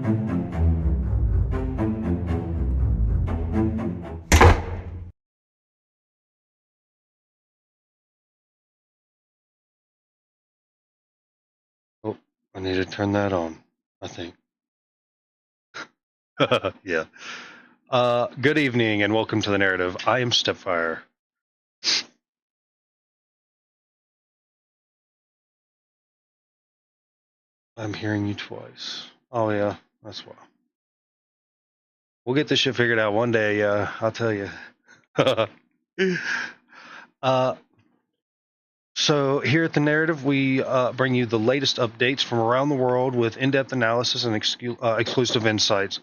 Oh, I need to turn that on, I think. Yeah. Good evening and welcome to the narrative. I am Stepfire. I'm hearing you twice. Oh yeah, that's why. We'll get this shit figured out one day, I'll tell you. uh, so here at the narrative, we bring you the latest updates from around the world with in-depth analysis and exclusive insights.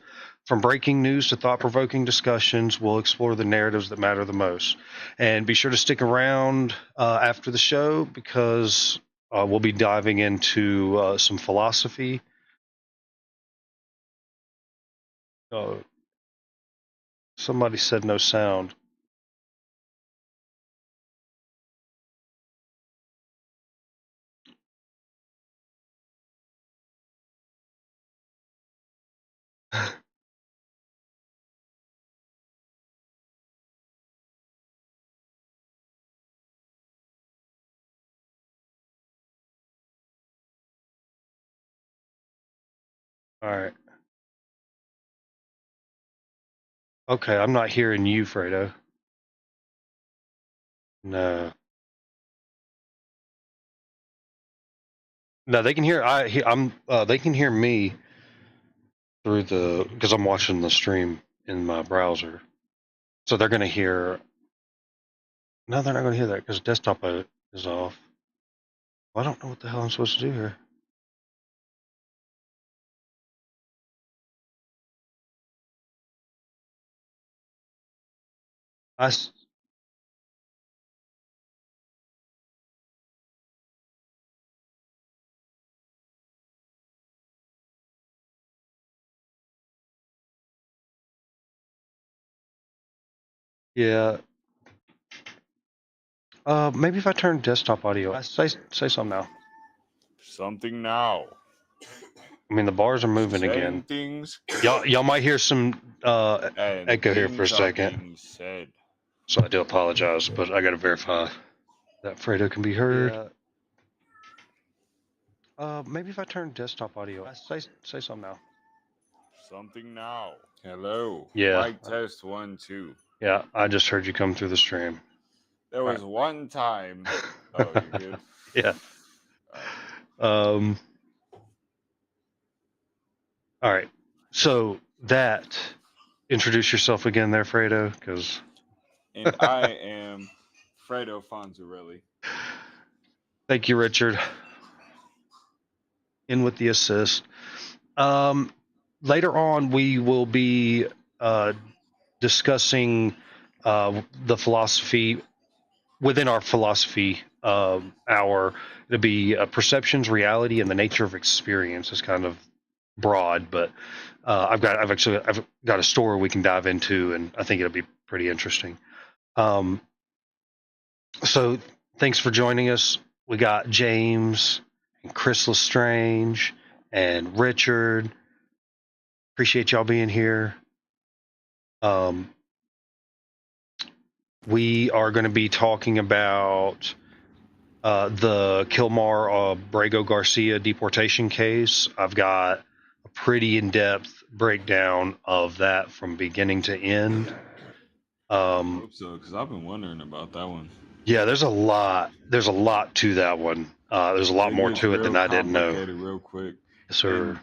From breaking news to thought-provoking discussions, we'll explore the narratives that matter the most. And be sure to stick around after the show because we'll be diving into some philosophy. Somebody said no sound. All right. Okay, I'm not hearing you, Fredo. No. No, they can hear. I'm. They can hear me through because I'm watching the stream in my browser. So they're gonna hear. No, they're not gonna hear that because desktop is off. Well, I don't know what the hell I'm supposed to do here. Yeah. Maybe if I turn desktop audio. Say something now. Something now. I mean, the bars are moving Saying again. Things. Y'all might hear some echo here for a second. Said. So I do apologize, but I got to verify that Fredo can be heard. Yeah. Maybe if I turn desktop audio. Say something now. Something now. Hello. Yeah. Mic test 1 2. Yeah, I just heard you come through the stream. There was one time. Oh, you're good. Yeah. All right. So that introduce yourself again, there, Fredo, because. And I am Fredo Fonzarelli. Thank you, Richard. In with the assist. Later on, we will be discussing the philosophy within our philosophy hour. It'll be perceptions, reality, and the nature of experience. Is kind of broad, but I've got a story we can dive into, and I think it'll be pretty interesting. So thanks for joining us. We got James and Chris Lestrange and Richard. Appreciate y'all being here. We are going to be talking about the Kilmar Brago Garcia deportation case. I've got a pretty in-depth breakdown of that from beginning to end. I hope so, because I've been wondering about that one. Yeah, there's a lot to that one. There's a lot more to it than I didn't know. Real quick. Yes, sir.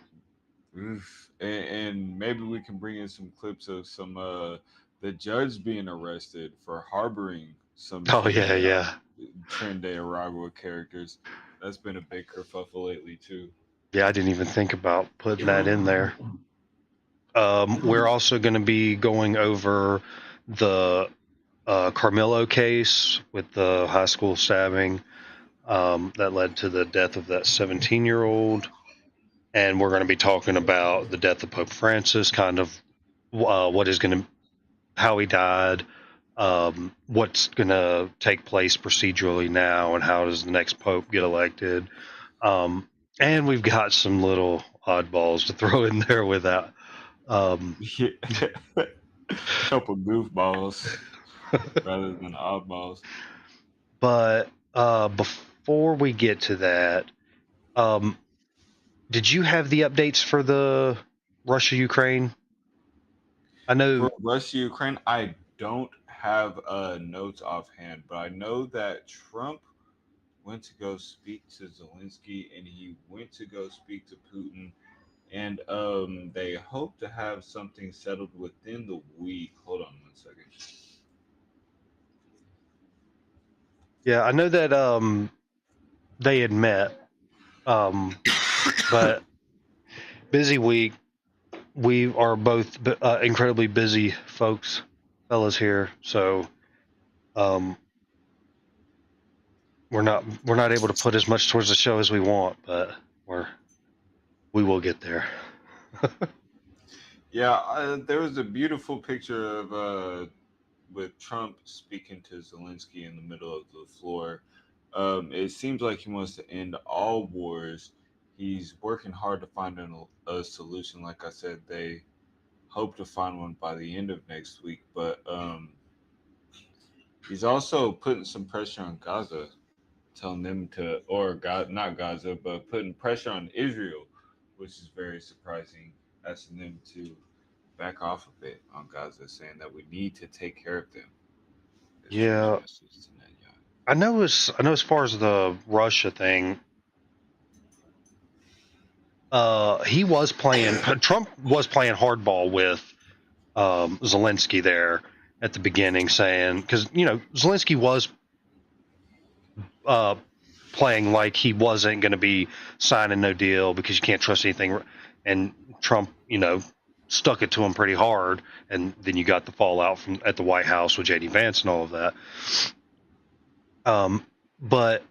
And maybe we can bring in some clips of some the judge being arrested for harboring some. Oh yeah. Tren de Aragua characters. That's been a big kerfuffle lately too. Yeah, I didn't even think about putting that in there. We're also going to be going over the Karmelo case with the high school stabbing that led to the death of that 17-year-old. And we're going to be talking about the death of Pope Francis, kind of how he died, what's going to take place procedurally now, and how does the next Pope get elected. And we've got some little oddballs to throw in there with that. Um, Yeah. Couple goofballs rather than oddballs. but before we get to that, um, did you have the updates for the Russia Ukraine? I know. For Russia, Ukraine, I don't have notes offhand, but I know that Trump went to go speak to Zelensky and he went to go speak to Putin. And they hope to have something settled within the week. Hold on 1 second. Yeah, I know that they had met, but busy week. We are both incredibly busy folks, fellas here. So um, we're not able to put as much towards the show as we want, but we will get there. Yeah, there was a beautiful picture of with Trump speaking to Zelensky in the middle of the floor. It seems like he wants to end all wars. He's working hard to find a solution. Like I said, they hope to find one by the end of next week. But he's also putting some pressure on Gaza, telling them to, or God, not Gaza, but putting pressure on Israel, which is very surprising, asking them to back off a bit on Gaza, saying that we need to take care of them. Is Trump's Yeah, message to Netanyahu. I know. As far as the Russia thing, he was playing. Trump was playing hardball with Zelensky there at the beginning, saying because Zelensky was uh, playing like he wasn't going to be signing no deal because you can't trust anything, and Trump, stuck it to him pretty hard, and then you got the fallout from at the White House with JD Vance and all of that. But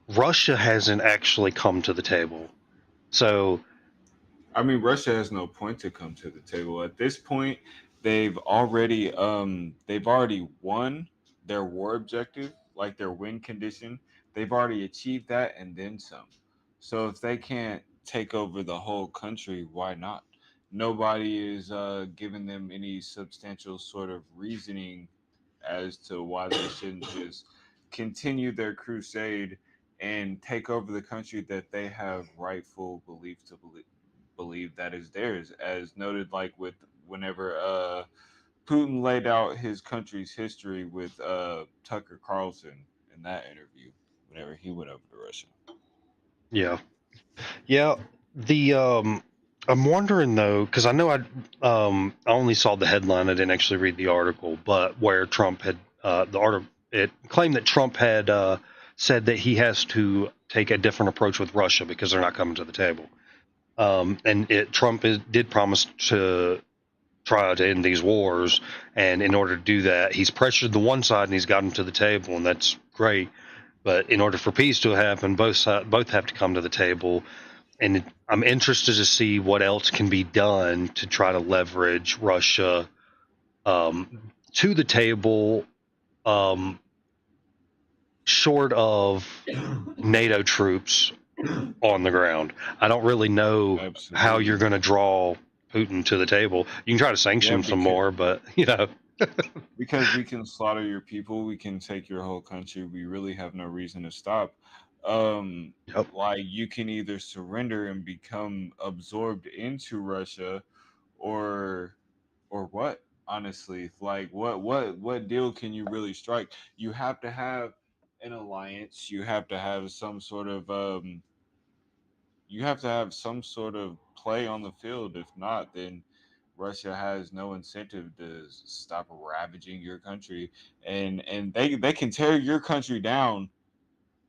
Russia hasn't actually come to the table, so I mean, Russia has no point to come to the table at this point. They've already won their war objective, like their win condition. They've already achieved that and then some. So if they can't take over the whole country, why not? Nobody is giving them any substantial sort of reasoning as to why they shouldn't just continue their crusade and take over the country that they have rightful belief to believe that is theirs, as noted like with whenever Putin laid out his country's history with Tucker Carlson in that interview whenever he went over to Russia. yeah, yeah. The I'm wondering though, because I know I only saw the headline. I didn't actually read the article, but where Trump had the article it claimed that Trump had said that he has to take a different approach with Russia because they're not coming to the table. And Trump did promise to try to end these wars, and in order to do that, he's pressured the one side and he's got them to the table, and that's great. But in order for peace to happen, both have to come to the table, and I'm interested to see what else can be done to try to leverage Russia to the table, um, short of NATO troops on the ground. I don't really know how you're Absolutely. going to draw Putin to the table. You can try to sanction Yeah, him some more, but because we can slaughter your people, we can take your whole country. We really have no reason to stop. Um, yep, like you can either surrender and become absorbed into Russia, or what? Honestly, like what deal can you really strike? You have to have an alliance. You have to have some sort of play on the field. If not, then Russia has no incentive to stop ravaging your country, and they can tear your country down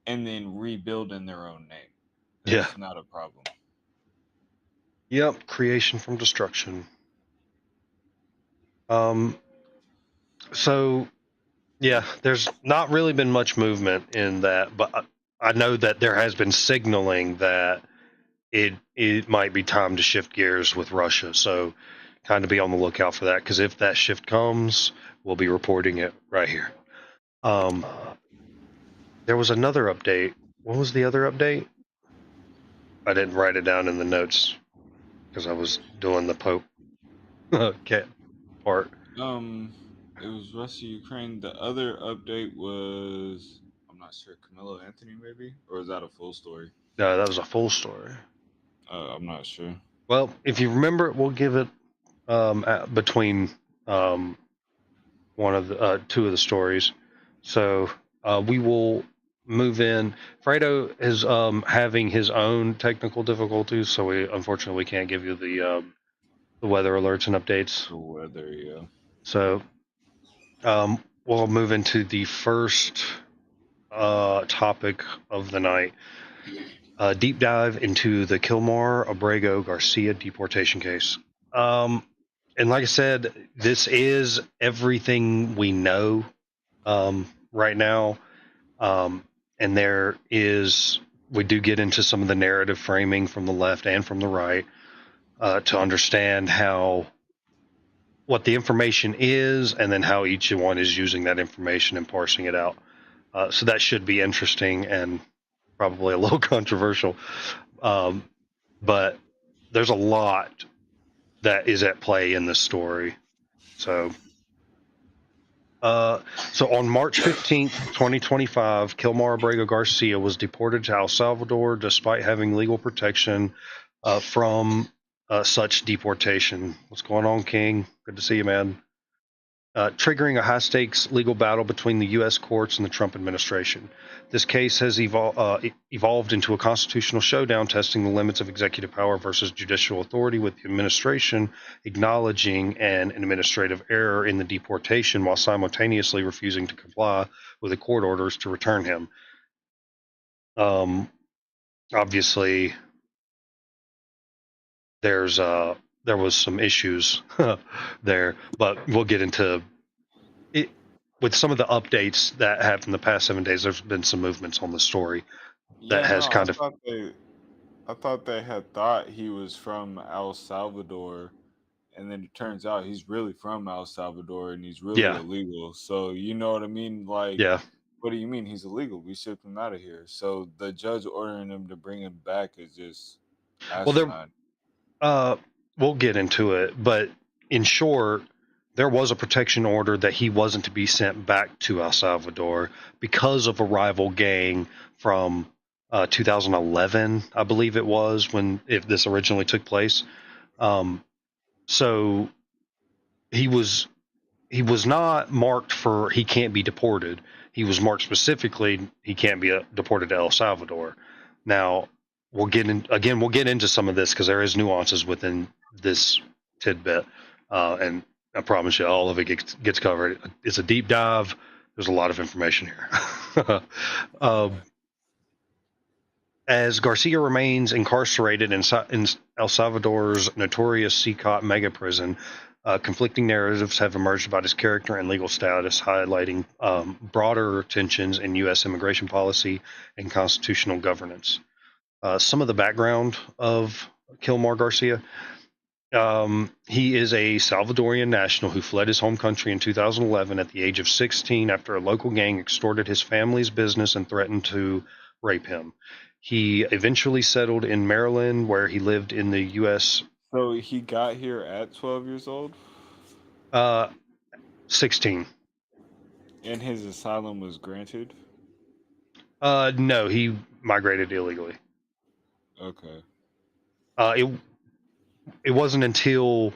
and then rebuild in their own name. yeah, That's not a problem. yep. Creation from destruction. Um, so yeah, there's not really been much movement in that, but I know that there has been signaling that it might be time to shift gears with Russia. So kind of be on the lookout for that because if that shift comes, we'll be reporting it right here. Um, there was another update. What was the other update? I didn't write it down in the notes because I was doing the Pope cat part. Um, it was Russia, Ukraine. The other update was I'm not sure, Camilo Anthony maybe, or is that a full story? No, that was a full story. I'm not sure. Well, if you remember, we'll give it between um, one of the two of the stories. So we will move in. Fredo is having his own technical difficulties, so we unfortunately can't give you the weather alerts and updates. The weather, yeah. So we'll move into the first topic of the night. Deep dive into the Kilmar Abrego Garcia deportation case. And like I said, this is everything we know right now. And we do get into some of the narrative framing from the left and from the right to understand what the information is, and then how each one is using that information and parsing it out. So that should be interesting and probably a little controversial. But there's a lot that is at play in this story. So so on March 15th, 2025, Kilmar Abrego Garcia was deported to El Salvador despite having legal protection from such deportation. What's going on, King? Good to see you, man. Triggering a high-stakes legal battle between the U.S. courts and the Trump administration. This case has evolved into a constitutional showdown, testing the limits of executive power versus judicial authority, with the administration acknowledging an administrative error in the deportation while simultaneously refusing to comply with the court orders to return him. Obviously, there was some issues there, but we'll get into it. With some of the updates that happened in the past 7 days, there's been some movements on the story that Yeah, no, has kind of, I thought they had thought he was from El Salvador, and then it turns out he's really from El Salvador and he's really yeah, illegal. So you know what I mean? Like, yeah. what do you mean he's illegal? We shipped him out of here. So the judge ordering him to bring him back is just Well, asinine. uh, we'll get into it, but in short, there was a protection order that he wasn't to be sent back to El Salvador because of a rival gang from 2011, I believe it was, if this originally took place. Um, so he was not marked for he can't be deported. He was marked specifically he can't be deported to El Salvador. Now we'll get into some of this because there is nuances within this tidbit, and I promise you all of it gets covered. It's a deep dive. There's a lot of information here. um, as Garcia remains incarcerated in El Salvador's notorious CCOT mega prison, conflicting narratives have emerged about his character and legal status, highlighting broader tensions in U.S. immigration policy and constitutional governance. Some of the background of Kilmar Garcia. He is a Salvadorian national who fled his home country in 2011 at the age of 16 after a local gang extorted his family's business and threatened to rape him. He eventually settled in Maryland, where he lived in the U.S. So he got here at 12 years old, Uh, 16. and his asylum was granted. No, he migrated illegally. Okay. It wasn't until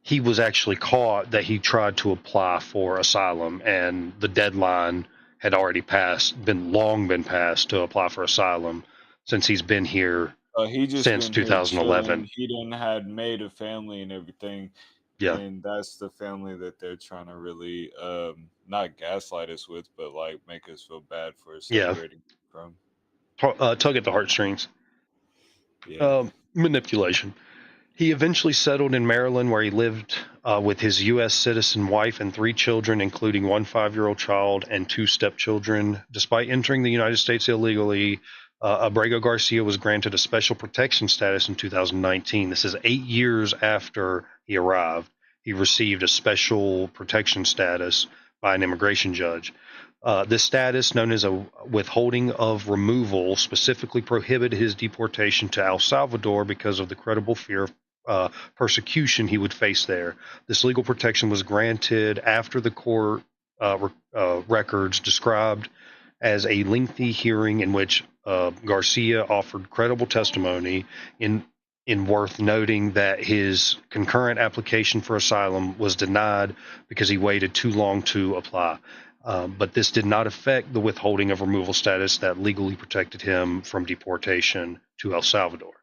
he was actually caught that he tried to apply for asylum, and the deadline had already been passed to apply for asylum, since he's been here He just since been here 2011. chilling. He done had made a family and everything, Yeah, and that's the family that they're trying to really not gaslight us with, but like make us feel bad for yeah, separating from. tug at the heartstrings. Yeah. Manipulation. He eventually settled in Maryland, where he lived with his U.S. citizen wife and three children, including one 5-year-old child and two stepchildren. Despite entering the United States illegally, Abrego Garcia was granted a special protection status in 2019. This is 8 years after he arrived. He received a special protection status by an immigration judge. This status, known as a withholding of removal, specifically prohibited his deportation to El Salvador because of the credible fear of persecution he would face there. This legal protection was granted after the court records described as a lengthy hearing in which Garcia offered credible testimony in worth noting that his concurrent application for asylum was denied because he waited too long to apply. But this did not affect the withholding of removal status that legally protected him from deportation to El Salvador.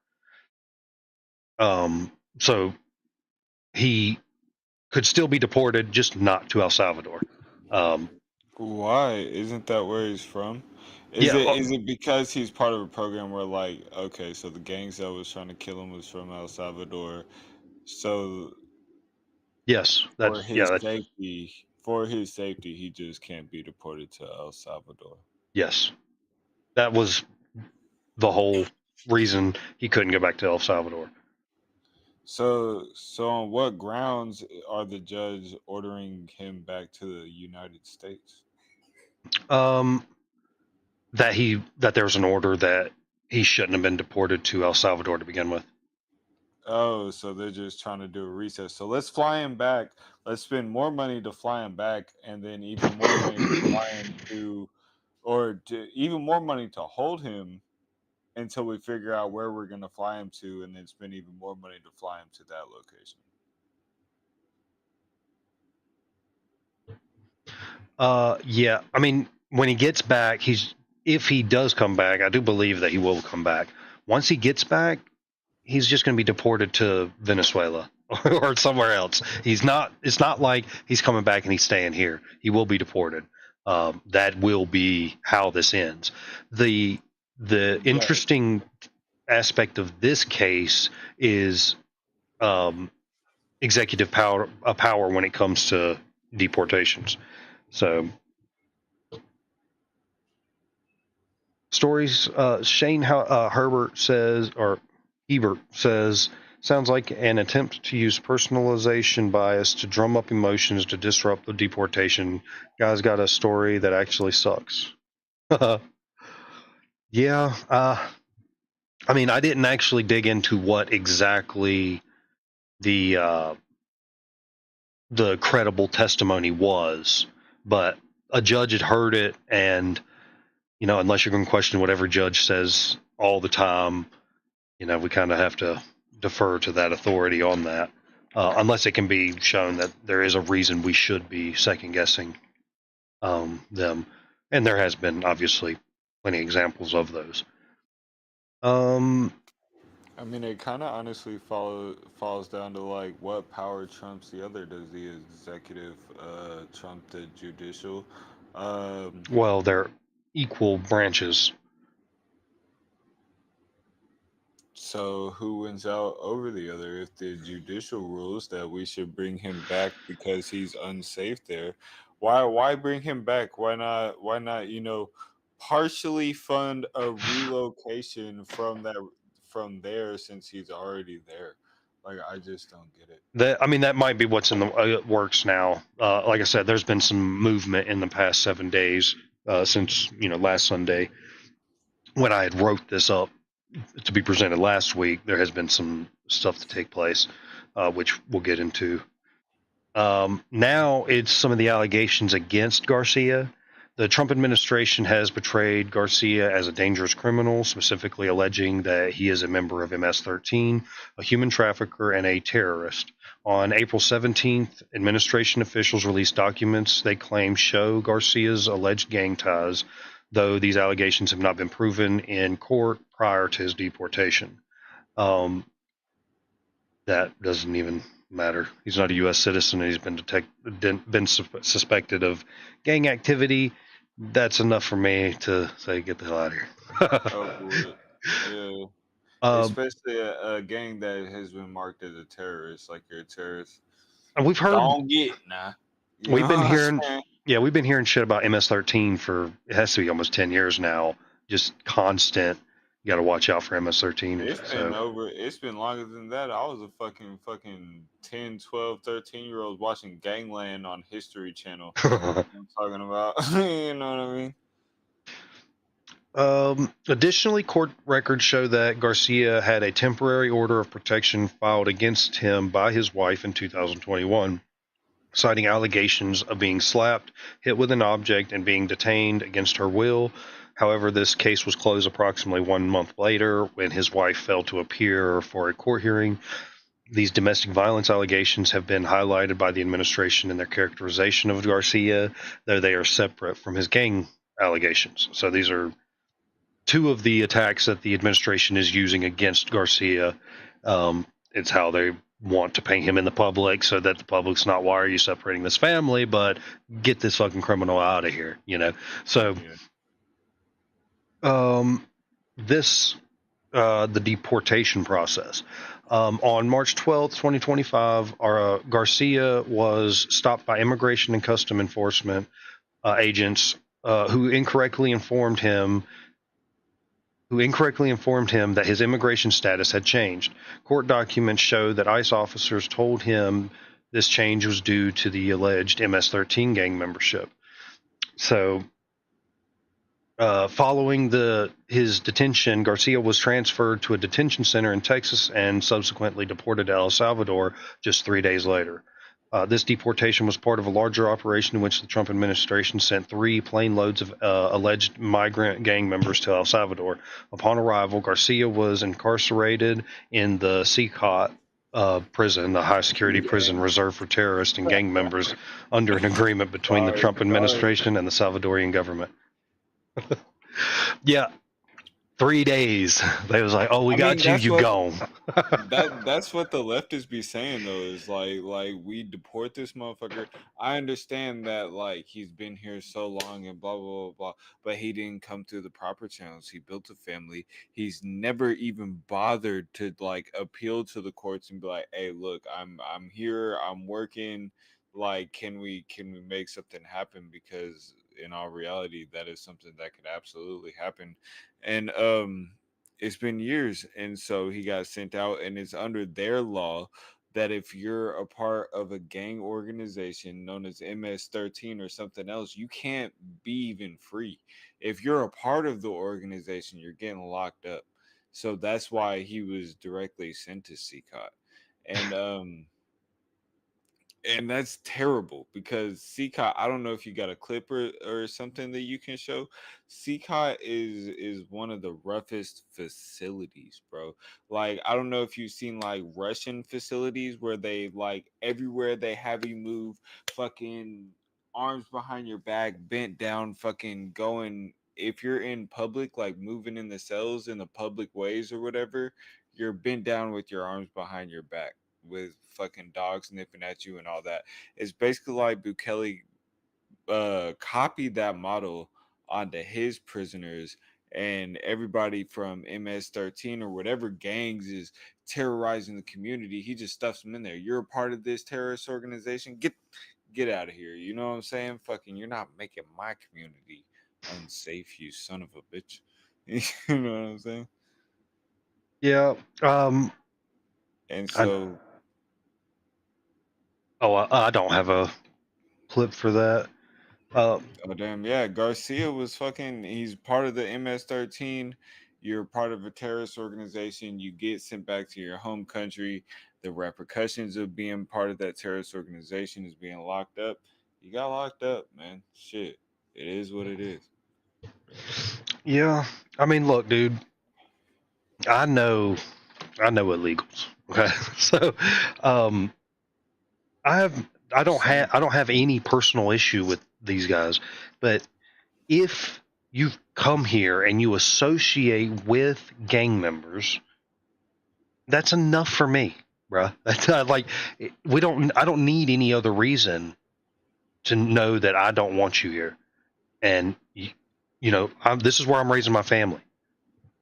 So he could still be deported, just not to El Salvador. Why? Isn't that where he's from? Is Yeah. it because he's part of a program where, like, okay, so the gangs that was trying to kill him was from El Salvador, so Yes. for That's his safety, he just can't be deported to El Salvador. yes. That was the whole reason he couldn't go back to El Salvador. So on what grounds are the judge ordering him back to the United States? Um, that there was an order that he shouldn't have been deported to El Salvador to begin with. Oh, so they're just trying to do a recess. So let's fly him back. Let's spend more money to fly him back, and then even more money to fly him to, or to even more money to hold him until we figure out where we're going to fly him to, and then spend even more money to fly him to that location. Yeah. I mean, when he gets back, if he does come back, I do believe that he will come back. Once he gets back, he's just going to be deported to Venezuela or somewhere else. It's not like he's coming back and he's staying here. He will be deported. That will be how this ends. The interesting aspect of this case is executive power when it comes to deportations. So stories. Shane Herbert says, or Ebert says, sounds like an attempt to use personalization bias to drum up emotions to disrupt the deportation. Guy's got a story that actually sucks. Yeah. I mean, I didn't actually dig into what exactly the credible testimony was, but a judge had heard it, and unless you're going to question what every judge says all the time, we kind of have to defer to that authority on that, unless it can be shown that there is a reason we should be second guessing them, and there has been obviously plenty of examples of those. I mean, it kind of honestly falls down to like what power trumps the other. Does the executive trump the judicial? Well, they're equal branches. So who wins out over the other? If the judicial rules that we should bring him back because he's unsafe there, why bring him back? Why not partially fund a relocation from there since he's already there? Like, I just don't get it. That might be what's in the works now. Like I said, there's been some movement in the past 7 days since last Sunday when I had wrote this up to be presented last week. There has been some stuff to take place, which we'll get into. Now it's some of the allegations against Garcia. The Trump administration has portrayed Garcia as a dangerous criminal, specifically alleging that he is a member of MS-13, a human trafficker, and a terrorist. On April 17th, administration officials released documents they claim show Garcia's alleged gang ties, though these allegations have not been proven in court prior to his deportation. That doesn't even matter. He's not a U.S. citizen, and he's been suspected of gang activity. That's enough for me to say, get the hell out of here. Yeah. um, Especially a gang that has been marked as a terrorist, like you're a terrorist. we've heard, Don't get nah. You know we've what been I'm hearing, saying? yeah, we've been hearing shit about MS-13 for, it has to be almost 10 years now. Just constant. You got to watch out for MS-13. So It's been longer than that. I was a fucking 10, 12, 13 year old watching Gangland on History Channel. I'm talking about, you know what I mean? Additionally, court records show that Garcia had a temporary order of protection filed against him by his wife in 2021, citing allegations of being slapped, hit with an object, and being detained against her will. However, this case was closed approximately 1 month later when his wife failed to appear for a court hearing. These domestic violence allegations have been highlighted by the administration in their characterization of Garcia, though they are separate from his gang allegations. So these are two of the attacks that the administration is using against Garcia. It's how they want to paint him in the public so that the public's not, why are you separating this family, but get this fucking criminal out of here, you know? So, Yeah. this, the deportation process. On March 12th, 2025, Garcia was stopped by Immigration and Custom Enforcement agents who incorrectly informed him that his immigration status had changed. Court documents show that ICE officers told him this change was due to the alleged MS-13 gang membership. So, following his detention, Garcia was transferred to a detention center in Texas and subsequently deported to El Salvador just 3 days later. This deportation was part of a larger operation in which the Trump administration sent 3 plane loads of alleged migrant gang members to El Salvador. Upon arrival, Garcia was incarcerated in the CCOT prison, the high security prison reserved for terrorists and gang members, under an agreement between the Sorry, Trump administration and the Salvadorian government. Yeah, 3 days. They was like, "Oh, we I mean, got you. that's You what gone." that's what the leftists be saying though, is like we deport this motherfucker. I understand that like he's been here so long and blah blah blah blah, but he didn't come through the proper channels. He built a family. He's never even bothered to like appeal to the courts and be like, hey, look, I'm here, I'm working. Like, can we make something happen? Because in all reality, that is something that could absolutely happen. And it's been years, and so he got sent out, and it's under their law that if you're a part of a gang organization known as MS-13 or something else, you can't be even free. If you're a part of the organization, you're getting locked up. So that's why he was directly sent to CCOT. And that's terrible because CCOT, I don't know if you got a clip or something that you can show. CCOT is one of the roughest facilities, bro. Like, I don't know if you've seen like Russian facilities where they like everywhere they have you move fucking arms behind your back, bent down, fucking going. If you're in public, like moving in the cells in the public ways or whatever, you're bent down with your arms behind your back with fucking dogs nipping at you and all that. It's basically like Bukele copied that model onto his prisoners, and everybody from MS-13 or whatever gangs is terrorizing the community. He just stuffs them in there. You're a part of this terrorist organization. Get out of here. You know what I'm saying? Fucking, you're not making my community unsafe, you son of a bitch. You know what I'm saying? Yeah. And I, so I don't have a clip for that. oh damn, yeah. Garcia was fucking he's part of the MS-13. You're part of a terrorist organization. You get sent back to your home country. The repercussions of being part of that terrorist organization is being locked up. You got locked up, man. Shit. It is what it is. Yeah. I mean, look, dude. I know. illegals. Okay. So, um, I have. Same. I don't have any personal issue with these guys, but if you've come here and you associate with gang members, that's enough for me, bruh. That's like we don't. I don't need any other reason to know that I don't want you here. And this is where I'm raising my family.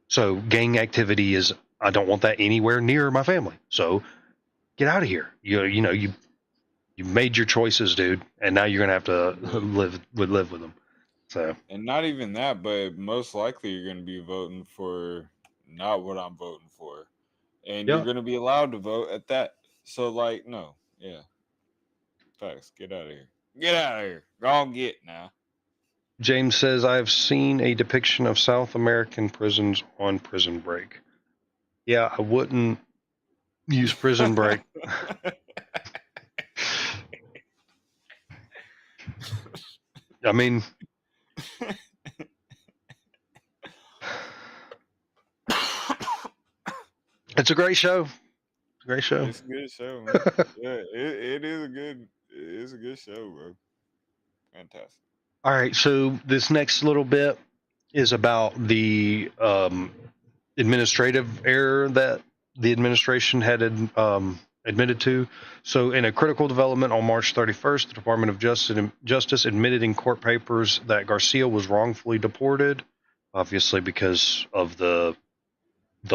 So gang activity is, I don't want that anywhere near my family. So get out of here. You made your choices, dude, and now you're gonna have to Yeah. live with them. So And not even that, but most likely you're gonna be voting for not what I'm voting for. And you're Yeah. gonna be allowed to vote at that. So like, no, yeah, facts. Get out of here. Get out of here. Go on, get now. James says, I have seen a depiction of South American prisons on Prison Break. Yeah, I wouldn't use Prison Break. I mean, it's a great show. It's a great show. It's a good show, man. Yeah, it is a good. It's a good show, bro. Fantastic. All right, so this next little bit is about the administrative error that the administration had admitted to. So, in a critical development on March 31st, the Department of Justice admitted in court papers that Garcia was wrongfully deported, obviously because of the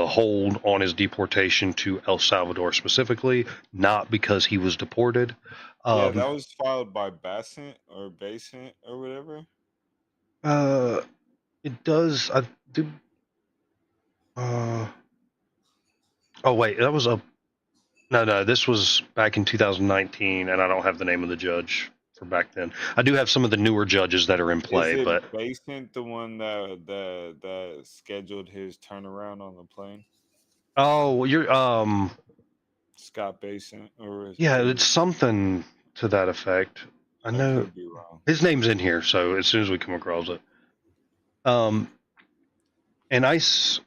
hold on his deportation to El Salvador specifically, not because he was deported. Yeah, that Um, was filed by Basant or whatever. uh, it does. I do. Uh, oh wait, that was a no. This was back in 2019, and I don't have the name of the judge for back then. I do have some of the newer judges that are in Is play, it but Basant the one that scheduled his turnaround on the plane? oh, you're Scott Basant yeah, or it's something to that effect. I I know could be wrong. his name's in here, so as soon as we come across it, um, an ICE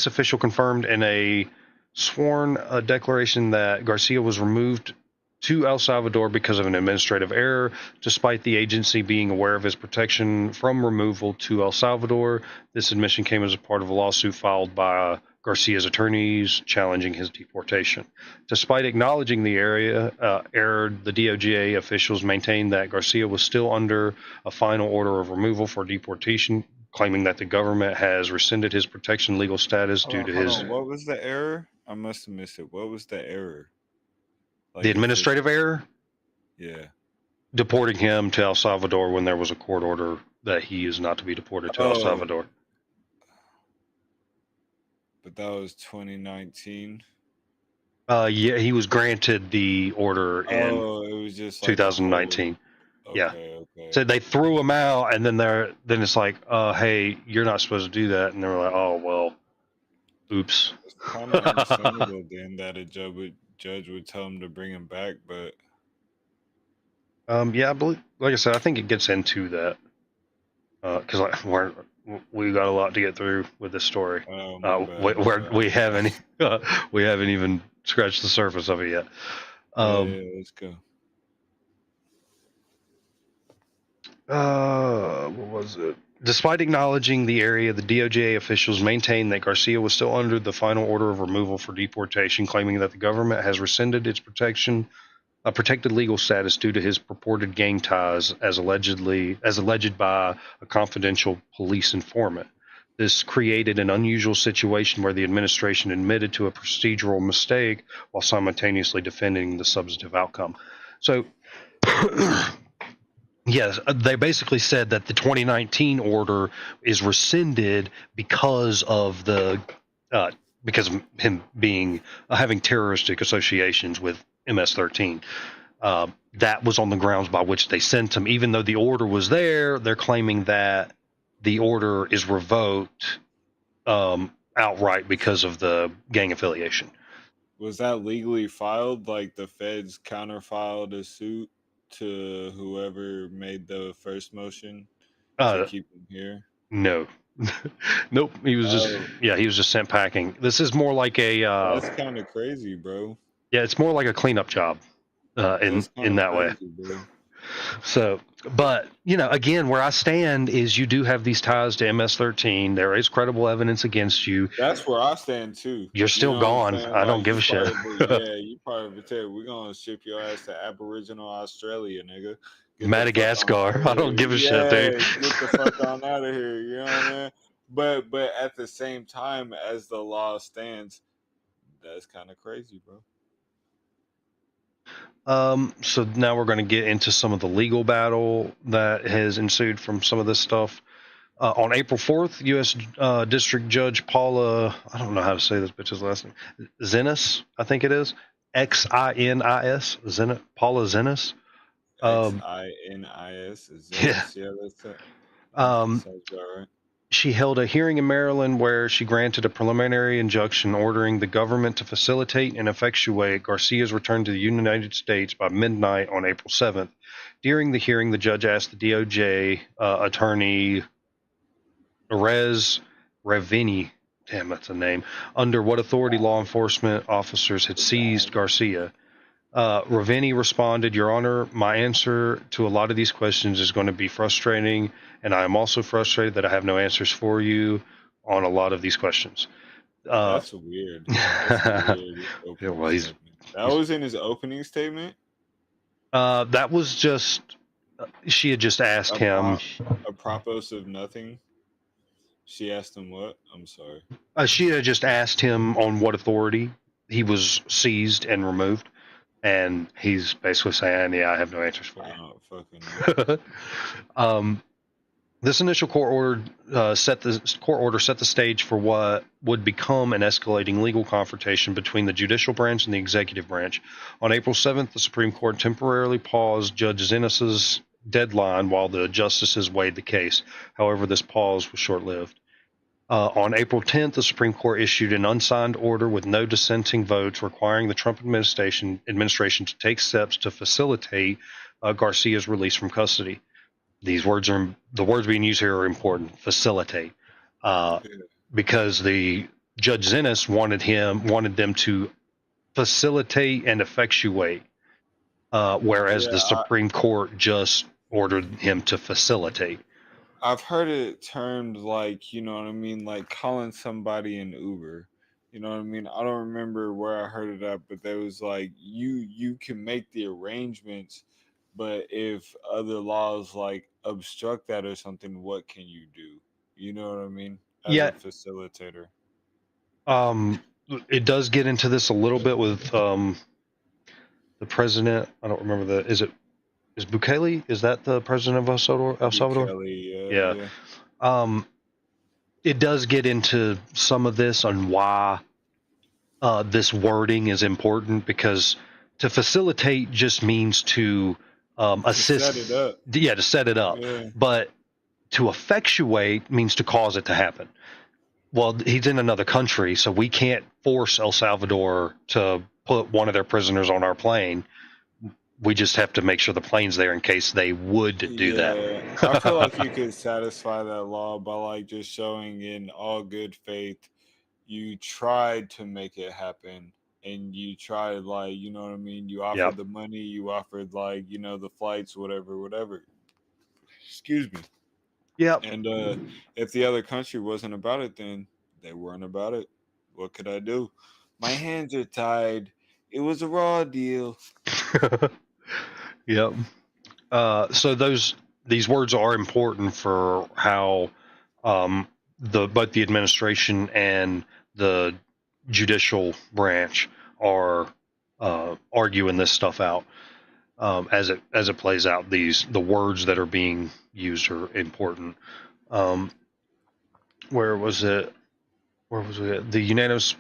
official confirmed in a sworn declaration that Garcia was removed to El Salvador because of an administrative error, despite the agency being aware of his protection from removal to El Salvador. This admission came as a part of a lawsuit filed by Garcia's attorneys challenging his deportation. Despite acknowledging the error, the DOJ officials maintained that Garcia was still under a final order of removal for deportation, claiming that the government has rescinded his protection legal status due to Hold his on. What was the error? I must have missed it. What was the error? the Like administrative official? error Yeah. deporting him to El Salvador when there was a court order that he is not to be deported to El Oh, Salvador. but that was 2019. Yeah, he was granted the order in Oh, it was just like a whole. 2019. Yeah, Okay, okay. so they threw him out, and then it's like, hey, you're not supposed to do that, and they were like, oh well, oops. It's kind of understandable then that a judge would tell him to bring him back, but Yeah, I believe, like I said, I think it gets into that because we got a lot to get through with this story. oh my bad, my Where bad. we haven't even scratched the surface of it yet. Yeah, yeah, let's go. What was it? Despite acknowledging the area, the DOJ officials maintained that Garcia was still under the final order of removal for deportation, claiming that the government has rescinded its protected legal status due to his purported gang ties, as alleged by a confidential police informant. This created an unusual situation where the administration admitted to a procedural mistake while simultaneously defending the substantive outcome. So, yes, they basically said that the 2019 order is rescinded because of because of him being having terroristic associations with MS-13. That was on the grounds by which they sent him. Even though the order was there, they're claiming that the order is revoked outright because of the gang affiliation. Was that legally filed? Like the feds counterfiled a suit to whoever made the first motion to Uh, keep him here? no, nope. Oh, He was just sent packing. This is more like a that's kind of crazy, bro. yeah, it's more like a cleanup job That's kind in of that way. crazy, bro. So, but again, where I stand is you do have these ties to MS-13. There is credible evidence against you. That's where I stand too. You're You still know what I'm gone. saying? I don't Like give a you shit. part of the yeah, you part of the tip. We're gonna ship your ass to Aboriginal Australia, nigga. Get the fuck on out Madagascar. of I don't here. give a shit, dude. Yeah, get the fuck on out of here. You know what I mean? But at the same time, as the law stands, that's kind of crazy, bro. So now we're going to get into some of the legal battle that has ensued from some of this stuff. On April 4th, U.S. District Judge Paula, I don't know how to say this bitch's last name, Xinis, I think it is, Xinis, Paula Xinis. Xinis Yeah. Zenith. Yeah, that Um, sounds about right. she held a hearing in Maryland where she granted a preliminary injunction ordering the government to facilitate and effectuate Garcia's return to the United States by midnight on April 7th. During the hearing, the judge asked the DOJ attorney Perez Ravini, damn, that's a name, under what authority law enforcement officers had seized Garcia. Ravini responded, Your Honor, my answer to a lot of these questions is going to be frustrating, and I am also frustrated that I have no answers for you on a lot of these questions. That's weird. That's a weird Yeah, opening well, statement. That was in his opening statement. that was just, she had just asked A him, prop, a propos of nothing. She asked him what? I'm sorry. she had just asked him on what authority he was seized and removed. And he's basically saying, "Yeah, I have no answers for I don't fucking know. you." This initial court order set the stage for what would become an escalating legal confrontation between the judicial branch and the executive branch. On April 7th, the Supreme Court temporarily paused Judge Zinnis's deadline while the justices weighed the case. However, this pause was short-lived. On April 10th, the Supreme Court issued an unsigned order with no dissenting votes requiring the Trump administration to take steps to facilitate Garcia's release from custody. The words being used here are important. Facilitate, because the Judge Zinnis wanted them to facilitate and effectuate, whereas the Yeah, Supreme Court just ordered him to facilitate. I've heard it termed like, you know what I mean, like calling somebody an Uber. You know what I mean? I don't remember where I heard it at, but there was like you can make the arrangements, but if other laws like obstruct that or something, what can you do? You know what I mean? As a Yeah, facilitator. it does get into this a little bit with the president. I don't remember is Bukele? Is that the president of El Salvador? El Salvador? Kelly, Yeah. yeah. Um, it does get into some of this on why this wording is important, because to facilitate just means to To set assist. it up. Yeah, to set it up. Yeah. But to effectuate means to cause it to happen. Well, he's in another country, so we can't force El Salvador to put one of their prisoners on our plane. We just have to make sure the plane's there in case they would do Yeah, I feel like that. you could satisfy that law by like just showing in all good faith you tried to make it happen and you tried like, you know what I mean, you Yep. offered the money, you offered like, you know, the flights, whatever. Excuse me. Yep. And if the other country wasn't about it, then they weren't about it. What could I do? My hands are tied. It was a raw deal. Yep. So these words are important for how both the administration and the judicial branch are arguing this stuff out as it plays out. The words that are being used are important. Um, where was it? Where was it? The unanimous.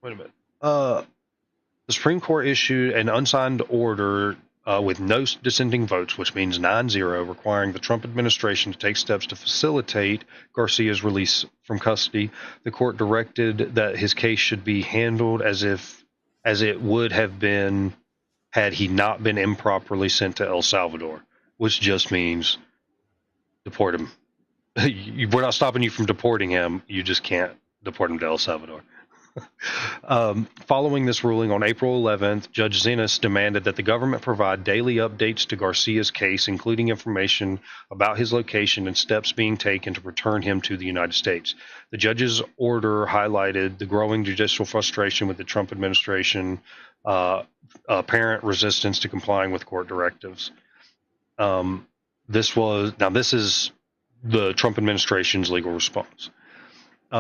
Wait a minute. The Supreme Court issued an unsigned order with no dissenting votes, which means 9-0, requiring the Trump administration to take steps to facilitate Garcia's release from custody. The court directed that his case should be handled as it would have been had he not been improperly sent to El Salvador, which just means deport him. We're not stopping you from deporting him. You just can't deport him to El Salvador. Following this ruling on April 11th, Judge Zenas demanded that the government provide daily updates to Garcia's case, including information about his location and steps being taken to return him to the United States. The judge's order highlighted the growing judicial frustration with the Trump administration, apparent resistance to complying with court directives. This is the Trump administration's legal response.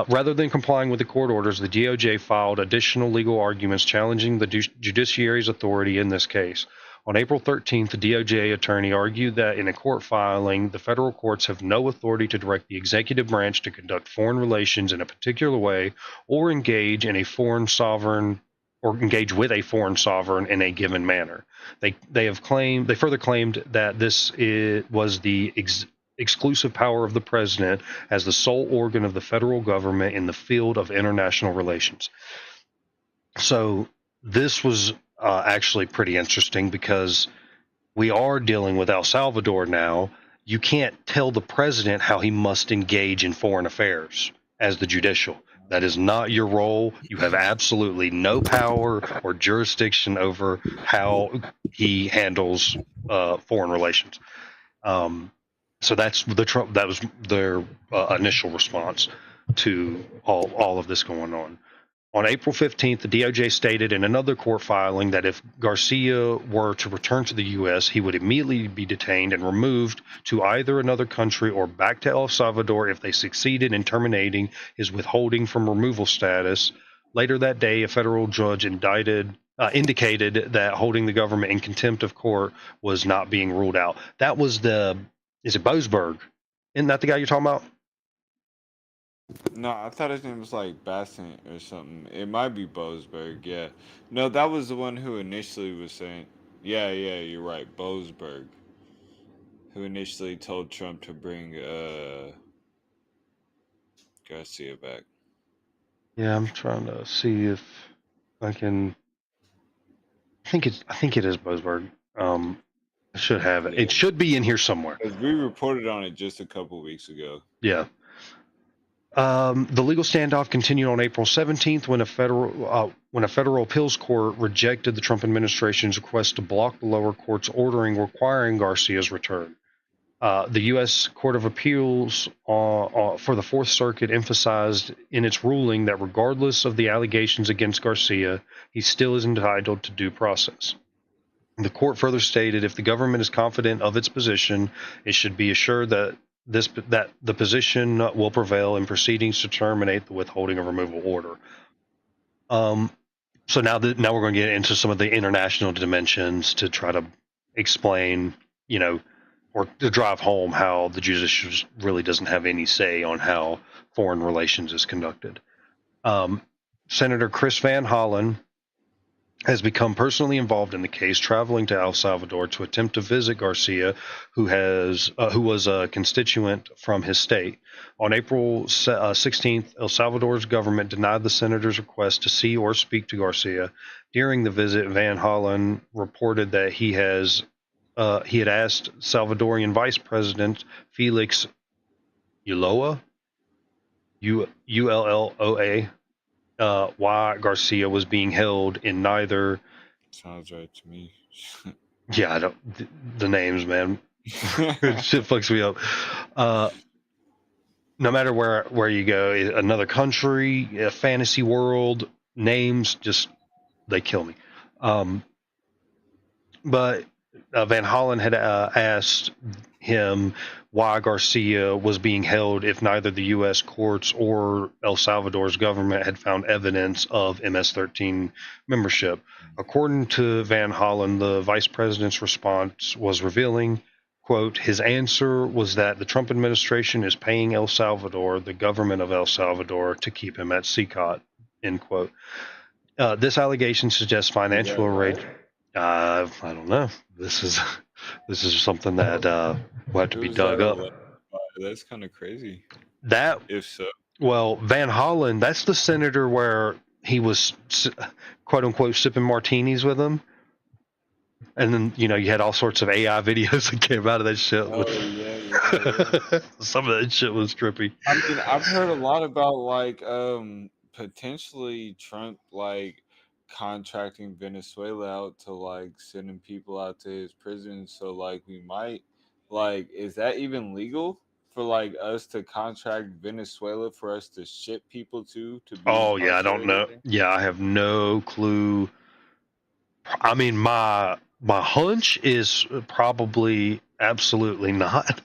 Rather than complying with the court orders, the DOJ filed additional legal arguments challenging the judiciary's authority in this case. On April 13th, the DOJ attorney argued that in a court filing, the federal courts have no authority to direct the executive branch to conduct foreign relations in a particular way or engage with a foreign sovereign in a given manner. They further claimed that this was the exclusive power of the president as the sole organ of the federal government in the field of international relations. So this was actually pretty interesting because we are dealing with El Salvador now. You can't tell the president how he must engage in foreign affairs as the judicial. That is not your role. You have absolutely no power or jurisdiction over how he handles foreign relations. So that was their initial response to all of this going on. On April 15th, the DOJ stated in another court filing that if Garcia were to return to the U.S., he would immediately be detained and removed to either another country or back to El Salvador if they succeeded in terminating his withholding from removal status. Later that day, a federal judge indicated that holding the government in contempt of court was not being ruled out. That was is it Boasberg? Isn't that the guy you're talking about? No, I thought his name was like Bassin or something. It might be Boasberg, yeah. No, that was the one who initially was saying, yeah, you're right, Boasberg, who initially told Trump to bring Garcia back. Yeah, I'm trying to see if I can. I think it is Boasberg. I should have it. Yeah. It should be in here somewhere. Because we reported on it just a couple weeks ago. Yeah. The legal standoff continued on April 17th when a federal appeals court rejected the Trump administration's request to block the lower court's ordering requiring Garcia's return. The U.S. Court of Appeals for the Fourth Circuit emphasized in its ruling that regardless of the allegations against Garcia, he still is entitled to due process. The court further stated if the government is confident of its position, it should be assured that the position will prevail in proceedings to terminate the withholding of removal order. So now we're going to get into some of the international dimensions to try to explain, or to drive home how the judiciary really doesn't have any say on how foreign relations is conducted. Senator Chris Van Hollen has become personally involved in the case, traveling to El Salvador to attempt to visit Garcia, who was a constituent from his state. On April 16th, El Salvador's government denied the senator's request to see or speak to Garcia. During the visit, Van Hollen reported that he had asked Salvadorian Vice President Felix Ulloa, Ulloa, why Garcia was being held in neither. Sounds right to me. Yeah, I don't. The names, man, shit fucks me up. No matter where you go, another country, a fantasy world, names just they kill me. But Van Hollen had asked him why Garcia was being held if neither the U.S. courts or El Salvador's government had found evidence of MS-13 membership. According to Van Hollen, the vice president's response was revealing. Quote, his answer was that the Trump administration is paying El Salvador, the government of El Salvador, to keep him at CCOT, end quote. This allegation suggests financial arrangement. I don't know. This is something that will have to be dug up. That's kind of crazy. If so. Well, Van Hollen, that's the senator where he was, quote unquote, sipping martinis with him. And then, you had all sorts of AI videos that came out of that shit. Oh, yeah. Some of that shit was trippy. I mean, I've heard a lot about, potentially Trump, contracting Venezuela out to, sending people out to his prison. So, we might, is that even legal for, us to contract Venezuela for us to ship people to be yeah, I don't know. Yeah, I have no clue. I mean, my hunch is probably absolutely not,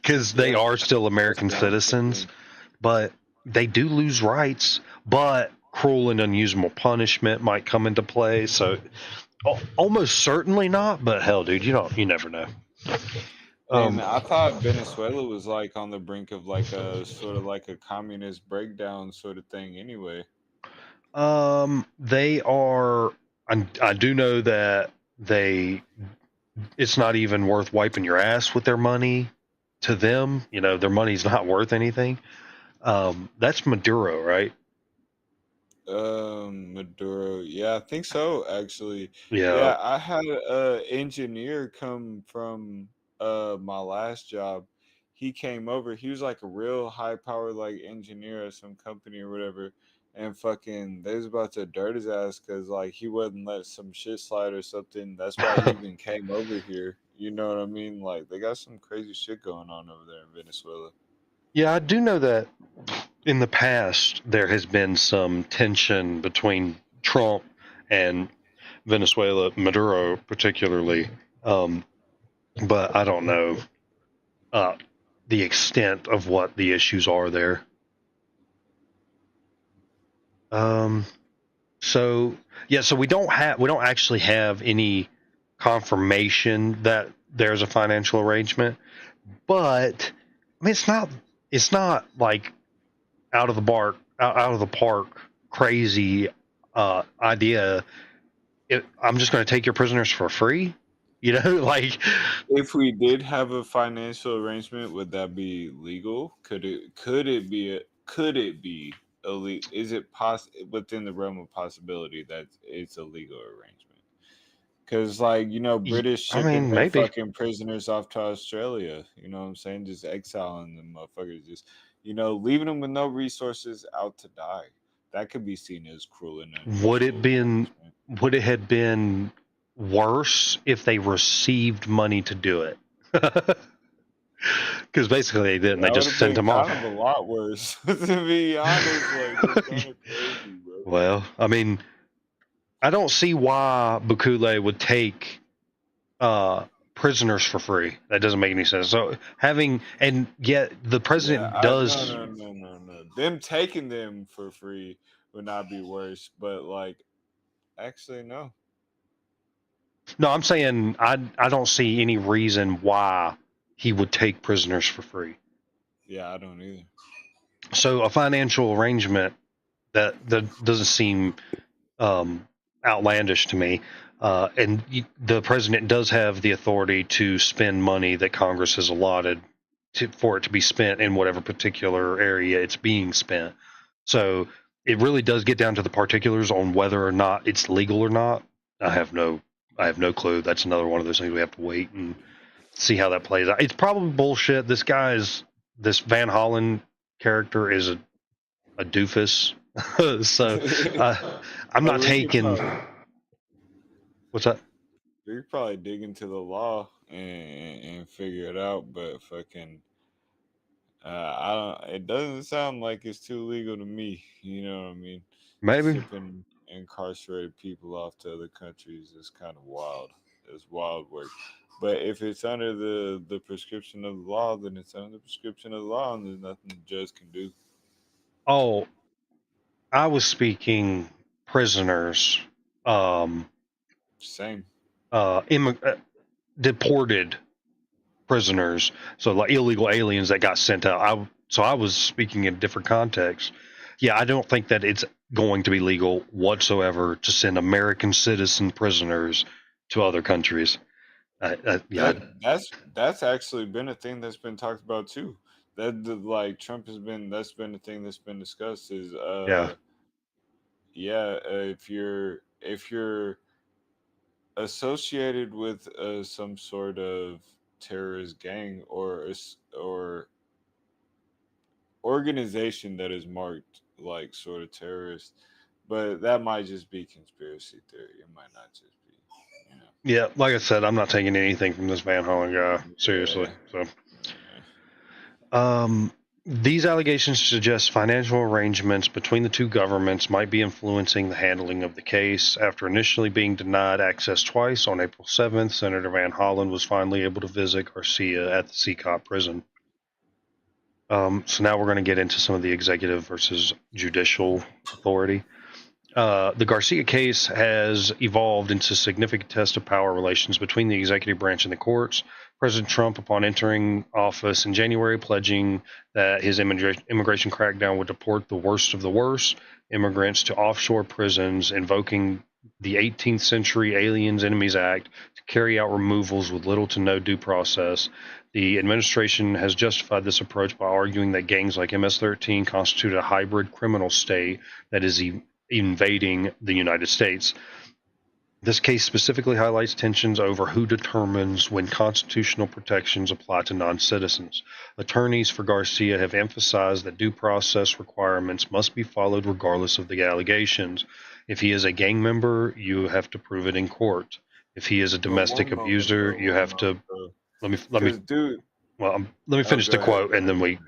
because they are still American citizens, but they do lose rights. But cruel and unusual punishment might come into play. So Almost certainly not, but hell, dude, you never know. And Um, I thought Venezuela was like on the brink of like a sort of like a communist breakdown sort of thing anyway. they are. I do know that they. It's not even worth wiping your ass with their money. To them, their money's not worth anything. That's Maduro, right? Maduro. Yeah, I think so actually. Yeah. Yeah, I had a engineer come from my last job. He came over. He was like a real high power like engineer at some company or whatever. And fucking they was about to dirt his ass cuz like he wouldn't let some shit slide or something. That's why he even came over here. You know what I mean? Like they got some crazy shit going on over there in Venezuela. Yeah, I do know that in the past there has been some tension between Trump and Venezuela, Maduro particularly. Um, but I don't know uh, the extent of what the issues are there. Um, so yeah, so we don't actually have any confirmation that there's a financial arrangement, but I mean it's not like out of the park crazy idea. I'm just going to take your prisoners for free, like If we did have a financial arrangement, would that be legal? Could it be illegal? Is it within the realm of possibility that it's a legal arrangement? Because like British I shipping mean their maybe. fucking prisoners off to Australia. You know what I'm saying? Just exiling them motherfuckers. Just leaving them with no resources out to die. That could be seen as cruel and Would it unusual been punishment. would it have been worse if they received money to do it? Because basically they didn't. They That would just have sent been them kind off. of a lot worse, to be honest. Like that's kind of crazy, bro. Well, I mean, I don't see why Bukule would take uh, prisoners for free. That doesn't make any sense. So and yet the Yeah, president I no does. no no no no. Them taking them for free would not be worse, but like actually no. No, I'm saying I don't see any reason why he would take prisoners for free. Yeah, I don't either. So a financial arrangement that doesn't seem um, outlandish to me. The president does have the authority to spend money that Congress has allotted for it to be spent in whatever particular area it's being spent. So it really does get down to the particulars on whether or not it's legal or not. I have no, I have no clue. That's another one of those things we have to wait and see how that plays out. It's probably bullshit. This Van Hollen character is a doofus. So uh, I'm not we could taking. probably What's that? we could probably dig into the law and figure it out, but fucking I don't. It doesn't sound like it's too legal to me. You know what I mean? Maybe. Shipping incarcerated people off to other countries is kind of wild. It's wild work. But if it's under the prescription of the law, then it's under the prescription of the law, and there's nothing the judge can do. Oh, I was speaking prisoners, um, Same. deported prisoners. So like illegal aliens that got sent out. I was speaking in different contexts. Yeah, I don't think that it's going to be legal whatsoever to send American citizen prisoners to other countries. Yeah, That's actually been a thing that's been talked about too. Like Trump has been that's been a thing that's been discussed is yeah. yeah, if you're associated with some sort of terrorist gang or organization that is marked like sort of terrorist, but that might just be conspiracy theory. It might not just be, you know. Yeah, like I said, I'm not taking anything from this Van Hollen guy seriously. Yeah, So, yeah. um, these allegations suggest financial arrangements between the two governments might be influencing the handling of the case. After initially being denied access twice, on April 7th, Senator Van Hollen was finally able to visit Garcia at the Seacop prison. So now we're going to get into some of the executive versus judicial authority. The Garcia case has evolved into significant test of power relations between the executive branch and the courts. President Trump, upon entering office in January, pledging that his immigration crackdown would deport the worst of the worst immigrants to offshore prisons, invoking the 18th century Aliens Enemies Act to carry out removals with little to no due process. The administration has justified this approach by arguing that gangs like MS-13 constitute a hybrid criminal state that is invading the United States. This case specifically highlights tensions over who determines when constitutional protections apply to non-citizens. Attorneys for Garcia have emphasized that due process requirements must be followed regardless of the allegations. If he is a gang member, you have to prove it in court. If he is a But domestic abuser, you have to let me because dude, let me oh, finish the quote and then we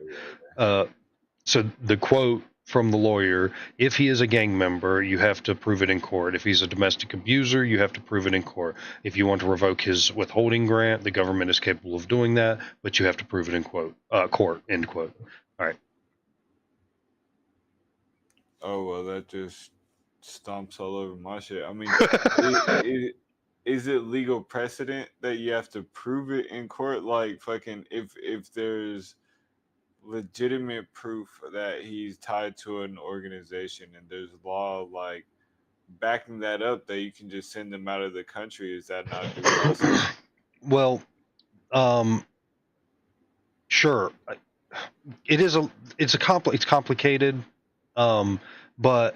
so the quote from the lawyer, if he is a gang member, you have to prove it in court. If he's a domestic abuser, you have to prove it in court. If you want to revoke his withholding grant, the government is capable of doing that, but you have to prove it in court, end quote. All right. Oh well, that just stomps all over my shit. I mean, is it legal precedent that you have to prove it in court? Like fucking, if there's legitimate proof that he's tied to an organization and there's law like backing that up, that you can just send them out of the country, is that not due process? Well, sure. It's complicated, but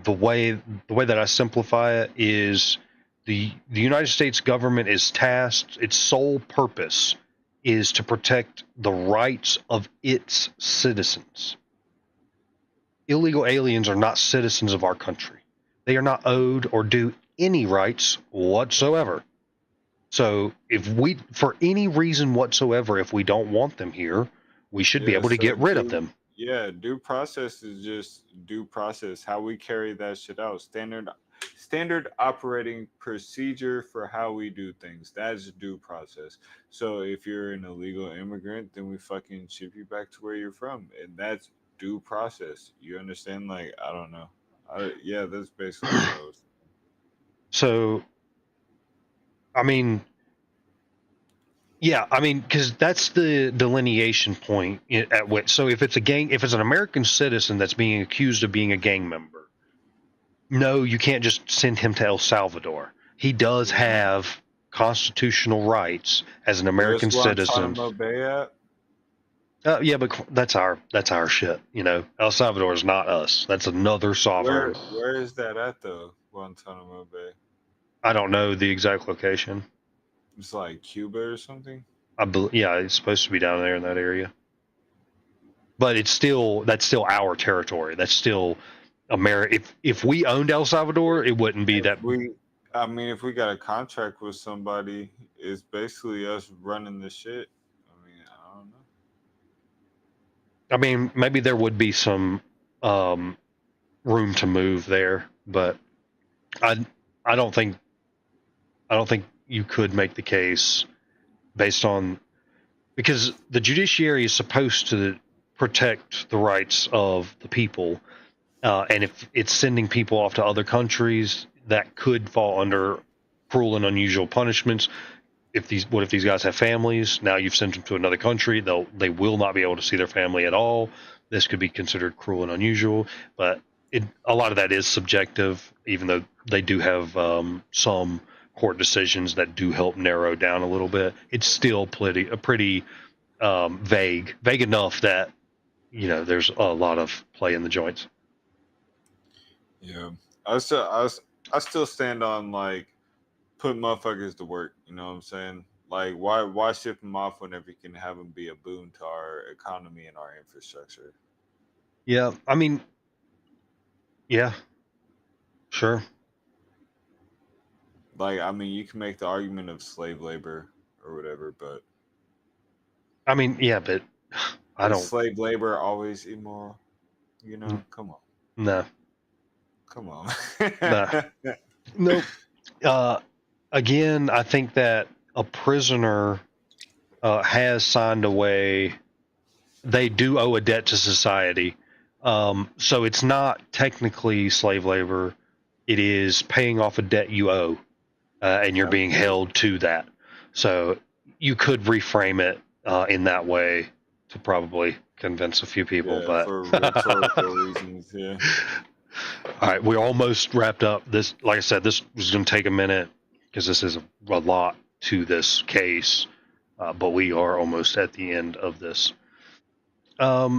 the way that I simplify it is the United States government is tasked, its sole purpose is to protect the rights of its citizens. Illegal aliens are not citizens of our country. They are not owed or due any rights whatsoever. So if we, for any reason whatsoever, if we don't want them here, we should be able to get rid of them. Yeah, due process is just due process. How we carry that shit out. Standard operating procedure for how we do things. That's due process. So if you're an illegal immigrant, then we fucking ship you back to where you're from, and that's due process. You understand? Like, I don't know. Yeah, that's basically what I was. So, I mean, yeah, I mean, because that's the delineation point at which. So if it's an American citizen that's being accused of being a gang member, no, you can't just send him to El Salvador. He does have constitutional rights as an American citizen. Bay at? Yeah, but that's our shit. You know, El Salvador is not us. That's another sovereign. Where is that at though? Guantanamo Bay. I don't know the exact location. It's like Cuba or something. Yeah, it's supposed to be down there in that area. But that's still our territory. That's still America. If we owned El Salvador, it wouldn't be that. I mean, if we got a contract with somebody, it's basically us running the shit. I mean, I don't know. I mean, maybe there would be some room to move there, but I don't think you could make the case based on, because the judiciary is supposed to protect the rights of the people, and if it's sending people off to other countries, that could fall under cruel and unusual punishments. What if these guys have families? Now you've sent them to another country, they will not be able to see their family at all. This could be considered cruel and unusual, but a lot of that is subjective, even though they do have some court decisions that do help narrow down a little bit. It's still pretty vague enough that, you know, there's a lot of play in the joints. Yeah, I still stand on like put motherfuckers to work. You know what I'm saying? Like, why ship them off whenever you can have them be a boon to our economy and our infrastructure? Yeah, I mean, yeah, sure. Like, I mean, you can make the argument of slave labor or whatever, but I mean, yeah, but I don't. Slave labor always immoral? You know, come on. No. Come on. Nah. Nope. Again, I think that a prisoner has signed away. They do owe a debt to society. So it's not technically slave labor. it is paying off a debt you owe, and you're being held to that. So you could reframe it in that way to probably convince a few people. Yeah, But for all rhetorical reasons. Yeah. right, we're almost wrapped up. This, like I said, this was going to take a minute because this is a lot to this case, but we are almost at the end of this. Let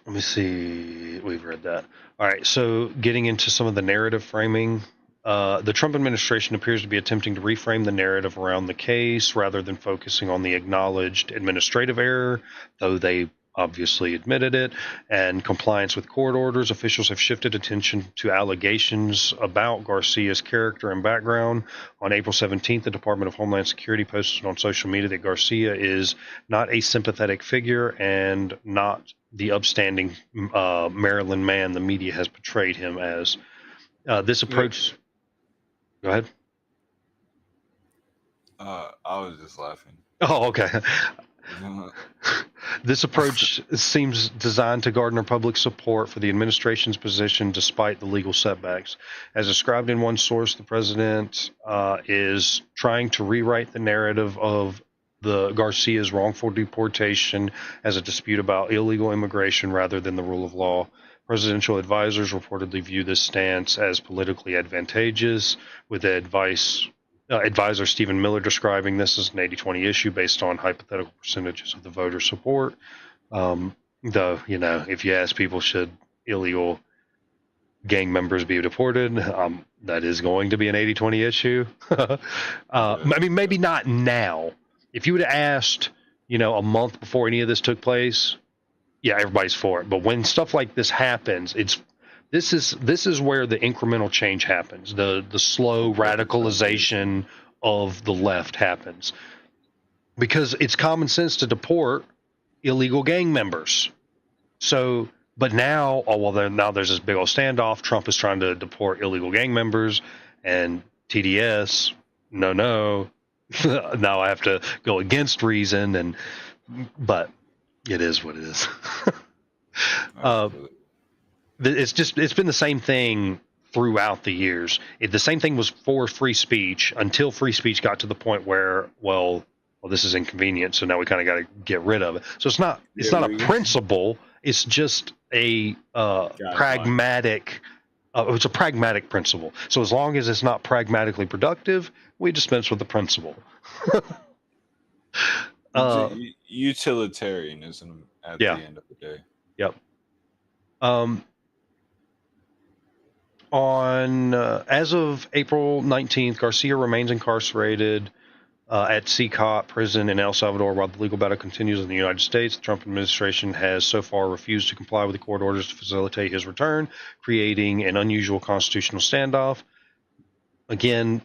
me see. We've read that. All right. So, getting into some of the narrative framing, the Trump administration appears to be attempting to reframe the narrative around the case rather than focusing on the acknowledged administrative error, though they obviously admitted it, and compliance with court orders. Officials have shifted attention to allegations about Garcia's character and background. On April 17th, the Department of Homeland Security posted on social media that Garcia is not a sympathetic figure and not the upstanding Maryland man the media has portrayed him as. This approach. Go ahead. I was just laughing. Oh, okay. This approach seems designed to garner public support for the administration's position despite the legal setbacks. As described in one source, the president is trying to rewrite the narrative of the Garcia's wrongful deportation as a dispute about illegal immigration rather than the rule of law. Presidential advisors reportedly view this stance as politically advantageous, with advisor Stephen Miller describing this as an 80-20 issue based on hypothetical percentages of the voter support. Though, if you ask people, should illegal gang members be deported, that is going to be an 80-20 issue. I mean, maybe not now. If you would have asked, a month before any of this took place, yeah, everybody's for it. But when stuff like this happens, this is where the incremental change happens. The slow radicalization of the left happens, because it's common sense to deport illegal gang members. So, but now, now there's this big old standoff. Trump is trying to deport illegal gang members, and TDS, no. Now I have to go against reason, but it is what it is. It's been the same thing throughout the years. The same thing was for free speech until free speech got to the point where, well, this is inconvenient, so now we kind of got to get rid of it. So it's not a principle. It's just a pragmatic. It's a pragmatic principle. So as long as it's not pragmatically productive, we dispense with the principle. Utilitarianism at the end of the day. Yep. As of April 19th, Garcia remains incarcerated at CCOT prison in El Salvador while the legal battle continues in the United States. The Trump administration has so far refused to comply with the court orders to facilitate his return, creating an unusual constitutional standoff. Again,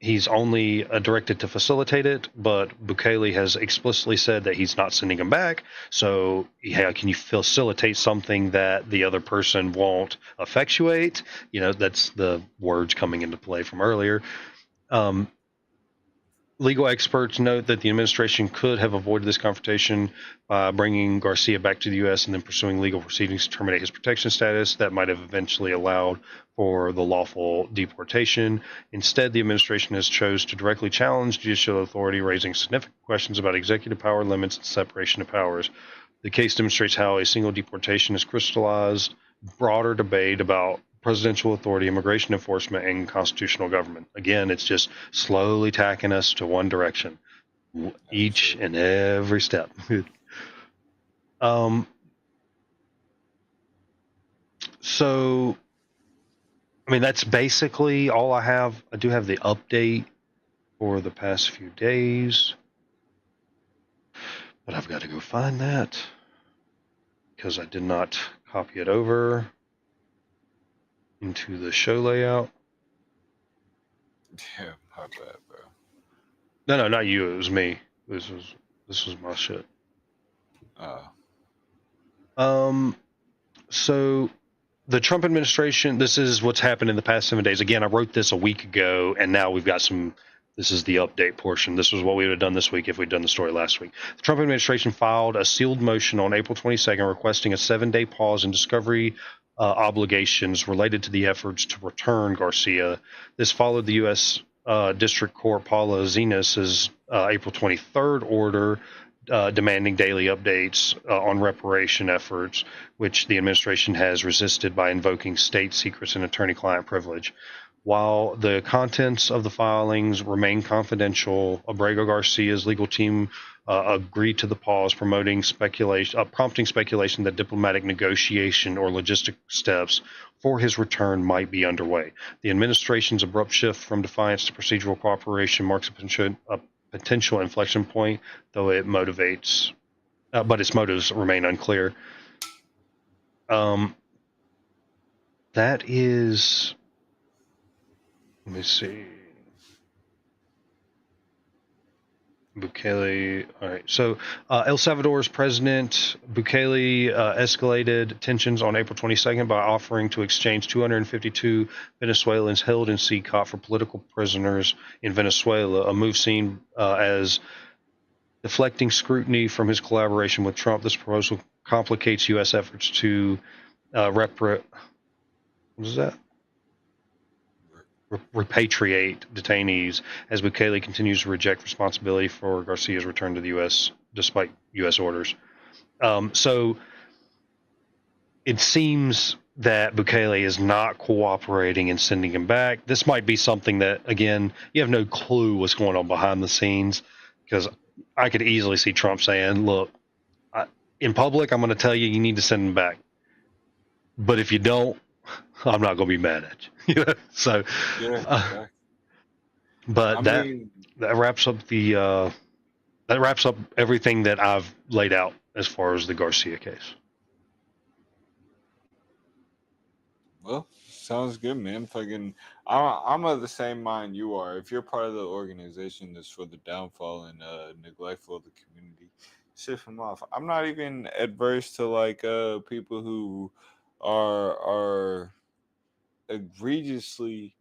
he's only directed to facilitate it, but Bukele has explicitly said that he's not sending him back. So, can you facilitate something that the other person won't effectuate? That's the words coming into play from earlier. Legal experts note that the administration could have avoided this confrontation by bringing Garcia back to the U.S. and then pursuing legal proceedings to terminate his protection status that might have eventually allowed for the lawful deportation. Instead, the administration has chose to directly challenge judicial authority, raising significant questions about executive power limits and separation of powers. The case demonstrates how a single deportation has crystallized broader debate about presidential authority, immigration enforcement, and constitutional government. Again, it's just slowly tacking us to one direction, each and every step. So, I mean, that's basically all I have. I do have the update for the past few days, but I've got to go find that because I did not copy it over into the show layout. Yeah, my bad, bro. No, not you. It was me. This was my shit. So the Trump administration, this is what's happened in the past 7 days. Again, I wrote this a week ago, and now we've got this is the update portion. This was what we would have done this week if we'd done the story last week. The Trump administration filed a sealed motion on April 22nd requesting a 7-day pause in discovery obligations related to the efforts to return Garcia. This followed the U.S. District Court Paula Zenas's April 23rd order demanding daily updates on reparation efforts, which the administration has resisted by invoking state secrets and attorney-client privilege. While the contents of the filings remain confidential, Abrego Garcia's legal team agreed to the pause, prompting speculation that diplomatic negotiation or logistic steps for his return might be underway. The administration's abrupt shift from defiance to procedural cooperation marks a potential inflection point, though but its motives remain unclear. Um, that is, let me see. Bukele. All right. So, El Salvador's President Bukele escalated tensions on April 22nd by offering to exchange 252 Venezuelans held in CCOT for political prisoners in Venezuela, a move seen as deflecting scrutiny from his collaboration with Trump. This proposal complicates U.S. efforts to what is that? Repatriate detainees as Bukele continues to reject responsibility for Garcia's return to the U.S. despite U.S. orders. So it seems that Bukele is not cooperating in sending him back. This might be something that, again, you have no clue what's going on behind the scenes, because I could easily see Trump saying, look, in public, I'm going to tell you, you need to send him back. But if you don't, I'm not going to be mad at you. So, Yeah, exactly. I but mean, that wraps up everything that I've laid out as far as the Garcia case. well, sounds good, man. I'm of the same mind you are. If you're part of the organization that's for the downfall and neglectful of the community, shift them off. I'm not even adverse to like people who are egregiously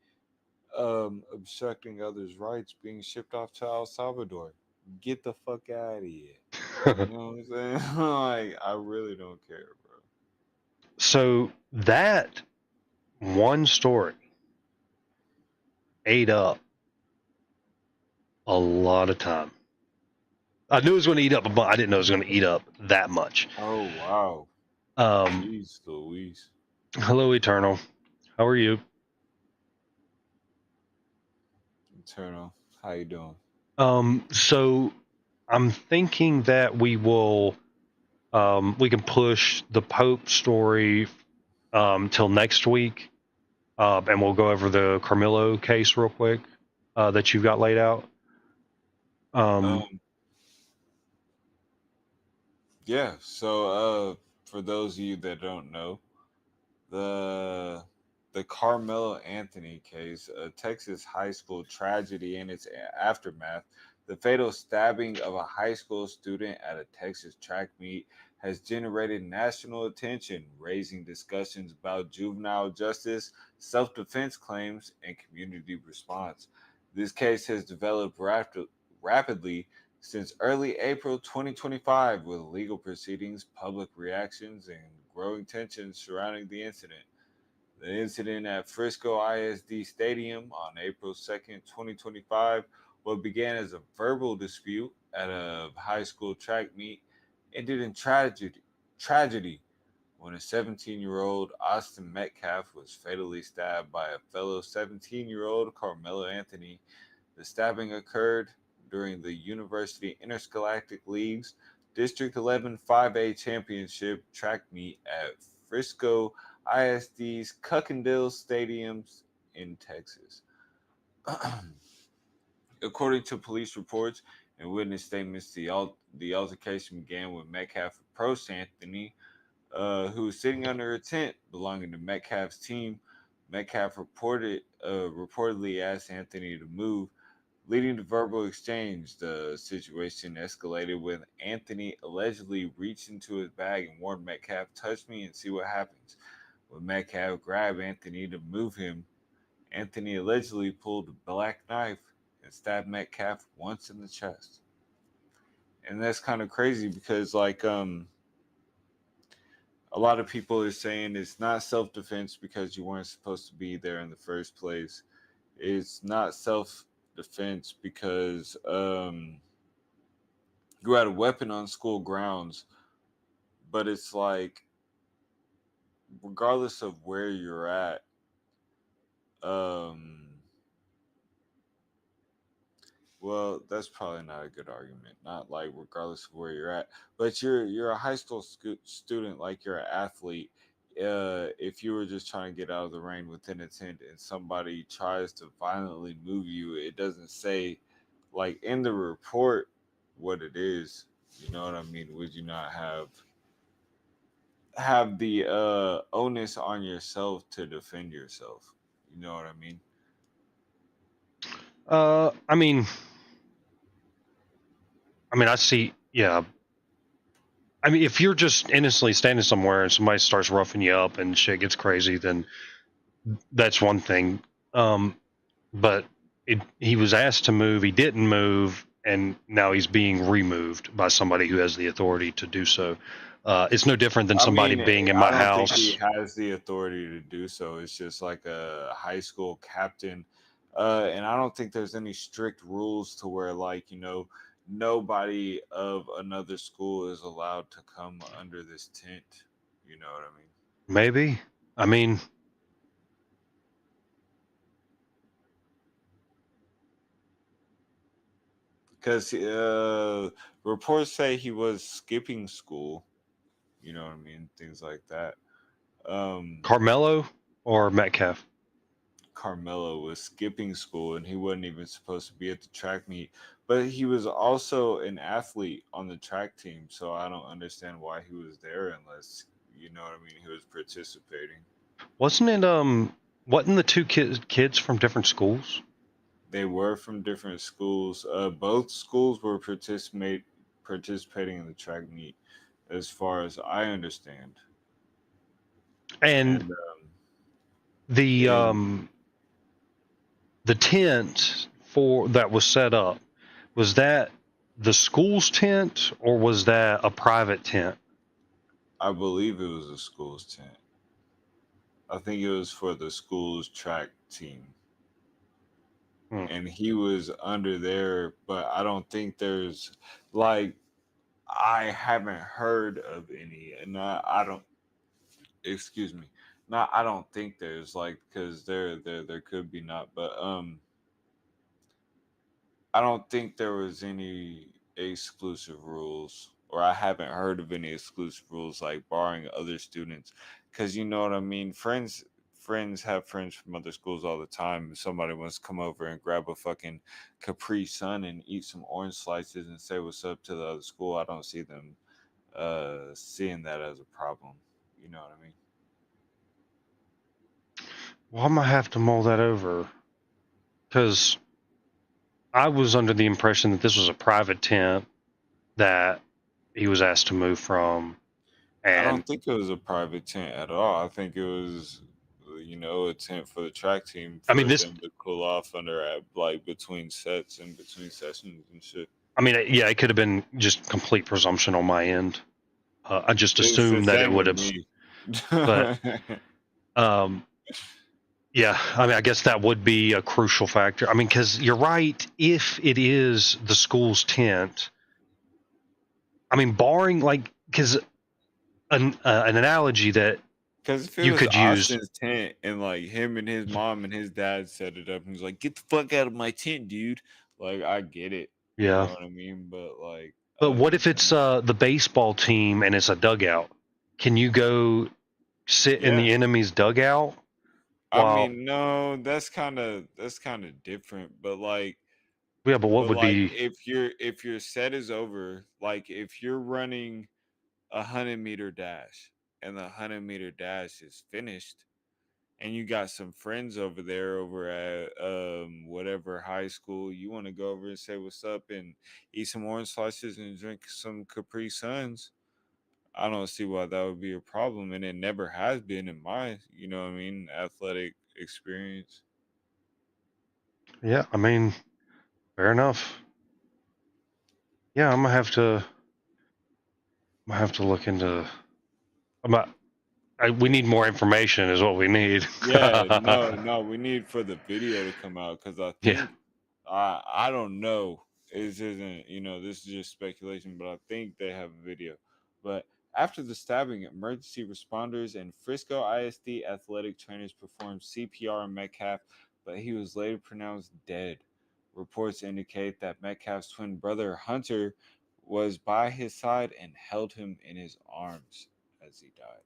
obstructing others' rights being shipped off to El Salvador. Get the fuck out of here. You know what I'm saying? Like, I really don't care, bro. So that one story ate up a lot of time. I knew it was going to eat up a bunch. I didn't know it was going to eat up that much. Oh wow. Um, Jeez Louise. Hello, Eternal. How are you? Eternal. How you doing? So I'm thinking that we can push the Pope story till next week, and we'll go over the Karmelo case real quick that you've got laid out. Um, Um yeah, so for those of you that don't know, the the Carmelo Anthony case, a Texas high school tragedy and its aftermath, the fatal stabbing of a high school student at a Texas track meet has generated national attention, raising discussions about juvenile justice, self-defense claims, and community response. This case has developed rapidly since early April 2025, with legal proceedings, public reactions, and growing tensions surrounding the incident. The incident at Frisco ISD Stadium on April 2nd, 2025, what began as a verbal dispute at a high school track meet ended in tragedy when a 17-year-old Austin Metcalf was fatally stabbed by a fellow 17-year-old Carmelo Anthony. The stabbing occurred during the University Interscholastic League's District 11 5A Championship track meet at Frisco ISD's Cuckendale Stadiums in Texas. According to police reports and witness statements, the altercation began when Metcalf approached Anthony, who was sitting under a tent belonging to Metcalf's team. Metcalf reportedly asked Anthony to move, leading to verbal exchange. The situation escalated when Anthony allegedly reached into his bag and warned Metcalf, "Touch me and see what happens." When Metcalf grabbed Anthony to move him, Anthony allegedly pulled a black knife and stabbed Metcalf once in the chest. And that's kind of crazy because, like, A lot of people are saying it's not self defense because you weren't supposed to be there in the first place. It's not self defense because you had a weapon on school grounds. But it's like, regardless of where you're at, um, well, that's probably not a good argument. Not like regardless of where you're at, but you're a high school student, like you're an athlete. If you were just trying to get out of the rain within a tent and somebody tries to violently move you, it doesn't say like in the report what it is. You know what I mean? Would you not have the onus on yourself to defend yourself? You know what I mean? I mean, I see. Yeah, I mean, if you're just innocently standing somewhere and somebody starts roughing you up and shit gets crazy, then that's one thing. But he was asked to move, he didn't move, and now he's being removed by somebody who has the authority to do so. It's no different than I somebody mean, being in I my don't think he house. has the authority to do so. It's just like a high school captain. And I don't think there's any strict rules to where, like, nobody of another school is allowed to come under this tent. You know what I mean? Maybe. I mean, Because reports say he was skipping school. You know what I mean? Things like that. Um, Carmelo or Metcalf. Karmelo was skipping school and he wasn't even supposed to be at the track meet. But he was also an athlete on the track team, so I don't understand why he was there unless you know what I mean. He was participating. Wasn't it? Wasn't the two kids from different schools? They were from different schools. Both schools were participating in the track meet, as far as I understand. And And the and um, the tent for that was set up, was that the school's tent or was that a private tent? I believe it was a school's tent. I think it was for the school's track team. Hmm. And he was under there, but I don't think there's like I haven't heard of any, and I don't. Excuse me. Not I don't think there's like because there could be not, but I don't think there was any exclusive rules, or I haven't heard of any exclusive rules like barring other students, because you know what I mean. Friends have friends from other schools all the time. If somebody wants to come over and grab a fucking Capri Sun and eat some orange slices and say what's up to the other school, I don't see them seeing that as a problem. You know what I mean? Well, I'm gonna have to mull that over because I was under the impression that this was a private tent that he was asked to move from, I and don't think it was a private tent at all. I think it was, a tent for the track team I mean for this. them to cool off under at like between sets and between sessions and shit. I mean, yeah, it could have been just complete presumption on my end. I just It's the assumed that it same would with have, me. but um, yeah, I mean, I guess that would be a crucial factor. I mean, because you're right. If it is the school's tent, I mean, barring like, because an analogy that Because if it you was could use, Austin's tent and like him and his mom and his dad set it up and he's like, "Get the fuck out of my tent, dude." Like I get it, you yeah. know what I mean. But like But other what than if it's that, the baseball team and it's a dugout? Can you go sit in yeah. the enemy's dugout I while? mean, no, that's kind of different. Yeah, but what But would like be? if your set is over, like if you're running 100-meter dash and the 100-meter dash is finished and you got some friends over there over at whatever high school, you want to go over and say what's up and eat some orange slices and drink some Capri Suns. I don't see why that would be a problem, and it never has been in my, what I mean, athletic experience. Yeah, I mean, fair enough. Yeah, I'm gonna have to look into. we need more information is what we need. Yeah, no, we need for the video to come out because I Yeah. think I don't know. This isn't, this is just speculation, but I think they have a video. But after the stabbing, emergency responders and Frisco ISD athletic trainers performed CPR on Metcalf, but he was later pronounced dead. Reports indicate that Metcalf's twin brother Hunter was by his side and held him in his arms as he died.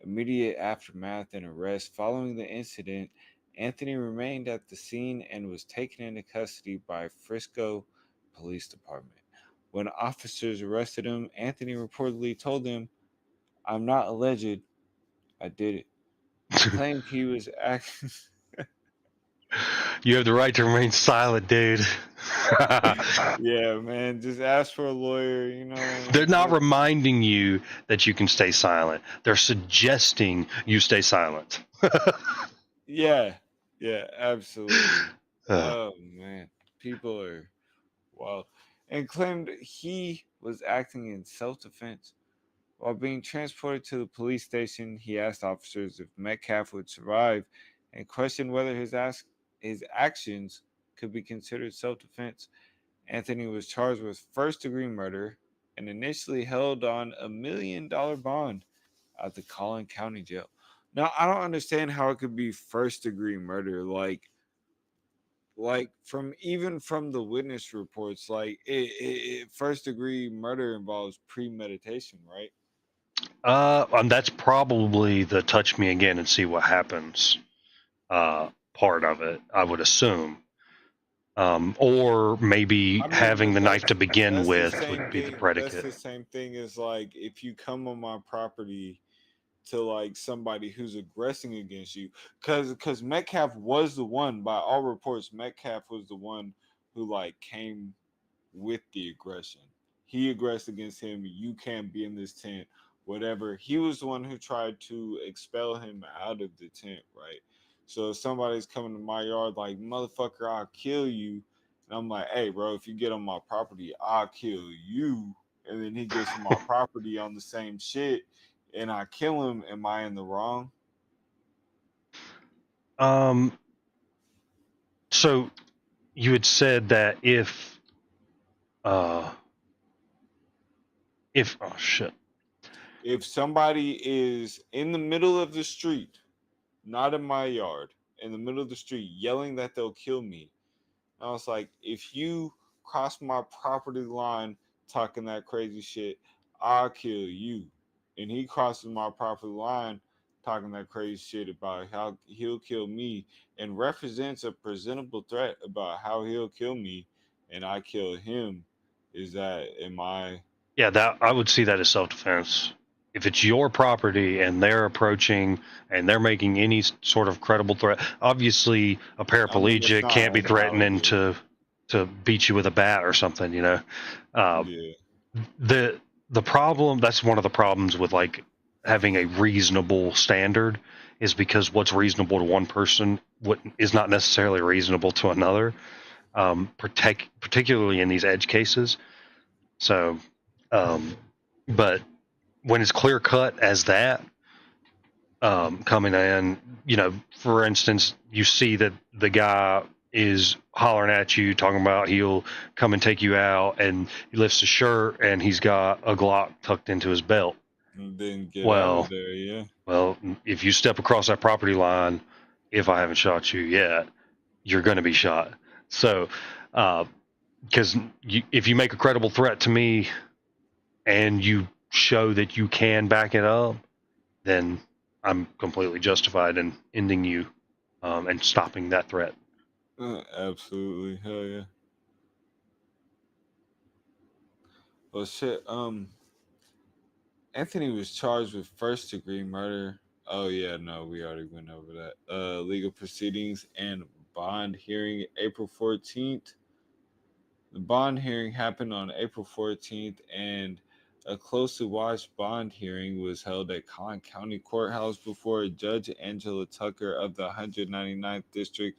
Immediate aftermath and arrest following the incident, Anthony remained at the scene and was taken into custody by Frisco Police Department. When officers arrested him, Anthony reportedly told them, "I'm not alleged, I did it." He claimed he was acting. You have the right to remain silent, dude. Yeah, man, just ask for a lawyer, They're not reminding you that you can stay silent. They're suggesting you stay silent. Yeah, yeah, absolutely. Uh, Oh man, people are wild. And claimed he was acting in self-defense. While being transported to the police station, he asked officers if Metcalf would survive and questioned whether his actions could be considered self-defense. Anthony was charged with first-degree murder and initially held on $1 million bond at the Collin County Jail. Now, I don't understand how it could be first-degree murder. Like from the witness reports, like first-degree murder involves premeditation, right? that's probably the touch me again and see what happens part of it, I would assume. Or maybe I mean, having but the knife to begin that's the with same would be the thing. That's predicate. the same thing as like if you come on my property to like somebody who's aggressing against you, because Metcalf was the one, by all reports, Metcalf was the one who like came with the aggression. He aggressed against him. You can't be in this tent. Whatever. He was the one who tried to expel him out of the tent, right? So if somebody's coming to my yard like, motherfucker, I'll kill you. And I'm like, hey, bro, if you get on my property, I'll kill you. And then he gets on my property on the same shit and I kill him. Am I in the wrong? Um, so you had said that uh, if oh shit, If somebody is in the middle of the street, not in my yard, in the middle of the street, yelling that they'll kill me, I was like, if you cross my property line talking that crazy shit, I'll kill you. And he crosses my property line talking that crazy shit about how he'll kill me and represents a presentable threat about how he'll kill me and I kill him. Am I? yeah, that I would see that as self-defense. If it's your property and they're approaching and they're making any sort of credible threat, obviously a I mean, it's paraplegic not can't be threatening invalid. to beat you with a bat or something. Uh, Yeah. the the problem, that's one of the problems with like having a reasonable standard, is because what's reasonable to one person what is not necessarily reasonable to another. Particularly in these edge cases. So, um, but when it's clear cut as that, coming in, for instance, you see that the guy is hollering at you, talking about he'll come and take you out, and he lifts his shirt and he's got a Glock tucked into his belt. And then get out Well, of there, yeah. well, if you step across that property line, if I haven't shot you yet, you're going to be shot. So, because if you make a credible threat to me and you show that you can back it up, then I'm completely justified in ending you and stopping that threat. Absolutely. Hell yeah. Well, shit. Anthony was charged with first degree murder. Oh yeah, no, we already went over that. Legal proceedings and bond hearing April 14th. The bond hearing happened on April 14th, and a closely watched bond hearing was held at Collin County Courthouse before Judge Angela Tucker of the 199th District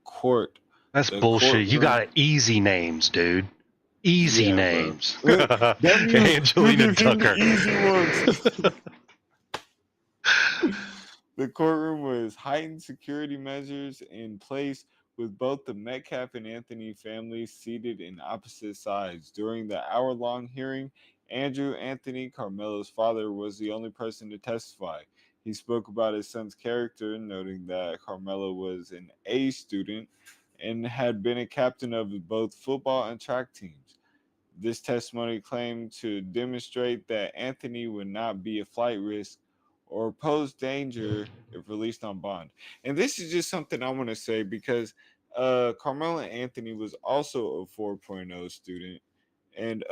Court. That's The bullshit. You courtroom. got easy names, dude. Easy Yeah, bro. names. Damn you! You Angelina give him the Tucker. easy ones. The courtroom was heightened security measures in place with both the Metcalf and Anthony families seated in opposite sides. During the hour-long hearing, Andrew Anthony, Carmelo's father, was the only person to testify. He spoke about his son's character, noting that Carmelo was an A student and had been a captain of both football and track teams. This testimony claimed to demonstrate that Anthony would not be a flight risk or pose danger if released on bond. And this is just something I want to say because Carmelo Anthony was also a 4.0 student. And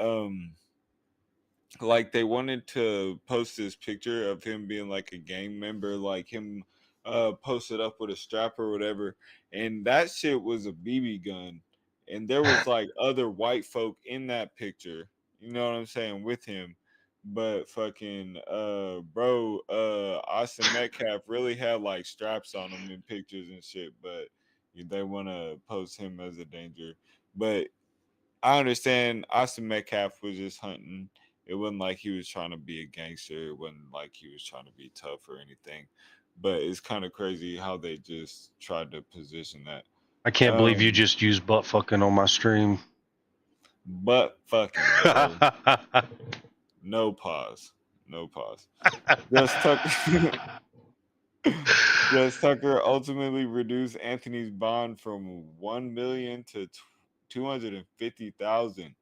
like they wanted to post this picture of him being like a gang member, like him posted up with a strap or whatever, and that shit was a BB gun, and there was like other white folk in that picture, you know what I'm saying, with him. But fucking bro, Austin Metcalf really had like straps on him in pictures and shit, but they want to post him as a danger. But I understand Austin Metcalf was just hunting. It wasn't like he was trying to be a gangster. It wasn't like he was trying to be tough or anything. But it's kind of crazy how they just tried to position that. I can't believe you Um, just used butt fucking on my stream. but fucking, bro. No pause. No pause. Just Tucker. Judge Tucker ultimately reduced Anthony's bond from 1 million to 250,000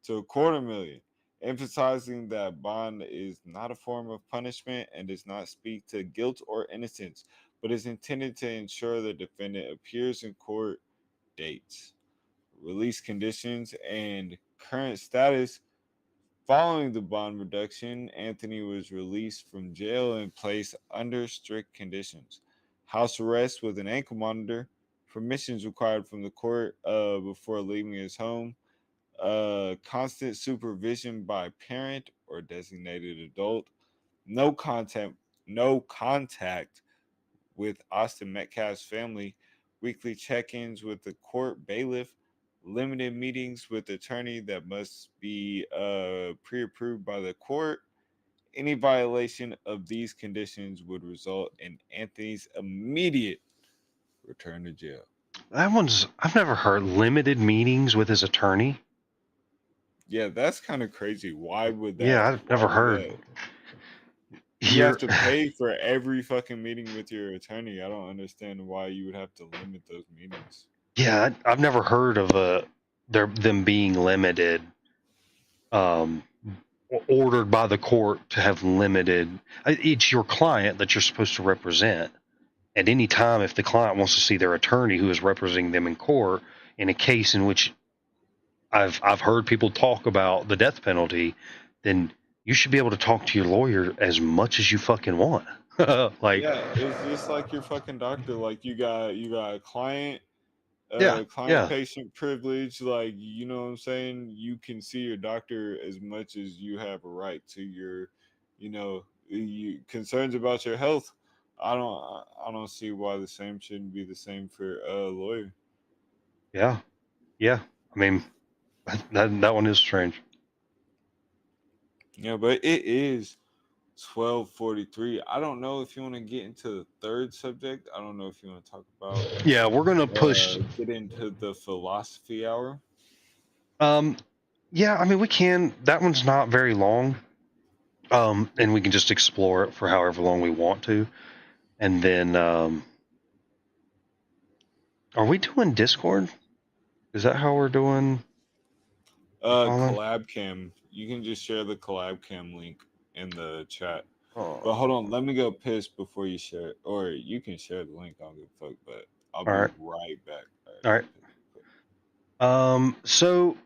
to a quarter million, emphasizing that bond is not a form of punishment and does not speak to guilt or innocence, but is intended to ensure the defendant appears in court. Dates, release conditions, and current status. Following the bond reduction, Anthony was released from jail and placed under strict conditions. House arrest with an ankle monitor, permissions required from the court before leaving his home, constant supervision by parent or designated adult, no contact, no contact with Austin Metcalf's family, weekly check-ins with the court bailiff, limited meetings with attorney that must be pre-approved by the court. Any violation of these conditions would result in Anthony's immediate return to jail. I've never heard limited meetings with his attorney. Yeah, that's kind of crazy. Why would Yeah, that? I've Why never would heard. that? You have You're, to pay for every fucking meeting with your attorney. I don't understand why you would have to limit those meetings. yeah, I've never heard of them being limited, um, ordered by the court to have limited. It's your client that you're supposed to represent. At any time, if the client wants to see their attorney who is representing them in court in a case in which I've heard people talk about the death penalty, then you should be able to talk to your lawyer as much as you fucking want. Like, Yeah, it's just like your fucking doctor. Like you got a client, yeah, client yeah, patient privilege. Like you know what I'm saying. You can see your doctor as much as you have a right to your, you concerns about your health. I don't see why the same shouldn't be the same for a lawyer. yeah, yeah. I mean, that one is strange. Yeah, but it is 12:43. I don't know if you want to get into the third subject. I don't know if you want to talk about Yeah, we're gonna push. get into the philosophy hour. Um, yeah, I mean, we can. That one's not very long. And we can just explore it for however long we want to. And then, are we doing Discord? Is that how we're doing, Colin? Collab cam. You can just share the collab cam link in the chat. But Oh, hold on, let me go piss before you share it. Or you can share the link, I don't give a fuck, but I'll all be right, right back. All right, all let right. me piss. So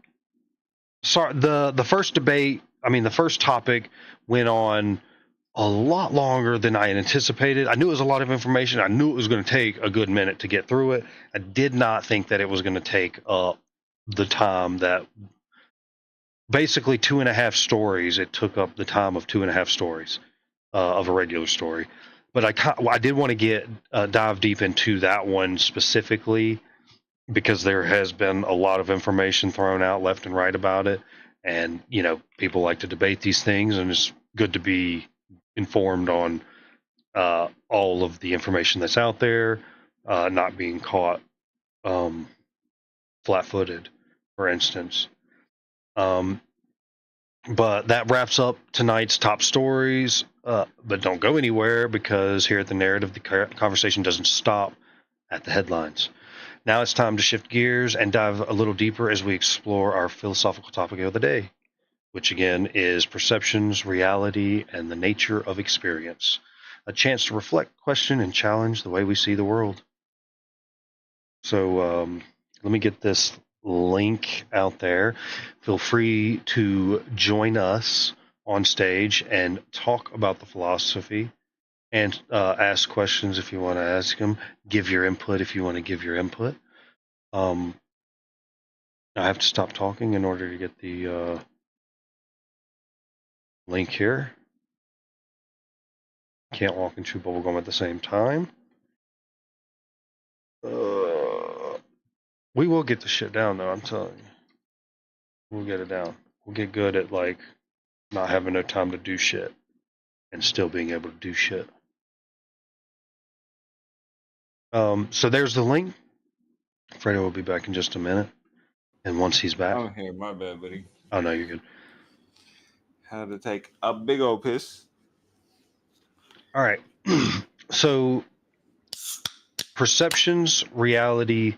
sorry. The first debate. I mean, the first topic went on a lot longer than I had anticipated. I knew it was a lot of information. I knew it was going to take a good minute to get through it. I did not think that it was going to take up the time that basically 2.5 stories. It took up the time of 2.5 stories of a regular story. But I did want to get dive deep into that one specifically because there has been a lot of information thrown out left and right about it, and people like to debate these things, and it's good to be informed on all of the information that's out there, not being caught um, flat-footed, for instance. Um, but that wraps up tonight's top stories. But don't go anywhere, because here at the Narrative, the conversation doesn't stop at the headlines. Now it's time to shift gears and dive a little deeper as we explore our philosophical topic of the day, which again is perceptions, reality, and the nature of experience. A chance to reflect, question, and challenge the way we see the world. So let me get this link out there. Feel free to join us on stage and talk about the philosophy, and ask questions if you want to ask them. Give your input if you want to give your input. Um, I have to stop talking in order to get the link here. Can't walk and chew bubblegum at the same time. We will get the shit down, though, I'm telling you. We'll get it down. We'll get good at, like, not having no time to do shit and still being able to do shit. So there's the link. Fredo will be back in just a minute. And once he's back, I'm here. My bad, buddy. oh no, you're good. Had to take a big old piss. All right. So perceptions, reality,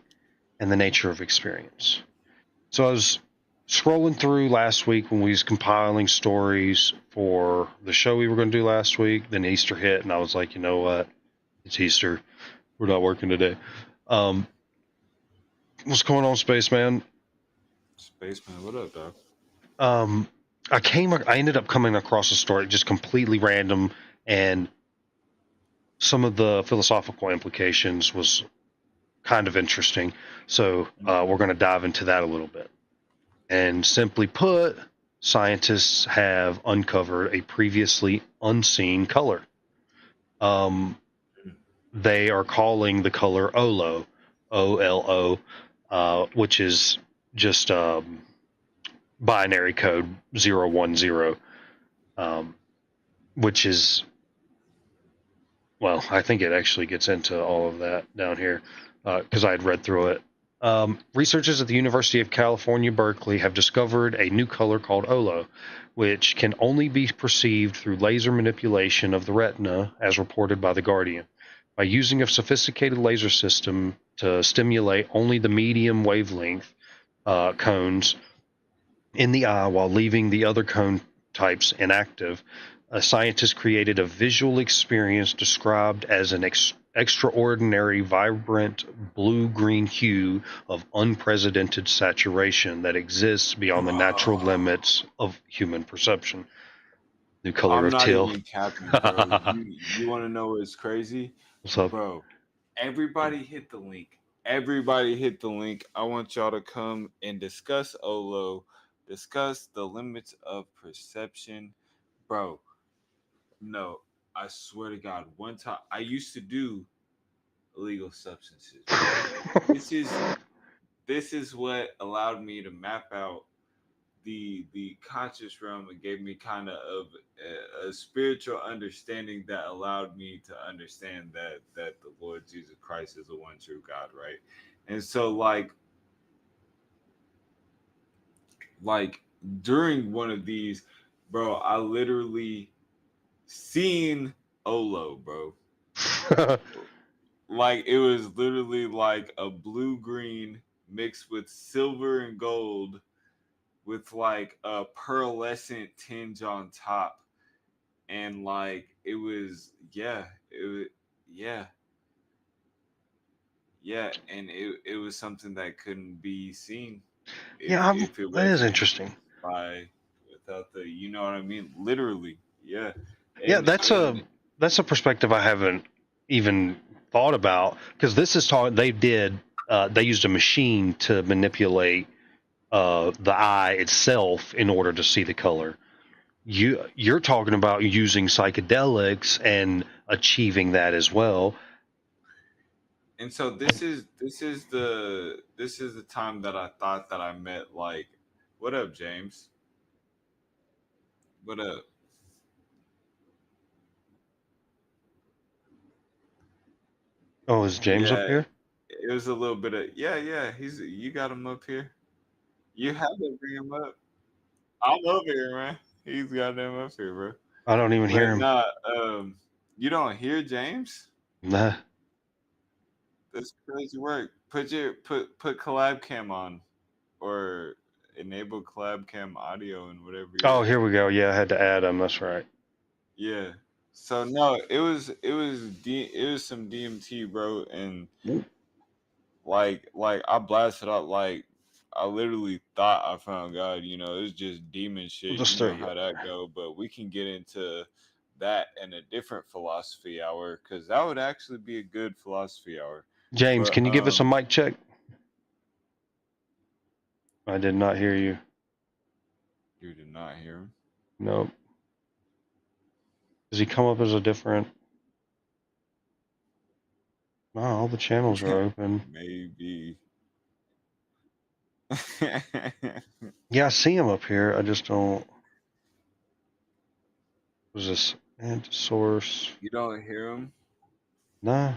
and the nature of experience. So I was scrolling through last week when we was compiling stories for the show we were going to do last week. Then Easter hit, and I was like, you know what? It's Easter. We're not working today. What's going on, Spaceman? Spaceman, what up, dog? Um, I ended up coming across a story just completely random, and some of the philosophical implications was kind of interesting. So we're going to dive into that a little bit. And simply put, scientists have uncovered a previously unseen color. They are calling the color Olo, OLO, which is just binary code 010, which is, well, I think it actually gets into all of that down here, because I had read through it. Researchers at the University of California, Berkeley have discovered a new color called Olo, which can only be perceived through laser manipulation of the retina, as reported by The Guardian. By using a sophisticated laser system to stimulate only the medium wavelength cones in the eye while leaving the other cone types inactive, a scientist created a visual experience described as an extraordinary, vibrant blue-green hue of unprecedented saturation that exists beyond the natural limits of human perception. New color I'm of not teal. even capping, bro. You want to know what's crazy, What's up? bro? Everybody hit the link. Everybody hit the link. I want y'all to come and discuss Olo, discuss the limits of perception, bro. No, I swear to God, one time I used to do illegal substances. This is this is what allowed me to map out the conscious realm and gave me kind of a spiritual understanding that allowed me to understand that the Lord Jesus Christ is the one true God, right? And so like during one of these, bro, I literally seen Olo, bro. Like it was literally like a blue green mixed with silver and gold with like a pearlescent tinge on top, and like it was, yeah, it was, yeah, yeah, and it was something that couldn't be seen Yeah, if it that is wasn't interesting. by without the, you know what I mean, literally, yeah. Yeah, And that's a perspective I haven't even thought about, because this is taught. They used a machine to manipulate the eye itself in order to see the color. You're talking about using psychedelics and achieving that as well. and so this is the time that I thought that I met, like, what up, James? What up? Oh, is James up Yeah, here? it was a little bit of yeah. You got him up here. You have to bring him up. I'm over here, man. He's got them up here, bro. I don't even hear But him. nah, you don't hear James? Nah. That's crazy work. Put collab cam on or enable collab cam audio and whatever Oh, you're. here we go. Yeah, I had to add him. That's right. Yeah. So no, it was some DMT, bro, and like I blasted out like I literally thought I found God. You know, it's just demon We'll shit. You just throw know you how up that there. go. But we can get into that in a different philosophy hour because that would actually be a good philosophy hour. James, But can you give us a mic check? I did not hear you. you did not hear him. Nope. Does he come up as a different? No, all the channels are open. Maybe. Yeah, I see him up here. I just don't. Was this and source? You don't hear him? Nah.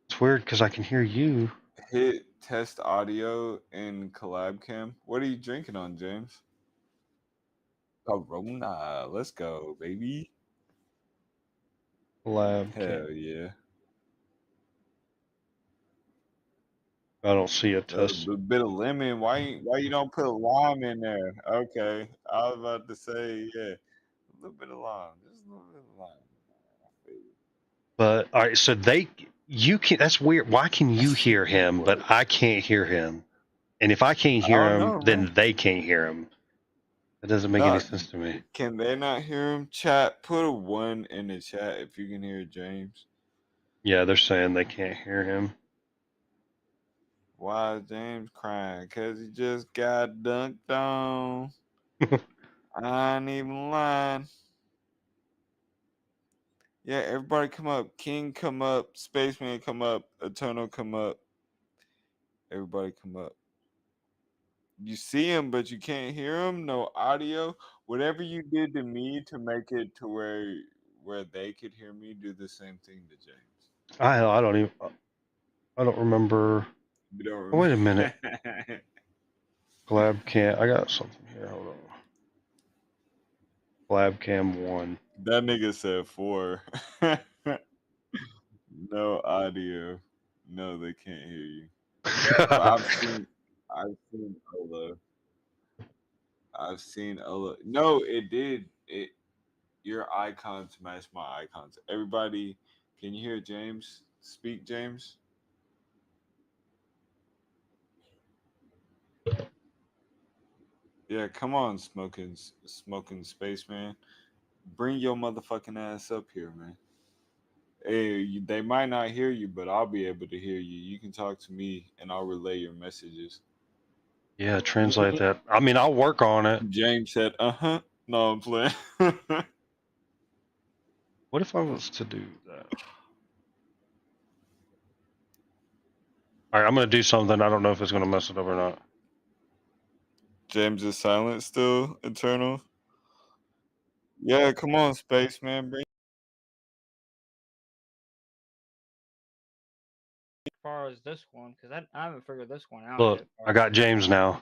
It's weird because I can hear you. Hit test audio in collab cam. What are you drinking on, James? Corona. Let's go, baby. Lab Hell cam. yeah. I don't see a A test. bit of lemon. Why you don't put lime in there? Okay. I was about to say, yeah. A little bit of lime. Just a little bit of lime. But all right, so you can. That's weird. Why can you hear him, What? but I can't hear him? And if I can't I hear don't him, know, man. then they can't hear him. That doesn't make any No, sense to me. can they not hear him? Chat, put a one in the chat if you can hear James. Yeah, they're saying they can't hear him. Why is James crying? Cause he just got dunked on. I ain't even lying. Yeah, everybody come up. King come up. Spaceman come up. Eternal come up. Everybody come up. You see him, but you can't hear him. No audio. Whatever you did to me to make it to where they could hear me, do the same thing to James. I don't even. I don't remember. You don't Oh, wait a minute. remember? Collab cam. I got something here. Hold on. Collab cam 1. That nigga said 4. No audio. No, they can't hear you. But I've seen Ola. I've seen Ola. No, it did. Your icons match my icons. Everybody, can you hear James? Speak, James. Yeah, come on, smoking spaceman. Bring your motherfucking ass up here, man. Hey, they might not hear you, but I'll be able to hear you. You can talk to me, and I'll relay your messages. Yeah, translate that. I mean, I'll work on it. James said, "Uh huh." No, I'm playing. What if I was to do that? All right, I'm going to do something. I don't know if it's going to mess it up or not. James is silent still. Eternal. Yeah, come on, spaceman. Bring. As far as this one, because I haven't figured this one out Look, yet. I got James now.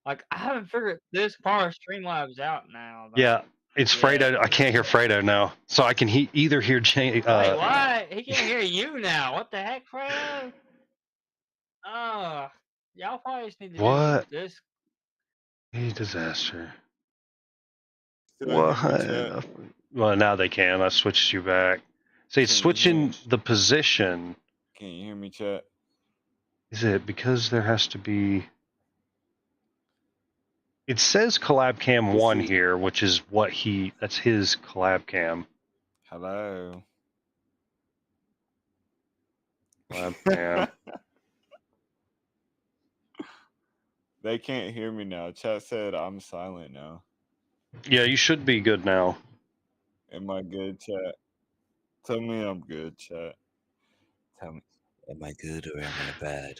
Like I haven't figured this far of Streamlabs out now though. Yeah, it's Yeah. Fredo. I can't hear Fredo now. So I can either hear James. Wait, what? He can't hear you now. What the heck, Fredo? Y'all probably just need to do What? this. Hey, disaster. Still hear me, chat? What? Well, now they can. I switched you back. See, it's Can you hear? switching the position. Can you hear me, chat? Is it because there has to be? It says collab cam This 1 is here, which is that's his collab cam. hello. Collab cam. They can't hear me now. Chat said I'm silent now. Yeah, you should be good now. Am I good, chat? Tell me I'm good, chat. Tell me, am I good or am I bad?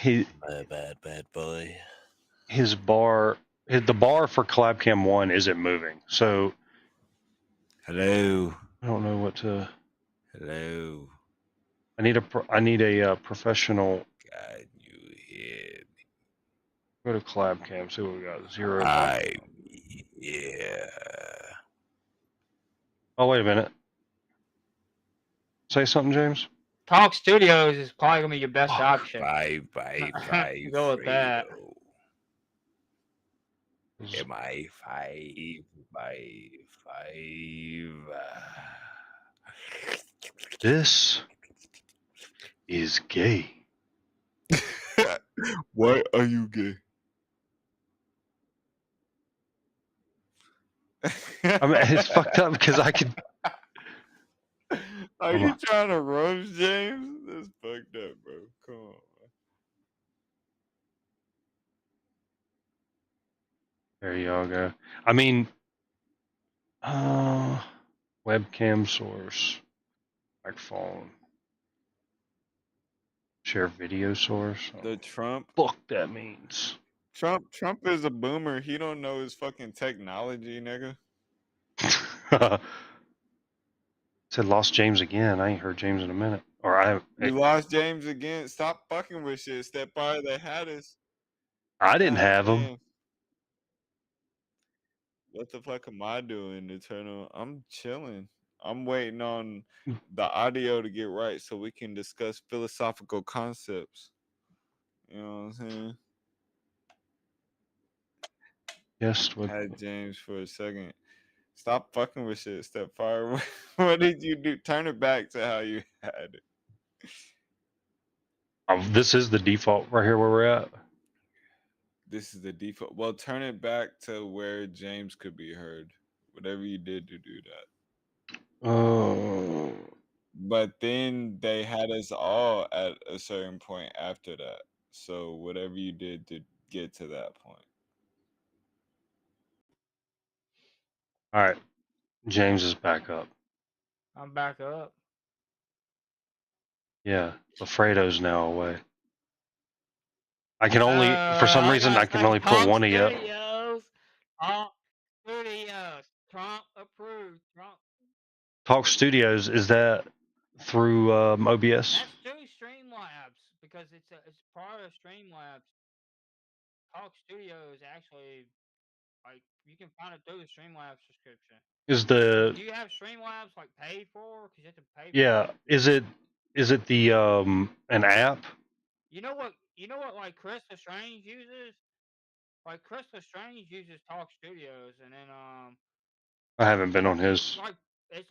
He Am I a bad boy? his bar the bar for collab cam 1 isn't moving. So Hello. I don't know what to. Hello. I need a professional. God, you hear me? Go to collab cam. See what we got. 0. Yeah. Oh wait a minute. Say something, James. Talk Studios is probably gonna be your best option. Bye, Go with that. Fredo. Am I 5 by 5? This is gay. Why are you gay? I mean, it's fucked up because I could. Are Hold you on. trying to roast James? That's fucked up, bro. Come on. There y'all go. I mean, webcam source, microphone, share video source. The Trump Fuck that means. Trump is a boomer. He don't know his fucking technology, nigga. Said lost James again. I ain't heard James in a minute. Or You lost James again. Stop fucking with shit. Step by they had us. I didn't God have him. damn. What the fuck am I doing, Eternal? I'm chilling. I'm waiting on the audio to get right so we can discuss philosophical concepts. You know what I'm saying? Yes. What? Had James for a second. Stop fucking with shit, Stepfire. What did you do? Turn it back to how you had it. This is the default right here where we're at. This is the default. Well, turn it back to where James could be heard. Whatever you did to do that. Oh. But then they had us all at a certain point after that. So whatever you did to get to that point. All right. James is back up. I'm back up. Yeah. Fredo's now away. I can only, for some reason, I can only put one of you up. Talk Studios. Trump approved. Trump. Talk Studios, is that through OBS? That's through Streamlabs because it's part of Streamlabs. Talk Studios actually, like, you can find it through the Streamlabs subscription. Is Do the you have Streamlabs like paid for? Because you have to pay. yeah? Is it the an app? You know what? Like Crystal Strange uses. Like Crystal Strange uses Talk Studios, and then I haven't been on it's his.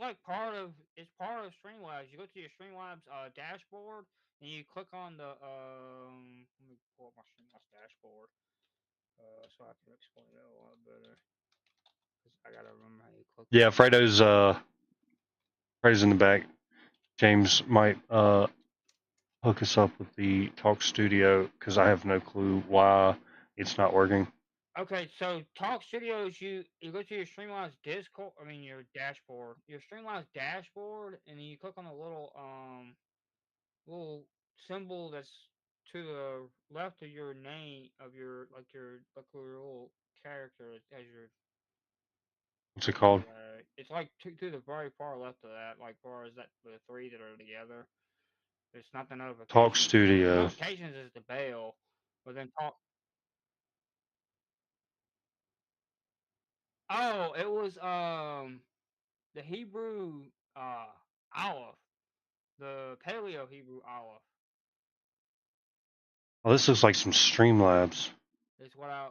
like part of Streamlabs. You go to your Streamlabs dashboard, and you click on the Let me pull up my Streamlabs dashboard, so I can explain it a lot better. Cause I gotta remember how you click. Yeah, Fredo's in the back. James might hook us up with the Talk Studio because I have no clue why it's not working. Okay, so Talk Studios, you go to your Streamlabs Discord. I mean your dashboard, your Streamlabs dashboard, and then you click on the little symbol that's to the left of your name of your your little character as your. What's it called? It's like to the very far left of that, like far as that the three that are together. It's not the notifications. Talk Studio. The notifications is the bell, but then talk. Oh, it was the Hebrew Aleph, the Paleo Hebrew Aleph. Oh, this looks like some Streamlabs. It's what I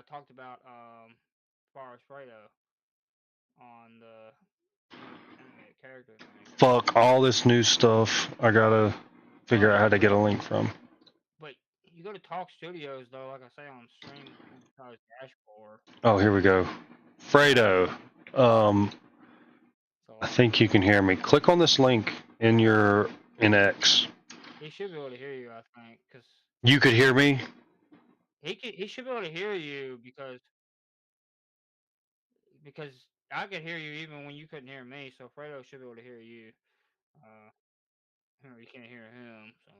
talked about as far as Fredo on the animated character thing. Fuck all this new stuff. I gotta figure out how to get a link from. But you go to Talk Studios though, like I say on Stream dashboard. Oh, here we go. Fredo. I think you can hear me. Click on this link in your X. He should be able to hear you, I think, because you could hear me. He should be able to hear you because I could hear you even when you couldn't hear me. So Fredo should be able to hear you. You can't hear him. So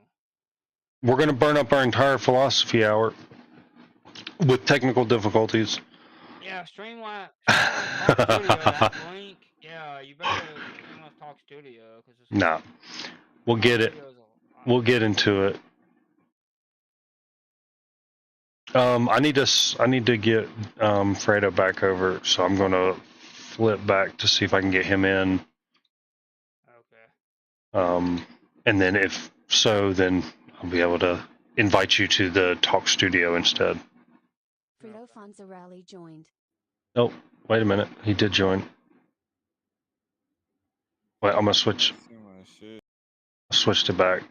we're gonna burn up our entire philosophy hour with technical difficulties. Yeah, Streamlabs Talk Studio, that link. Yeah, you better Streamlabs Talk Talk Studio because it's Nah, we'll get it. We'll get into it. I need to get Fredo back over, so I'm gonna flip back to see if I can get him in. Okay. And then if so, then I'll be able to invite you to the Talk Studio instead. Fredo Fonzarelli joined. Oh, wait a minute. He did join. Wait, I'm gonna switch. Switched it back.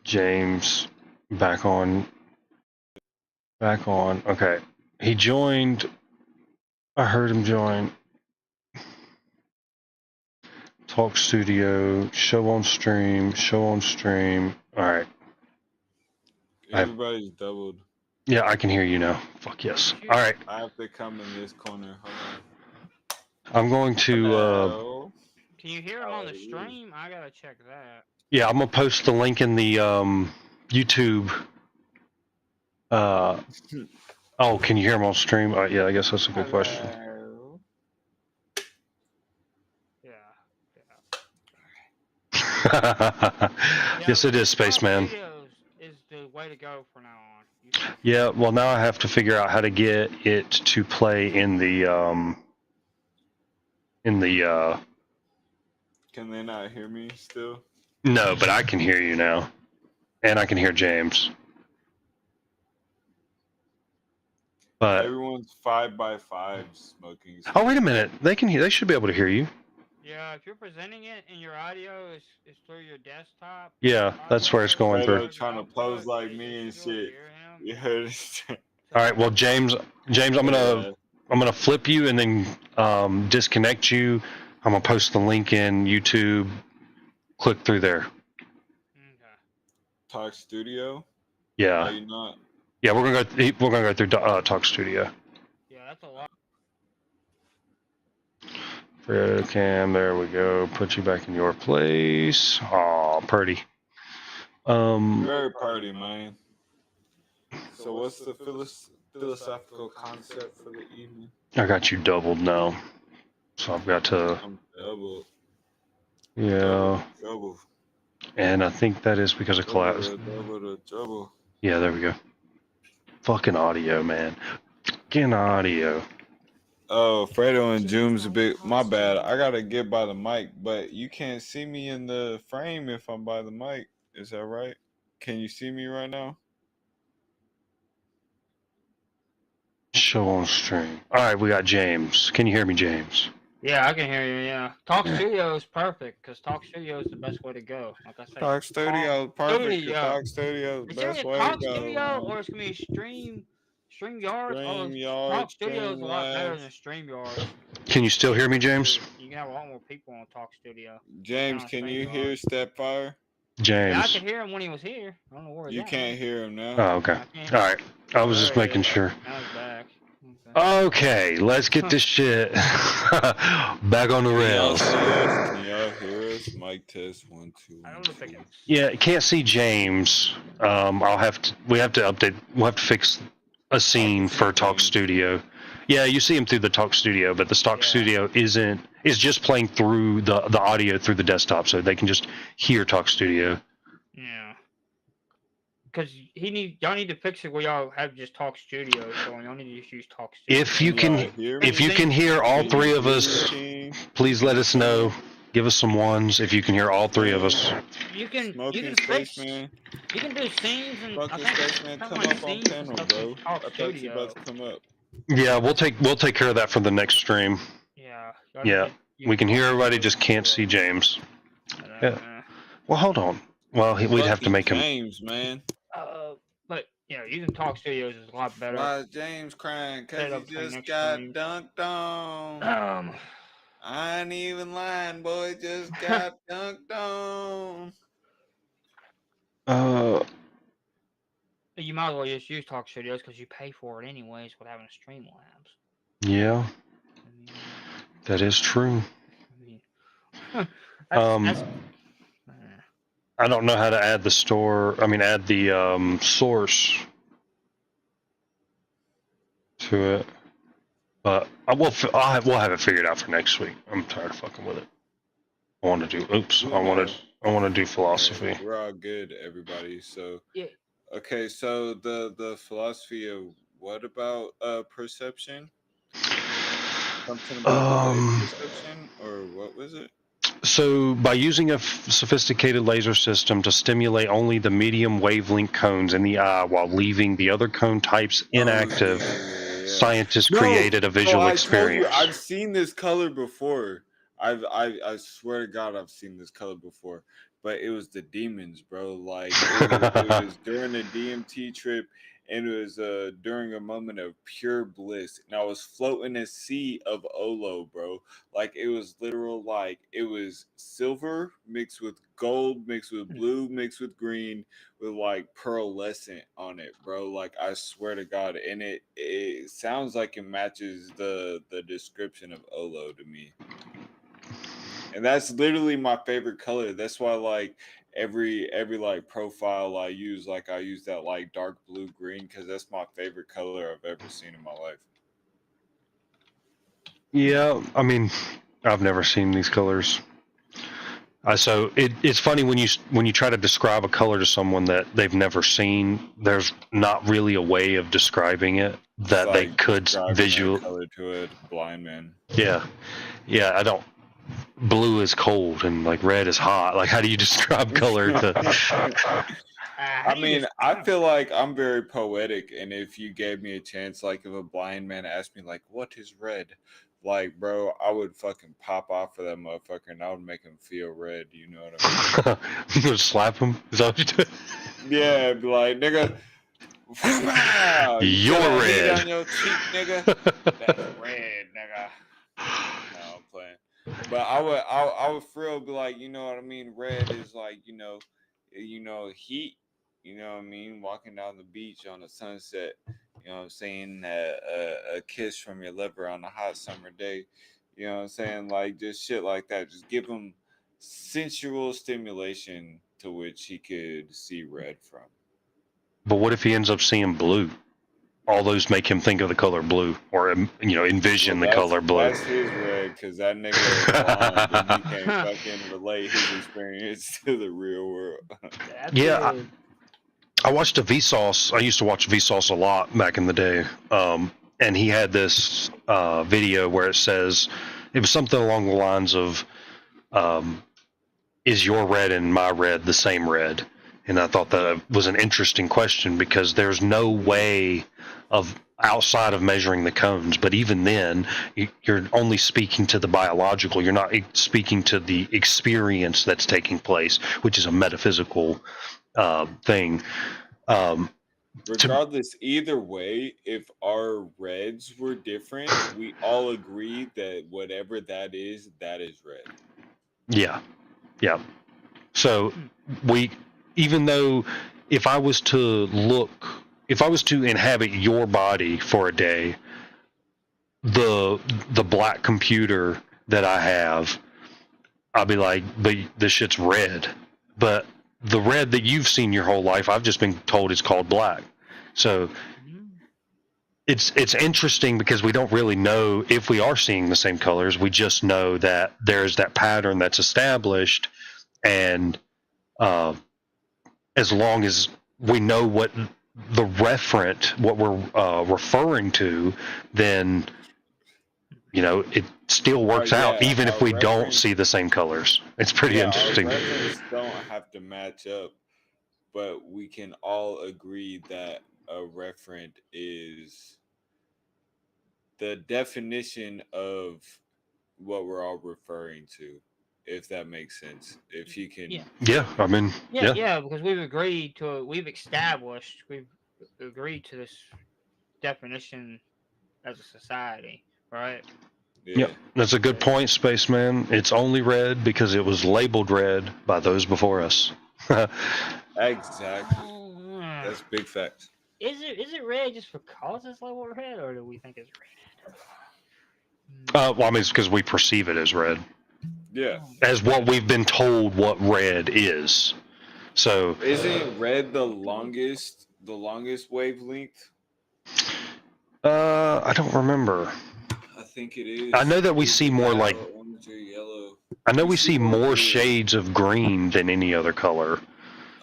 James, back on. Back on. Okay. He joined. I heard him join. Talk Studio, show on stream, show on stream. All right. Everybody's doubled. Yeah, I can hear you now. Fuck yes. All right. I have to come in this corner. Hold on. I'm going to. Hello. Can you hear him on the stream? I gotta check that. Yeah, I'm gonna post the link in the YouTube. Oh, can you hear him on stream? Yeah, I guess that's a good question. Yes, it is, Spaceman. Is the way to go for now on. Yeah, well, now I have to figure out how to get it to play in the Can they not hear me still? No, but I can hear you now, and I can hear James. But everyone's 5x5 smoking. Oh, wait a minute! They can hear. They should be able to hear you. Yeah, if you're presenting it and your audio is through your desktop. Yeah, that's where it's going through. Trying to pose like me and shit. You heard it. All right, well, James, I'm gonna flip you and then disconnect you. I'm gonna post the link in YouTube. Click through there. Okay. Talk Studio. Yeah. Are you not? Yeah, we're gonna go through Talk Studio. Yeah, that's a lot. Fredo Cam, there we go. Put you back in your place. Aw, pretty. Very party, man. So what's the philosophical concept for the evening? I got you doubled now. So I've got to... I'm doubled. Yeah. Double. And I think that is because of collapse. Double. Yeah, there we go. Fucking audio, man. Fucking audio. Oh, Fredo and Zoom's a bit... My bad. I gotta get by the mic, but you can't see me in the frame if I'm by the mic. Is that right? Can you see me right now? Show on stream. All right, we got James. Can you hear me, James? Yeah, I can hear you. Yeah, Talk Studio is perfect because Talk Studio is the best way to go. Like I said, Talk Studio is perfect. Talk Studio is the best way to go. Talk Studio, or it's gonna be StreamYard. Talk Studio is a lot better than StreamYard. Can you still hear me, James? You can have a lot more people on Talk Studio. James, can you hear Stepfire? James. Yeah, I could hear him when he was here. I don't know where he's You can't hear him now. Oh, okay. All right. I was just making sure. Now he's back. Okay, let's get this shit back on the rails. Can y'all hear us? Mic test 1 2. I don't know if I can. Yeah, can't see James. We have to update. We'll have to fix a scene for Talk Studio. Yeah, you see him through the Talk Studio, but the Talk Studio is just playing through the audio through the desktop, so they can just hear Talk Studio. Yeah. Because y'all need to fix it where y'all have just Talk Studio, so y'all need to just use Talk Studio. If you can hear all three of us, please let us know. Give us some ones if you can hear all three of us. You can fix. You can do scenes and Spaceman, come up on panel, bro. I thought you about to come up. Yeah, we'll take care of that for the next stream. Yeah. Yeah, we can hear everybody, just can't see James. Yeah. Well, hold on. Well, we'd have to make him. James, man. But using Talk Studios is a lot better. Why is James crying? Cause he just got dunked on. I ain't even lying, boy. Just got dunked on. You might as well just use Talk Studios because you pay for it anyways with having Streamlabs. Yeah. That is true. I don't know how to add the source to it, but We'll have it figured out for next week. I'm tired of fucking with it. I want to do. Oops. Who I am want to do Hey, philosophy. we're all good, everybody. So, Yeah. okay, so the philosophy of what about perception? Something about delayed Um. perception, or what was it? So, by using a sophisticated laser system to stimulate only the medium wavelength cones in the eye while leaving the other cone types Oh inactive, yeah. scientists No, created a bro, visual I told you experience. I've seen this color before. I swear to God I've seen this color before. But it was the demons, bro. Like it was during a DMT trip, and it was during a moment of pure bliss. And I was floating a sea of Olo, bro. Like it was literal, like it was silver mixed with gold, mixed with blue, mixed with green, with like pearlescent on it, bro. Like I swear to God, and it sounds like it matches the description of Olo to me, and that's literally my favorite color. That's why like every like profile I use that like dark blue green because that's my favorite color I've ever seen in my life. Yeah, I mean, I've never seen these colors. So it's funny when you try to describe a color to someone that they've never seen. There's not really a way of describing it It's that they like could describing a visual. color to a blind man. Yeah, yeah. I don't. Blue is cold and like red is hot. Like, how do you describe color to? How I do you mean, I describe feel like I'm very poetic, and if you gave me a chance, like if a blind man asked me, like, "What is red?" Like, bro, I would fucking pop off for that motherfucker, and I would make him feel red. You know what I mean? You gonna slap him? Is that what you do? Yeah, it'd be like, nigga, you feel You're that heat red. on your cheek, nigga? That's red, nigga. No, I'm playing. But I would for real be like, you know what I mean? Red is like, heat. You know what I mean? Walking down the beach on a sunset. You know what I'm saying? A kiss from your liver on a hot summer day. You know what I'm saying? Like just shit like that. Just give him sensual stimulation to which he could see red from. But what if he ends up seeing blue? All those make him think of the color blue, or Well, envision the that's color blue. that's his red because that nigga blind and he can't fucking relate his experience to the real world. that's Yeah, a I watched a Vsauce. I used to watch Vsauce a lot back in the day, and he had this video where it was something along the lines of, um, "Is your red and my red the same red?" And I thought Yeah, that was an interesting question because there's no way of outside of measuring the cones. But even then, you're only speaking to the biological. You're not speaking to the experience that's taking place, which is a metaphysical thing. Um, to regardless, either way, if our reds were different, we all agree that whatever that is red. Yeah, yeah. So hmm, we, even though if I was to look, if I was to inhabit your body for a day, the the black computer that I have, I'll be like, but this shit's red. But the red that you've seen your whole life, I've just been told it's called black. So mm, it's interesting because we don't really know if we are seeing the same colors. We just know that there's that pattern that's established, and uh, as long as we know what we're referring to, then it still works out, even if Our we don't reference, see the same colors. It's pretty yeah, our interesting. reference don't have to match up, but we can all agree that a referent is the definition of what we're all referring to, if that makes sense. If you yeah, can, Yeah, I mean, yeah, yeah, yeah. Because we've agreed to this definition as a society, right? yeah. yeah, That's a good Because point, Spaceman. It's only red because it was labeled red by those before us. exactly. uh, That's big facts. is it red just because it's labeled red, or do we think it's red? Well, I mean, it's because we perceive it as red, Yeah, Oh, as what we've been told what red is. So, isn't red the longest wavelength? I don't remember. I think it is. I know that we It's see more like orange or yellow. I know We we see see more more blue. shades of green than any other color.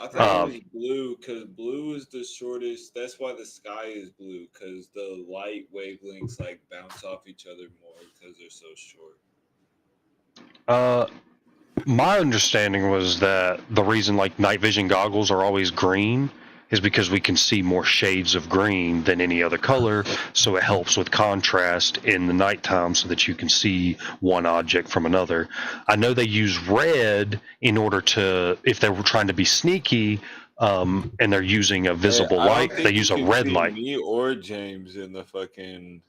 I think it was blue because blue is the shortest. That's why the sky is blue because the light wavelengths like bounce off each other more because they're so short. My understanding was that the reason like night vision goggles are always green is because we can see more shades of green than any other color, so it helps with contrast in the nighttime so that you can see one object from another. I know they use red in order to, if they were trying to be sneaky, and they're using a visible I don't light, think they you use a can red see light. me or James in the fucking.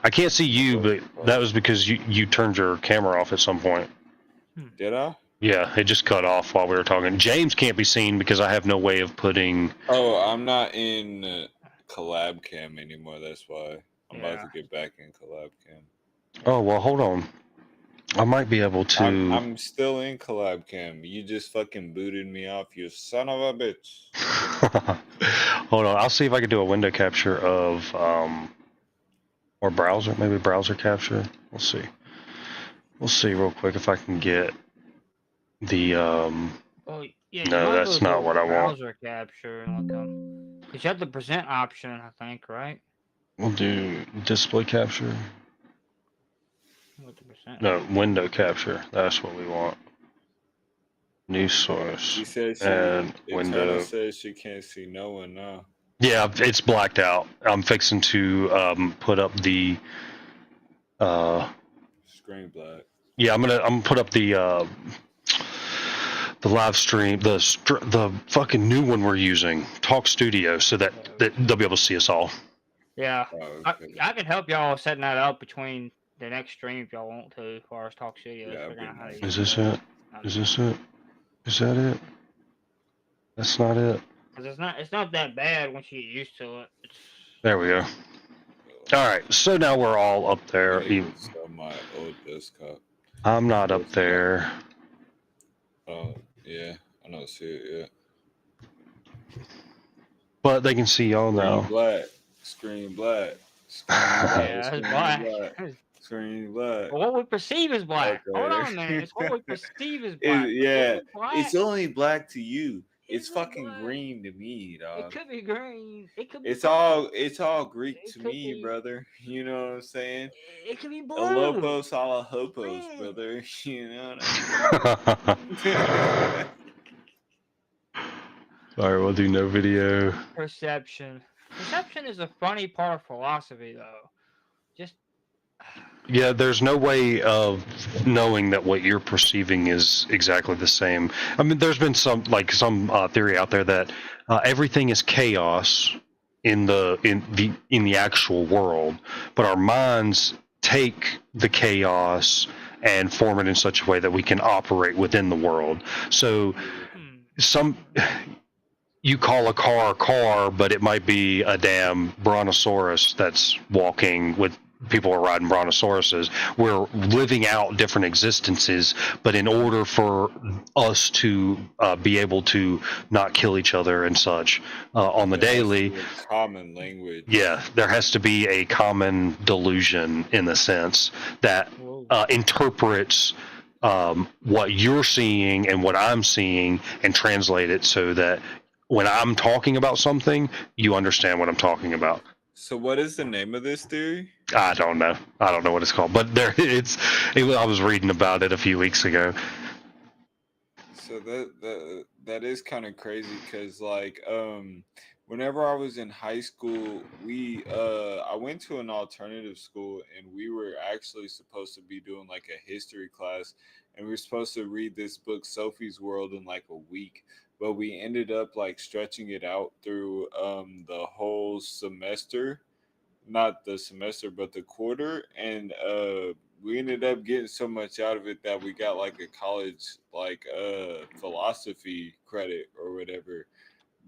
I can't see you, but that was because you turned your camera off at some point. Did I? Yeah, it just cut off while we were talking. James can't be seen because I have no way of putting. Oh, I'm not in collab cam anymore. That's why I'm about to get back in collab cam. Oh well, hold on. I might be able to. I'm still in collab cam. You just fucking booted me off, you son of a bitch. Hold on, I'll see if I can do a window capture of or browser, maybe browser capture. We'll see. We'll see real quick if I can get the Oh yeah, you No, might that's go not to what I want. browser capture and look because you have the present option, I think, right? We'll do display capture. What the percent? No, window capture. That's what we want. New source She said and Eternal window. says she can't see no one now. Yeah, it's blacked out. I'm fixing to put up the. Screen black. Yeah, I'm gonna put up the live stream, the fucking new one we're using, Talk Studio, so that they'll be able to see us all. Yeah, Oh, okay. I can help y'all setting that up between the next stream if y'all want to, as far as Talk Studio. Yeah, Figuring out how to Is use this that. it? Is this it? Is that it? That's not it. Because it's not that bad once you get used to it. There we go. All right, so now we're all up there. I need to sell my old desktop. I'm not up there. Oh yeah, I don't see it yet. But they can see y'all now. Black. Screen black. Yeah, it's black. Screen black. Well, what we perceive as black. Okay. Hold on, man. It's what we perceive as black. Yeah, Black. it's only black to you. It's fucking black. green to me, dog. It could be green. It could be. It's all Greek to me, brother. You know what I'm saying? It could be blue. Alopos a la hopos, brother. You know what I mean? All right, we'll do no video. Perception. Perception is a funny part of philosophy, though. Just. Yeah, there's no way of knowing that what you're perceiving is exactly the same. I mean, there's been some theory out there that everything is chaos in the actual world, but our minds take the chaos and form it in such a way that we can operate within the world. So you call a car, but it might be a damn brontosaurus that's walking with people are riding brontosauruses. We're living out different existences, but in order for us to be able to not kill each other and such on the daily, common language. Yeah, there has to be a common delusion in the sense that interprets what you're seeing and what I'm seeing and translate it so that when I'm talking about something, you understand what I'm talking about. So what is the name of this theory? I don't know. I don't know what it's called, but I was reading about it a few weeks ago. So that is kind of crazy because like whenever I was in high school, I went to an alternative school and we were actually supposed to be doing like a history class, and we were supposed to read this book Sophie's World in like a week, but we ended up like stretching it out through the whole semester, not the semester but the quarter, and we ended up getting so much out of it that we got like a college like philosophy credit or whatever.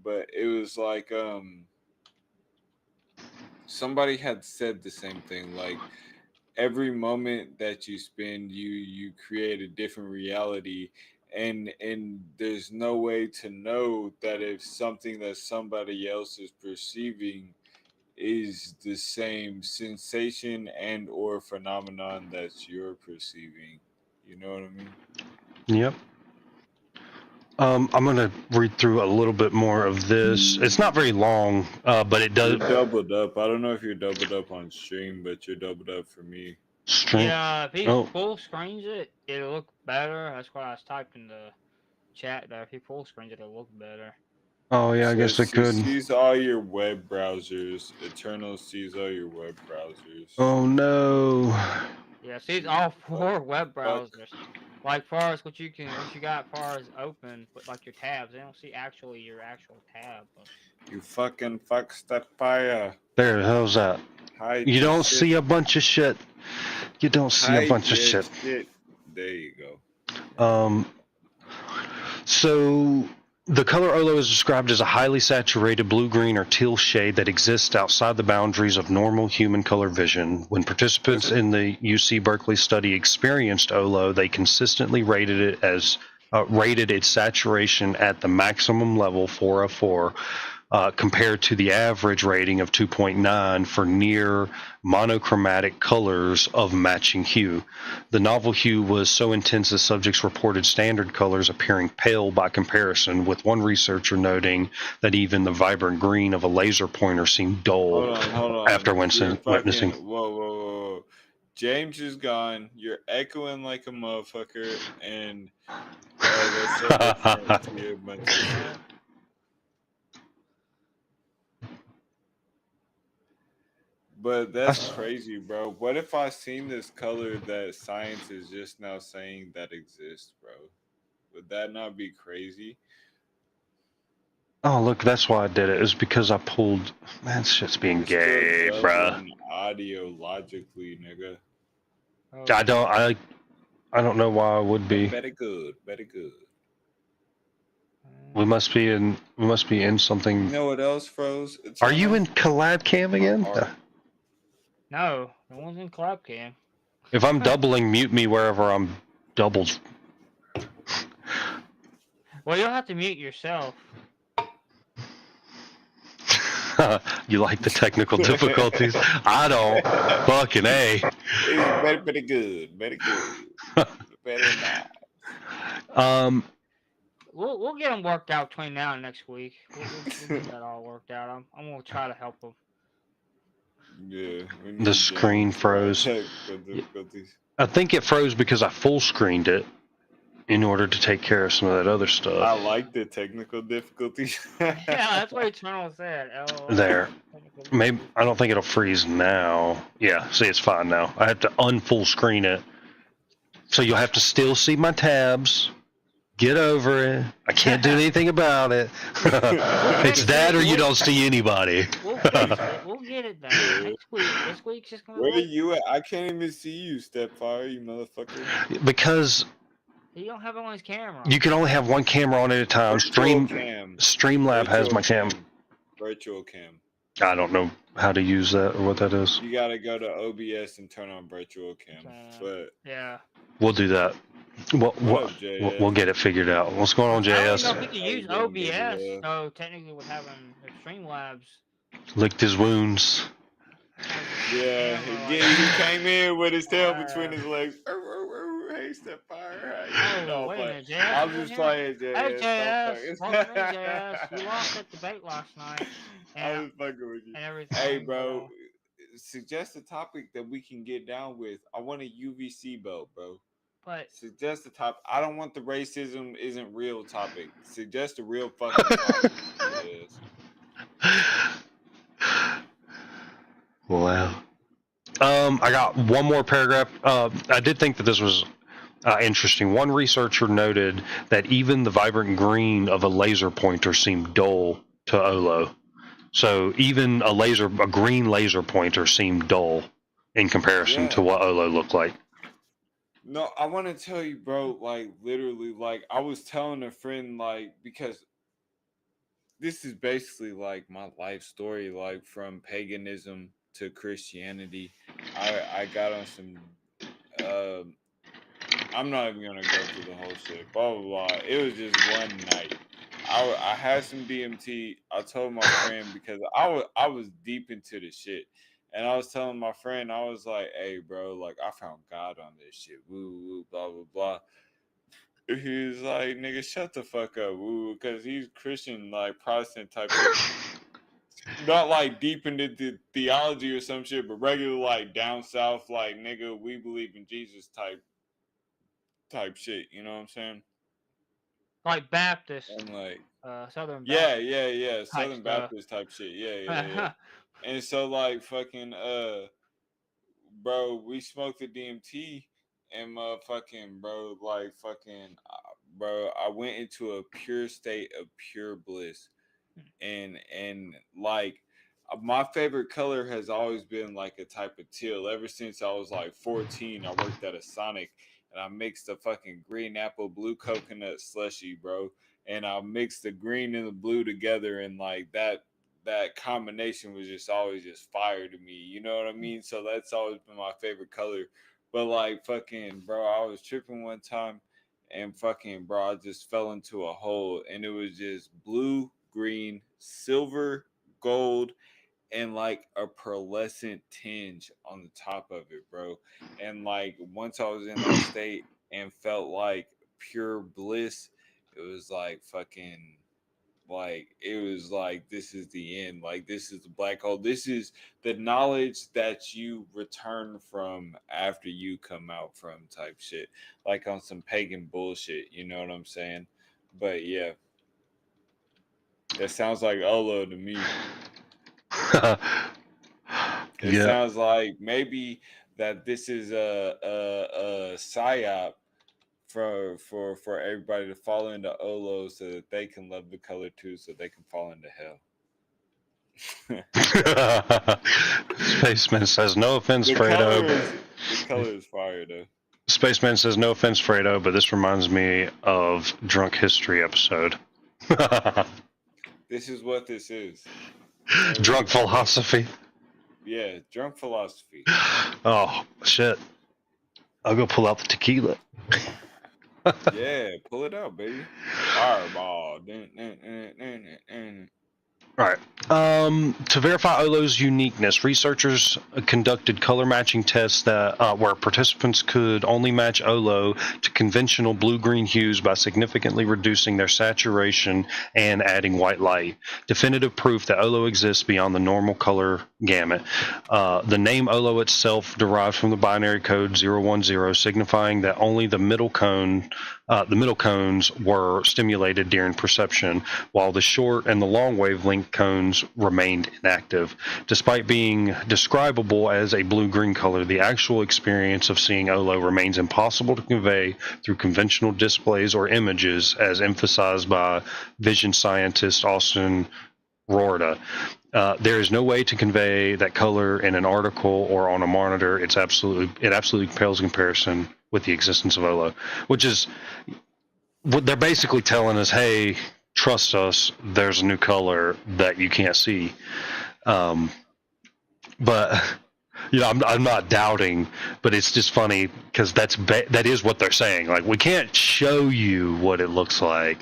But it was like somebody had said the same thing, like every moment that you spend, you create a different reality, and there's no way to know that if something that somebody else is perceiving is the same sensation and or phenomenon that you're perceiving. You know what I mean? Yep. I'm going to read through a little bit more of this. It's not very long, but it You're does. doubled up. I don't know if you're doubled up on stream, but you're doubled up for me. String. Yeah, if he Oh, full screens it, it'll look better. That's what I was typing in the chat there. If he full screens it, it'll look better. oh yeah, I guess Says it she could. sees all your web browsers. Eternal sees all your web browsers. Oh no. Yeah, see all four web Fuck. browsers. Like far as what you got far as open, but like your tabs, they don't see actually your actual tab. But... You fucking fuck step fire. There, how's that? Hide You your don't shit. see a bunch of shit. You don't see a Hide bunch of your shit. There you go. So the color Olo is described as a highly saturated blue-green or teal shade that exists outside the boundaries of normal human color vision. When participants in the UC Berkeley study experienced Olo, they consistently rated its saturation at the maximum level 404. Compared to the average rating of 2.9 for near monochromatic colors of matching hue. The novel hue was so intense that subjects reported standard colors appearing pale by comparison, with one researcher noting that even the vibrant green of a laser pointer seemed dull Hold on. after witnessing. Whoa. James is gone. You're echoing like a motherfucker, and that's so different to your bunch of shit. But that's crazy, bro. What if I seen this color that science is just now saying that exists, bro? Would that not be crazy? Oh, look, that's why I did it. It was because I pulled. Man, this shit's being You're gay, still bruh. doubling audio logically, nigga. Oh, I don't know why I would be. Very good. We must be in something. You know what else froze? Are you in collab cam again? No, it one's in collab cam. If I'm doubling, mute me wherever I'm doubled. Well, you'll have to mute yourself. You like the technical difficulties? I don't. Fucking A. It's very good. Very nice. We'll get them worked out between now and next week. We'll get that all worked out. I'm gonna try to help them. Yeah. The screen froze. I think it froze because I full screened it in order to take care of some of that other stuff. I like the technical difficulties. Yeah, that's what Eternal said. There. Maybe I don't think it'll freeze now. Yeah, see, it's fine now. I have to unfull screen it. So you'll have to still see my tabs. Get over it. I can't do anything about it. It's that or you don't see anybody. We'll get it done. Next week. This week's just gonna. Where are you at? I can't even see you, Stepfire, you motherfucker. Because you don't have it on his camera. You can only have one camera on at a time. Streamlab has my cam. Virtual cam. I don't know how to use that or what that is. You gotta go to OBS and turn on virtual cam. But yeah, we'll do that. We'll get it figured out. What's going on, JS? I don't know if we can use OBS. So technically, with having Streamlabs, licked his wounds. Yeah, he came in with his tail between his legs. Hey, Stepfire. I'm just playing, JS. Hey, JS. Welcome in, JS. You lost that debate last night. I was fucking with you. And everything. Hey, bro. Suggest a topic that we can get down with. I want a UVC belt, bro. But suggest a topic. I don't want the racism isn't real topic. Suggest a real fucking topic. Wow. I got one more paragraph. I did think that this was interesting. One researcher noted that even the vibrant green of a laser pointer seemed dull to Olo. So even a green laser pointer seemed dull in comparison to what Olo looked like. No, I want to tell you, bro, like literally, like I was telling a friend, like, because this is basically like my life story, like from paganism to Christianity. I got on some I'm not even gonna go through the whole shit. Blah blah blah. It was just one night. I had some DMT. I told my friend because I was deep into the shit, and I was telling my friend I was like, "Hey, bro, like I found God on this shit. Woo woo blah blah blah." He was like, "Nigga, shut the fuck up, woo," because he's Christian, like Protestant type shit. Not like deep into the theology or some shit, but regular like down south, like nigga, we believe in Jesus type shit. You know what I'm saying? Like Baptist, I'm like, Southern yeah, Baptist yeah, yeah, type Southern stuff. Baptist type shit. Yeah, yeah, yeah. And so like fucking bro, we smoked the DMT and motherfucking bro, like fucking bro, I went into a pure state of pure bliss. And like my favorite color has always been like a type of teal. Ever since I was like 14, I worked at a Sonic and I mixed the fucking green apple blue coconut slushy, bro. And I mixed the green and the blue together, and like that combination was just always just fire to me. You know what I mean? So that's always been my favorite color. But like fucking bro, I was tripping one time and fucking bro, I just fell into a hole and it was just blue, green, silver, gold, and like a pearlescent tinge on the top of it, bro. And like once I was in that state and felt like pure bliss, it was like fucking like it was like this is the end, like this is the black hole, this is the knowledge that you return from after you come out from type shit, like on some pagan bullshit, you know what I'm saying? But yeah, that sounds like Olo to me. It Yeah. sounds like maybe that this is a psyop for everybody to fall into Olo so that they can love the color too, so they can fall into hell. Spaceman says no offense, The color Fredo. is the color is fire though. Spaceman says no offense, Fredo, but this reminds me of Drunk History episode. This is what this is. That is Drunk exactly what. philosophy. Yeah, drunk philosophy. Oh shit! I'll go pull out the tequila. Yeah, pull it out, baby. Fireball. Dun, dun, dun, dun, dun, dun. All right. To verify Olo's uniqueness, researchers conducted color matching tests that where participants could only match Olo to conventional blue-green hues by significantly reducing their saturation and adding white light. Definitive proof that Olo exists beyond the normal color gamut. The name Olo itself derives from the binary code 010, signifying that only the middle cones were stimulated during perception, while the short and the long wavelength cones remained inactive. Despite being describable as a blue-green color, the actual experience of seeing Olo remains impossible to convey through conventional displays or images, as emphasized by vision scientist Austin Rorda. There is no way to convey that color in an article or on a monitor. It absolutely pales in comparison with the existence of Olo, which is what they're basically telling us. Hey, trust us. There's a new color that you can't see. Um, but I'm not doubting, but it's just funny because that is what they're saying. Like, we can't show you what it looks like,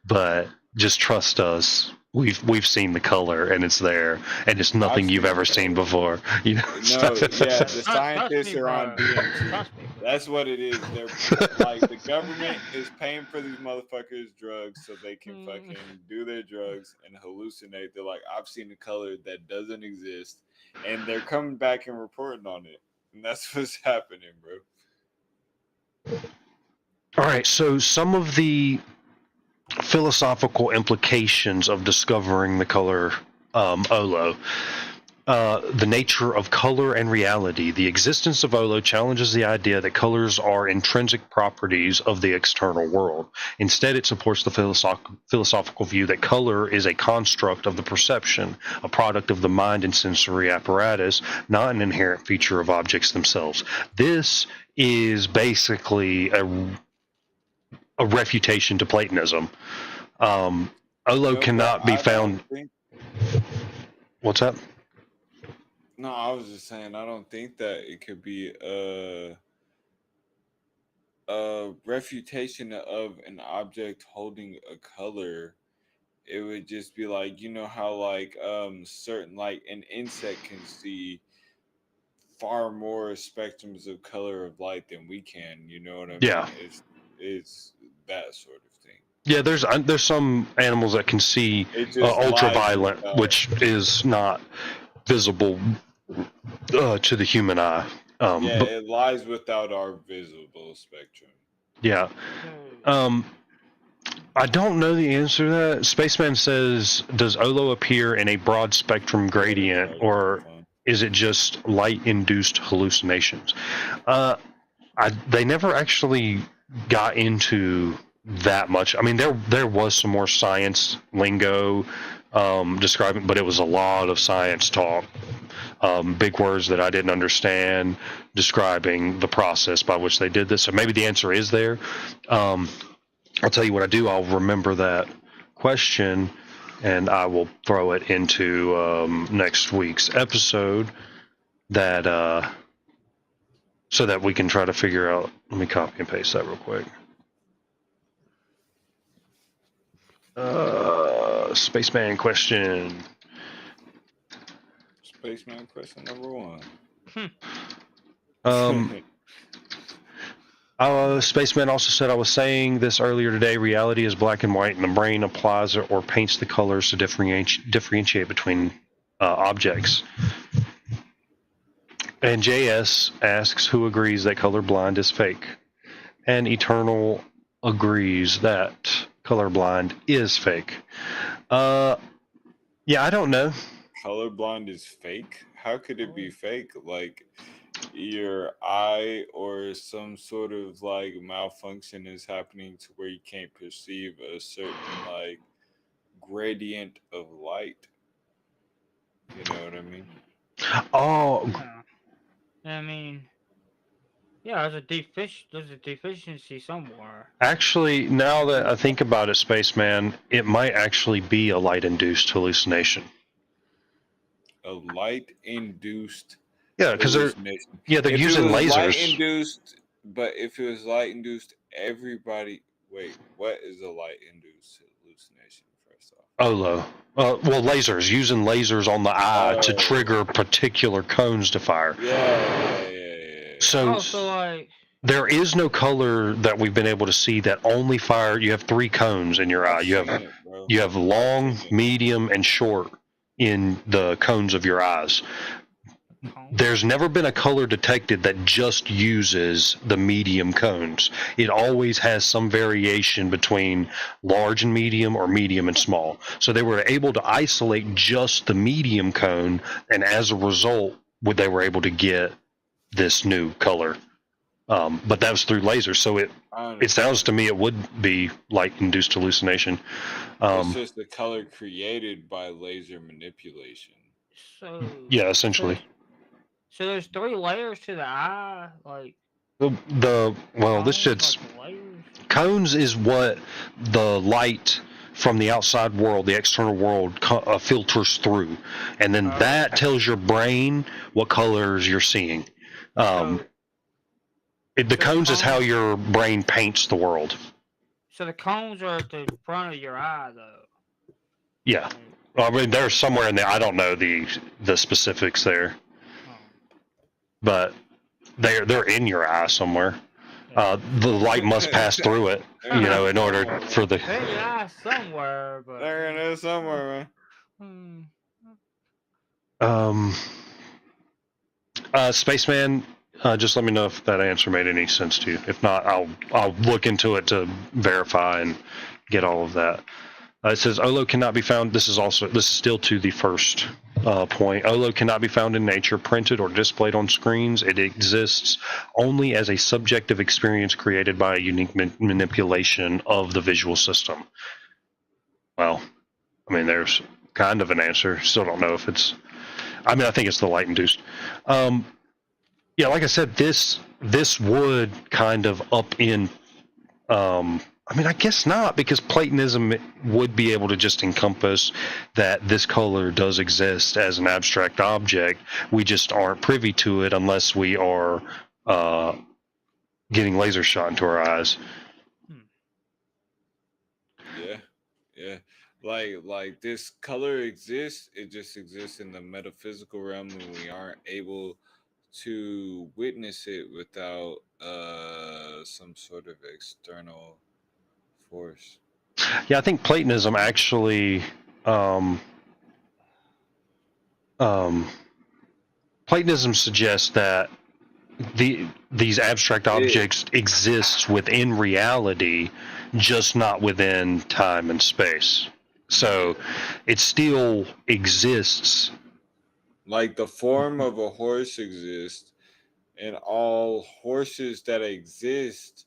but just trust us. We've seen the color and it's there, and it's I've nothing you've seen ever the seen color. before. No, yeah, the Trust scientists me, are on bro. DMT. Trust me. That's what it is. They're like the government is paying for these motherfuckers drugs so they can Mm. fucking do their drugs and hallucinate. They're like, I've seen a color that doesn't exist, and they're coming back and reporting on it, and that's what's happening, bro. All right, so some of the philosophical implications of discovering the color Olo. The nature of color and reality. The existence of Olo challenges the idea that colors are intrinsic properties of the external world. Instead, it supports the philosophical view that color is a construct of the perception, a product of the mind and sensory apparatus, not an inherent feature of objects themselves. This is basically a refutation to Platonism. Olo No, but cannot be I don't found. think. What's that? No, I was just saying I don't think that it could be a refutation of an object holding a color it would just be like, you know how like certain like an insect can see far more spectrums of color of light than we can. You know what I mean? Yeah. It's that sort of thing. Yeah, there's some animals that can see It just lies ultraviolet, without. which is not visible to the human eye. Yeah, But it lies without our visible spectrum. yeah, So, I don't know the answer to that. Spaceman says, does Olo appear in a broad spectrum gradient, Yeah, or fun. is it just light-induced hallucinations? They never actually got into that much. I mean, there was some more science lingo describing, but it was a lot of science talk, big words that I didn't understand, describing the process by which they did this. So maybe the answer is there. I'll tell you what I do. I'll remember that question, and I will throw it into next week's episode. That so that we can try to figure out. Let me copy and paste that real quick. Spaceman question. Spaceman question number 1. Spaceman also said, I was saying this earlier today, reality is black and white, and the brain applies or paints the colors to differentiate between objects. And JS asks, who agrees that colorblind is fake? And Eternal agrees that colorblind is fake. Yeah, I don't know. Colorblind is fake? How could it be fake? Like your eye or some sort of like malfunction is happening to where you can't perceive a certain like gradient of light. You know what I mean? Oh, I mean, yeah, there's a deficiency somewhere. actually, now that I think about it, Spaceman, it might actually be a light-induced hallucination. A light induced Yeah, because they're hallucination. they're If using it was light lasers. induced, but if it was light induced, everybody. Wait, what is a light induced hallucination? First off, Olo. Well, lasers, using lasers on the eye to trigger particular cones to fire. Yeah. So, So like, there is no color that we've been able to see that only fire. You have 3 cones in your eye. You have long, medium, and short in the cones of your eyes. There's never been a color detected that just uses the medium cones. It always has some variation between large and medium or medium and small. So they were able to isolate just the medium cone, and as a result, they were able to get this new color. But that was through lasers, so it sounds to me it would be light-induced hallucination. It's just the color created by laser manipulation. So yeah, essentially. So there's 3 layers to the eye, like this shit's cones is what the light from the outside world, the external world, filters through, and then that tells your brain what colors you're seeing. The cones is how your brain paints the world. So the cones are at the front of your eye, though. Yeah, I mean they're somewhere in there. I don't know the specifics there, but they're in your eye somewhere. The light must pass through it, in order for the. Yeah, somewhere, but they're in there somewhere, man. Spaceman, just let me know if that answer made any sense to you. If not, I'll look into it to verify and get all of that. It says Olo cannot be found. This is still to the first point. Olo cannot be found in nature, printed or displayed on screens. It exists only as a subjective experience created by a unique manipulation of the visual system. Well, I mean, there's kind of an answer. Still don't know if it's. I mean, I think it's the light induced. Yeah, like I said, this would kind of up in. I mean, I guess not, because Platonism would be able to just encompass that this color does exist as an abstract object. We just aren't privy to it unless we are getting laser shot into our eyes. Yeah. Like this color exists, it just exists in the metaphysical realm, and we aren't able to witness it without some sort of external force. Yeah, I think Platonism actually, um, um, Platonism suggests that these abstract It objects exist within reality, just not within time and space. Yeah. So it still exists. Like the form of a horse exists, and all horses that exist,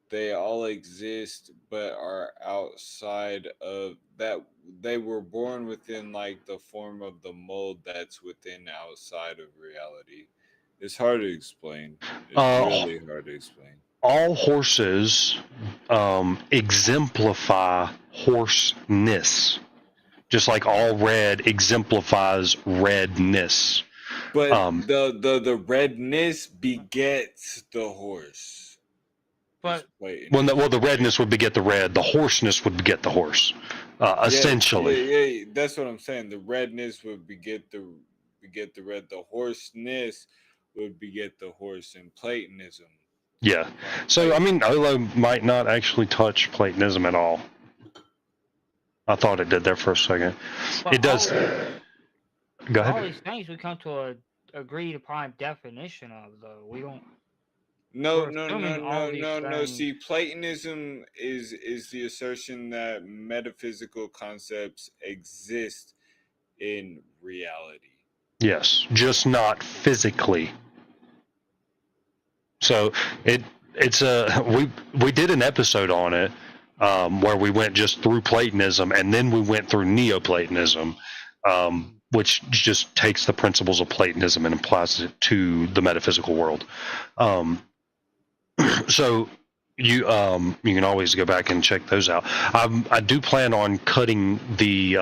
they all exist but are outside of that. They were born within like the form of the mold that's within outside of reality. It's hard to explain. It's Uh, really hard to explain. all horses exemplify horseness, just like all red exemplifies redness. But Um, the redness begets the horse. It's But well, Platonism. the redness would beget the red, the hoarseness would beget the horse, Yes, yeah, essentially. yeah. That's what I'm saying. The redness would beget the red. The hoarseness would beget the horse in Platonism. Yeah. So, I Like mean, Olo might not actually touch Platonism at all. I thought it did there for a second. but It does. Go all ahead. these things we come to a agreed upon definition of, though. We don't. no, We're no, no, assuming all no, these no, no. things. See, Platonism is the assertion that metaphysical concepts exist in reality. Yes, just not physically. So it's a we did an episode on it where we went just through Platonism and then we went through Neoplatonism, which just takes the principles of Platonism and applies it to the metaphysical world. Um, so you can always go back and check those out. I do plan on cutting the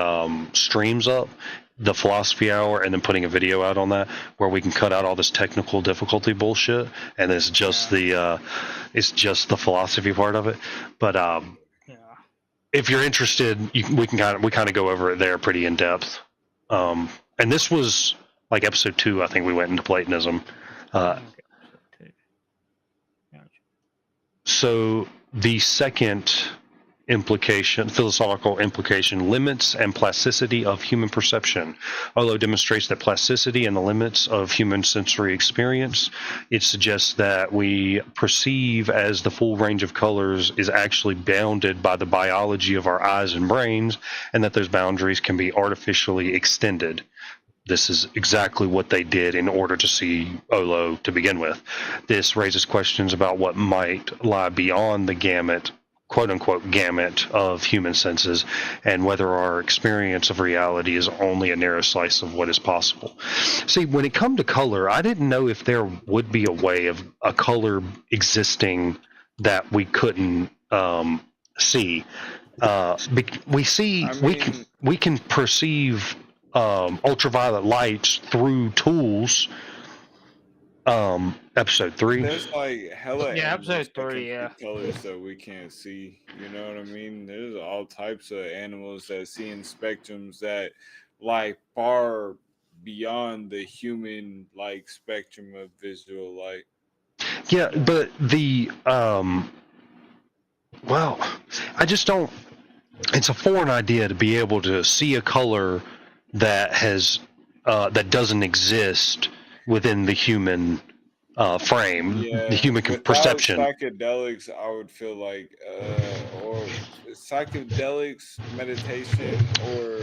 streams up, the philosophy hour, and then putting a video out on that where we can cut out all this technical difficulty bullshit, and it's just the philosophy part of it. But Yeah. if you're interested, we kind of go over it there pretty in depth. And this was like episode 2. I think we went into Platonism. Okay. Gotcha. So the second philosophical implication, limits and plasticity of human perception. Although demonstrates that plasticity and the limits of human sensory experience, it suggests that we perceive as the full range of colors is actually bounded by the biology of our eyes and brains, and that those boundaries can be artificially extended. This is exactly what they did in order to see Olo to begin with. This raises questions about what might lie beyond the gamut, quote unquote, gamut of human senses, and whether our experience of reality is only a narrow slice of what is possible. See, when it comes to color, I didn't know if there would be a way of a color existing that we couldn't see. We see, I mean, we can perceive ultraviolet lights through tools. Episode 3. there's like hella Yeah, animals episode that 3, can yeah. see colors that we can't see. You know what I mean? There's all types of animals that see in spectrums that like far beyond the human like spectrum of visual light. Yeah, but well, I just don't. It's a foreign idea to be able to see a color that that doesn't exist within the human frame, the Yeah, human without perception. psychedelics, I would feel like, or psychedelics, meditation, or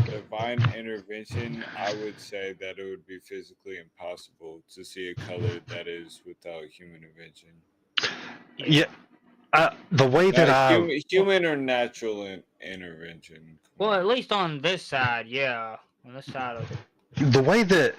divine intervention, I would say that it would be physically impossible to see a color that is without human intervention. Yeah, the way that Human or natural intervention. Come Well, on. at least on this side, yeah. On this side of the way that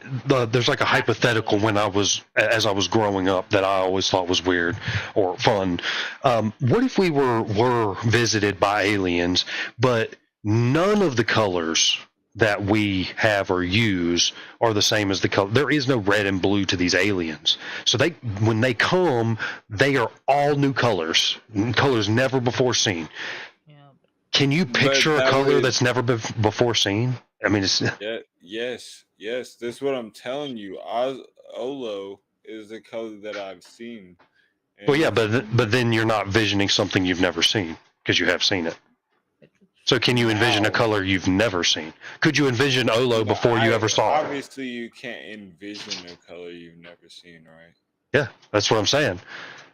there's like a hypothetical when as I was growing up that I always thought was weird or fun. What if we were visited by aliens, but none of the colors that we have or use are the same as the color? There is no red and blue to these aliens. So when they come, they are all new colors never before seen. yeah. Can you picture a that color would- that's never been before seen? I mean, it's yes. This is what I'm telling you. Olo is the color that I've seen. well, yeah, And but then you're not visioning something you've never seen because you have seen it. So can you envision a Now- color you've never seen? Could you envision Olo before you ever saw it? Obviously, you can't envision a color you've never seen, right? Yeah, that's what I'm saying.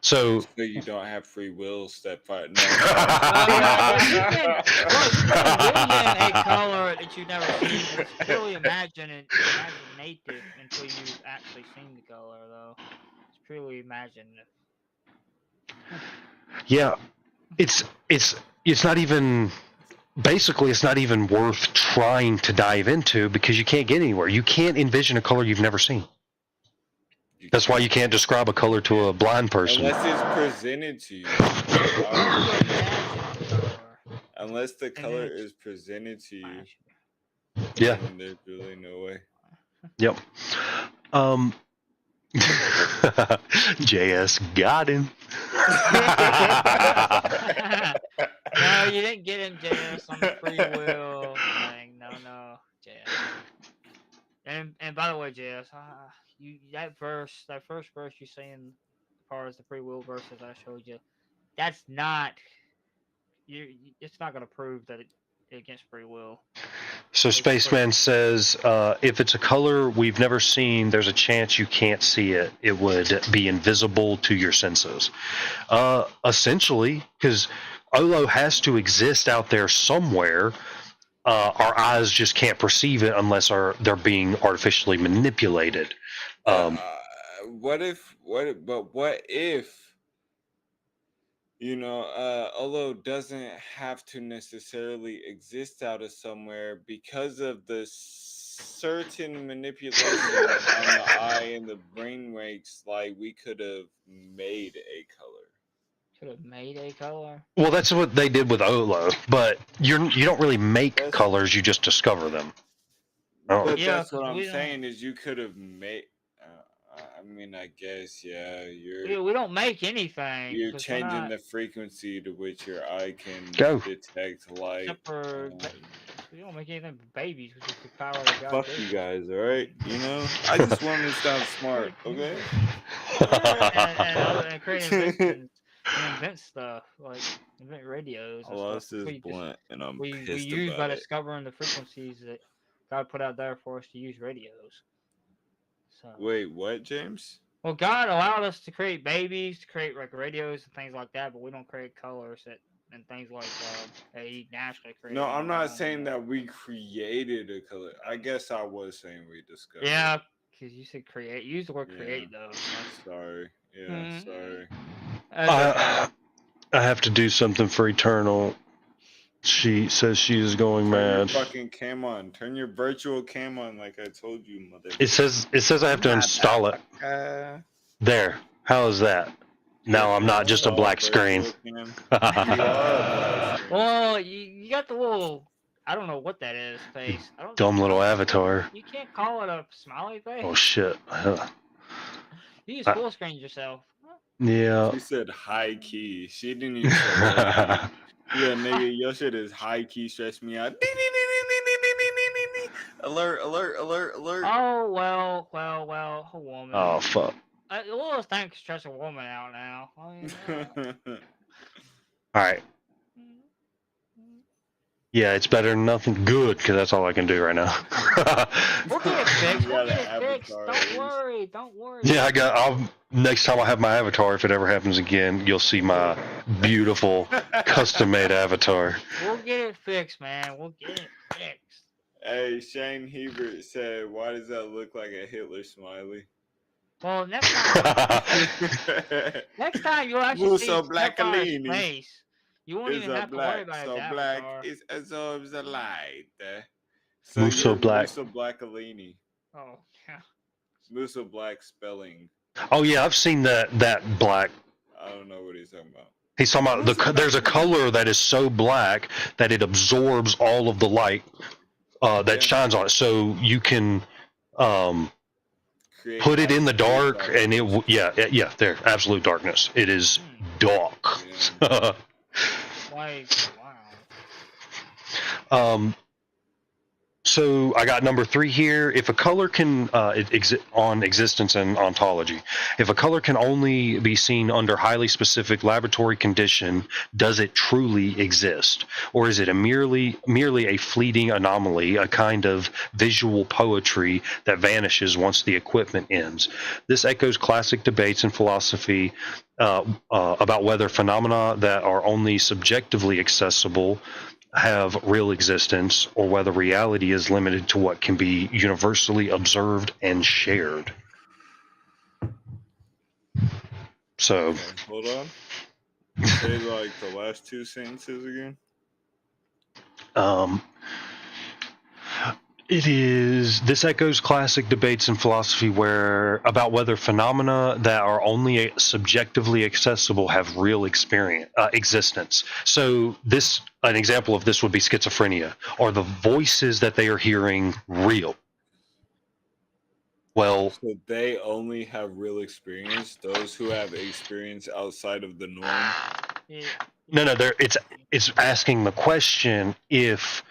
So So you don't have free will. Step 5. No. You can envision a color that you've never seen. It's purely imaginative until you've actually seen the color, though. It's purely imaginative. yeah, it's not even. Basically, it's not even worth trying to dive into because you can't get anywhere. You can't envision a color you've never seen. That's why you can't describe a color to a blind person. Unless it's presented to you. Unless the color is presented to you. Yeah. Then there's really no way. Yep. JS got him. No, you didn't get him, JS, on the free will thing. No, JS. And by the way, JS, that first verse you saying, as far as the free will verses I showed you, that's not. It's not going to prove that it's against free will. So Spaceman says, if it's a color we've never seen, there's a chance you can't see it. It would be invisible to your senses. Essentially, because Olo has to exist out there somewhere. Our eyes just can't perceive it unless they're being artificially manipulated. What if Olo doesn't have to necessarily exist out of somewhere because of the certain manipulation on the eye and the brain waves. Like we could have made a color. Could have made a color. Well, that's what they did with Olo, but you don't really make colors; you just discover them. But Yeah, that's what 'cause I'm we don't- saying is you could have made. I mean, I guess we don't make anything. You're 'cause changing the frequency to which your eye can Go. detect light. Except for we don't make anything for babies, which is the power that God Fuck gave you us. guys, all right? You know, I just want to sound smart, okay? and create inventions and invent stuff like invent radios. And All stuff. this is blunt, and I'm We pissed use by about it. discovering the frequencies that God put out there for us to use radios. So. Wait, what, James? Well, God allowed us to create babies, to create like radios and things like that, but we don't create colors and things like that He naturally created. No, I'm not saying that we created a color. I guess I was saying we discovered. Yeah, because you said create. You used the word create though. So. Sorry. Yeah, sorry. I have to do something for Eternal. She says she is going Turn mad. your fucking cam on. Turn your virtual cam on, like I told you, mother. It says I have to install it. There. How is that? Now I'm not just a black screen. Well, you got the little. I don't know what that is. Face. Dumb little avatar. You can't call it a smiley face. Oh shit. You just full screen yourself. Yeah. She said high key. She didn't even say low key. Yeah, nigga, your shit is high key. Stress me out. Alert! Alert! Alert! Alert! Oh well, a woman. Oh fuck. The littlest thing can stress a woman out now. I mean, All right. Yeah, it's better than nothing. Good, because that's all I can do right now. We'll get it fixed. We'll You get got it an fixed. avatar, Don't worry. Yeah, next time I have my avatar, if it ever happens again, you'll see my beautiful custom-made avatar. We'll get it fixed, man. We'll get it fixed. Hey, Shane Hebert said, "Why does that look like a Hitler smiley?" Well, next time you'll actually see Stefan's face. You won't even have to worry about his avatar. Black it absorbs the light. Muso Black. Muso Blackalini. Oh, yeah. Muso Black spelling. Oh yeah, I've seen that black. I don't know what he's talking about. He's talking about there's a color that is so black that it absorbs all of the light that shines on it, so you can put it in the dark, and there, absolute darkness. It is dark. Like, wow. So I got number 3 here. If a color can on existence and ontology, if a color can only be seen under highly specific laboratory condition, does it truly exist, or is it merely a fleeting anomaly, a kind of visual poetry that vanishes once the equipment ends? This echoes classic debates in philosophy about whether phenomena that are only subjectively accessible have real existence, or whether reality is limited to what can be universally observed and shared. So, Okay, hold on. Say like the last 2 sentences again. This echoes classic debates in philosophy about whether phenomena that are only subjectively accessible have real existence. So an example of this would be schizophrenia. Are the voices that they are hearing real? Well, so they only have real experience. Those who have experience outside of the norm. No. It's asking the question if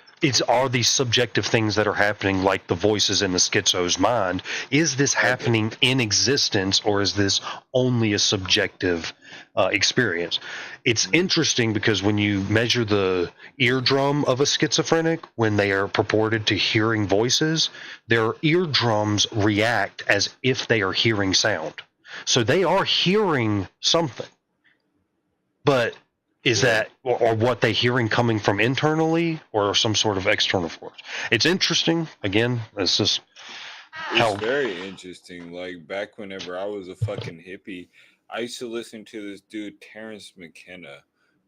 are these subjective things that are happening, like the voices in the schizo's mind, is this happening in existence, or is this only a subjective experience? It's interesting because when you measure the eardrum of a schizophrenic, when they are purported to hearing voices, their eardrums react as if they are hearing sound. So they are hearing something. But is that, or what they hearing coming from internally, or some sort of external force? It's interesting. Again, it's just It's very interesting. Like back whenever I was a fucking hippie, I used to listen to this dude Terrence McKenna,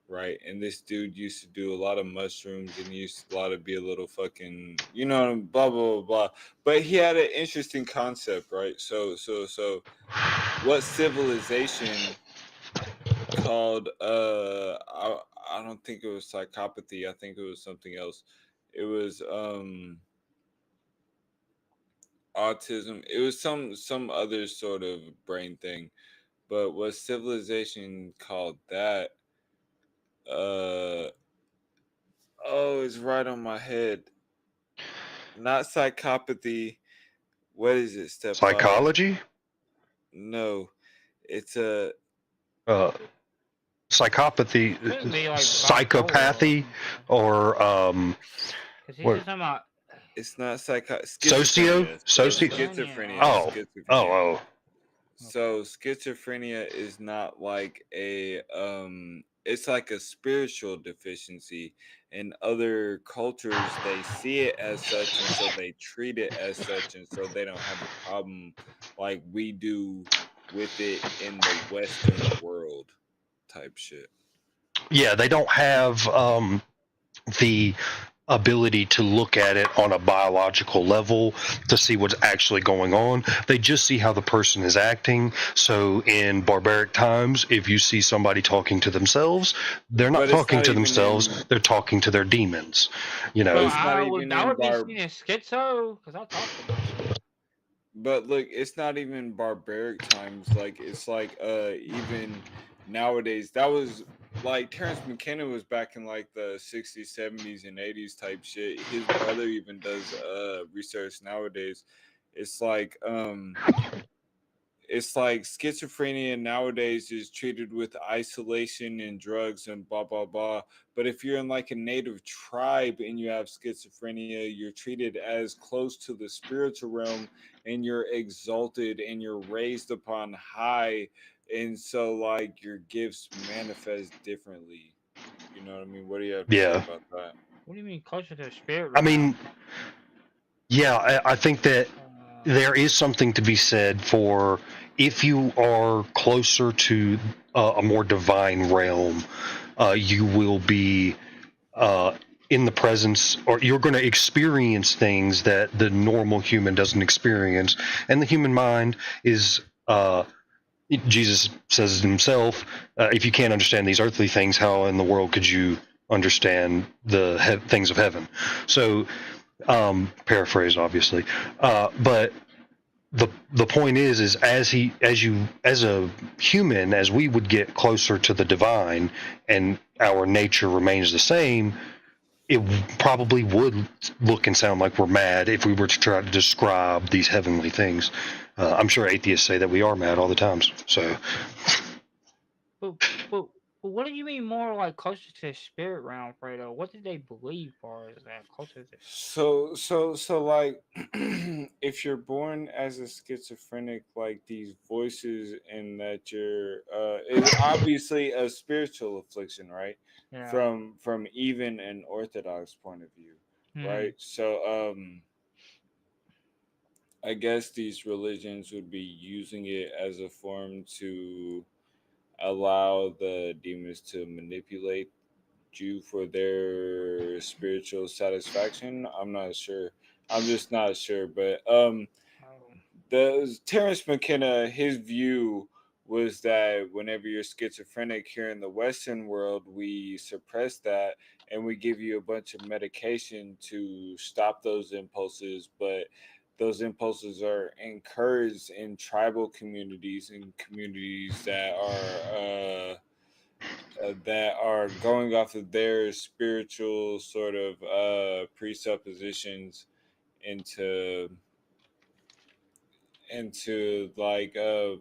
right? And this dude used to do a lot of mushrooms, and he used to be a little fucking, blah blah blah blah. But he had an interesting concept, right? So what civilization called I don't think it was psychopathy. I think it was something else. It was autism. It was some other sort of brain thing. But what civilization called that? It's right on my head. Not psychopathy. What is it? Step 5. psychology. No, it's a Psychopathy, Like psychopathy, or it's not schizophrenia. Schizophrenia. Oh. Schizophrenia. So schizophrenia is not like a it's like a spiritual deficiency. In other cultures they see it as such, and so they treat it as such, and so they don't have a problem like we do with it in the Western world type shit. Yeah, they don't have the ability to look at it on a biological level to see what's actually going on. They just see how the person is acting. So in barbaric times, if you see somebody talking to themselves, they're not talking to themselves, they're talking to their demons. So I would be seen as schizo, because I talk to myself. But look, it's not even barbaric times. Like it's like even nowadays. That was like Terrence McKenna was back in like the 60s, 70s, and 80s type shit. His brother even does research nowadays. It's like schizophrenia nowadays is treated with isolation and drugs and blah blah blah. But if you're in like a native tribe and you have schizophrenia, you're treated as close to the spiritual realm, and you're exalted and you're raised upon high, and so like your gifts manifest differently. You know what I mean? What do you have to say about that? What do you mean closer to the spirit realm? I mean, yeah, I think that there is something to be said for if you are closer to a more divine realm, you will be in the presence, or you're going to experience things that the normal human doesn't experience. And the human mind is, Jesus says himself, if you can't understand these earthly things, how in the world could you understand the things of heaven? So, paraphrased, obviously, but the point is as a human, as we would get closer to the divine and our nature remains the same, it probably would look and sound like we're mad if we were to try to describe these heavenly things. I'm sure atheists say that we are mad all the times. So, But but but what do you mean more like closer to the spirit realm, Fredo? What did they believe for is that closer to? So like if you're born as a schizophrenic, like these voices and that you're it's obviously a spiritual affliction, right? Yeah. From even an orthodox point of view, Hmm. right? So I guess these religions would be using it as a form to allow the demons to manipulate you for their spiritual satisfaction. I'm not sure. I'm just not sure. But Oh. the Terrence McKenna, his view was that whenever you're schizophrenic here in the Western world, we suppress that and we give you a bunch of medication to stop those impulses, but those impulses are encouraged in tribal communities and communities that are going off of their spiritual sort of presuppositions into like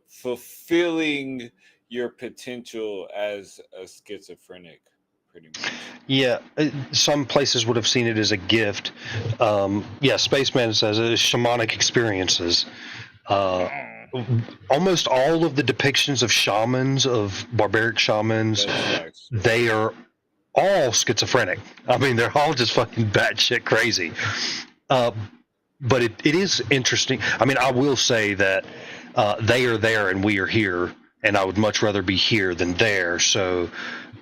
fulfilling your potential as a schizophrenic, pretty much. yeah, some places would have seen it as a gift. Yeah, Spaceman says it is shamanic experiences. Uh, Oh. Almost all of the depictions of shamans, of barbaric shamans, That's facts. they are all schizophrenic. I mean, they're all just fucking batshit crazy. Uh, but it is interesting. I mean, I will say that they are there and we are here, and I would much rather be here than there. So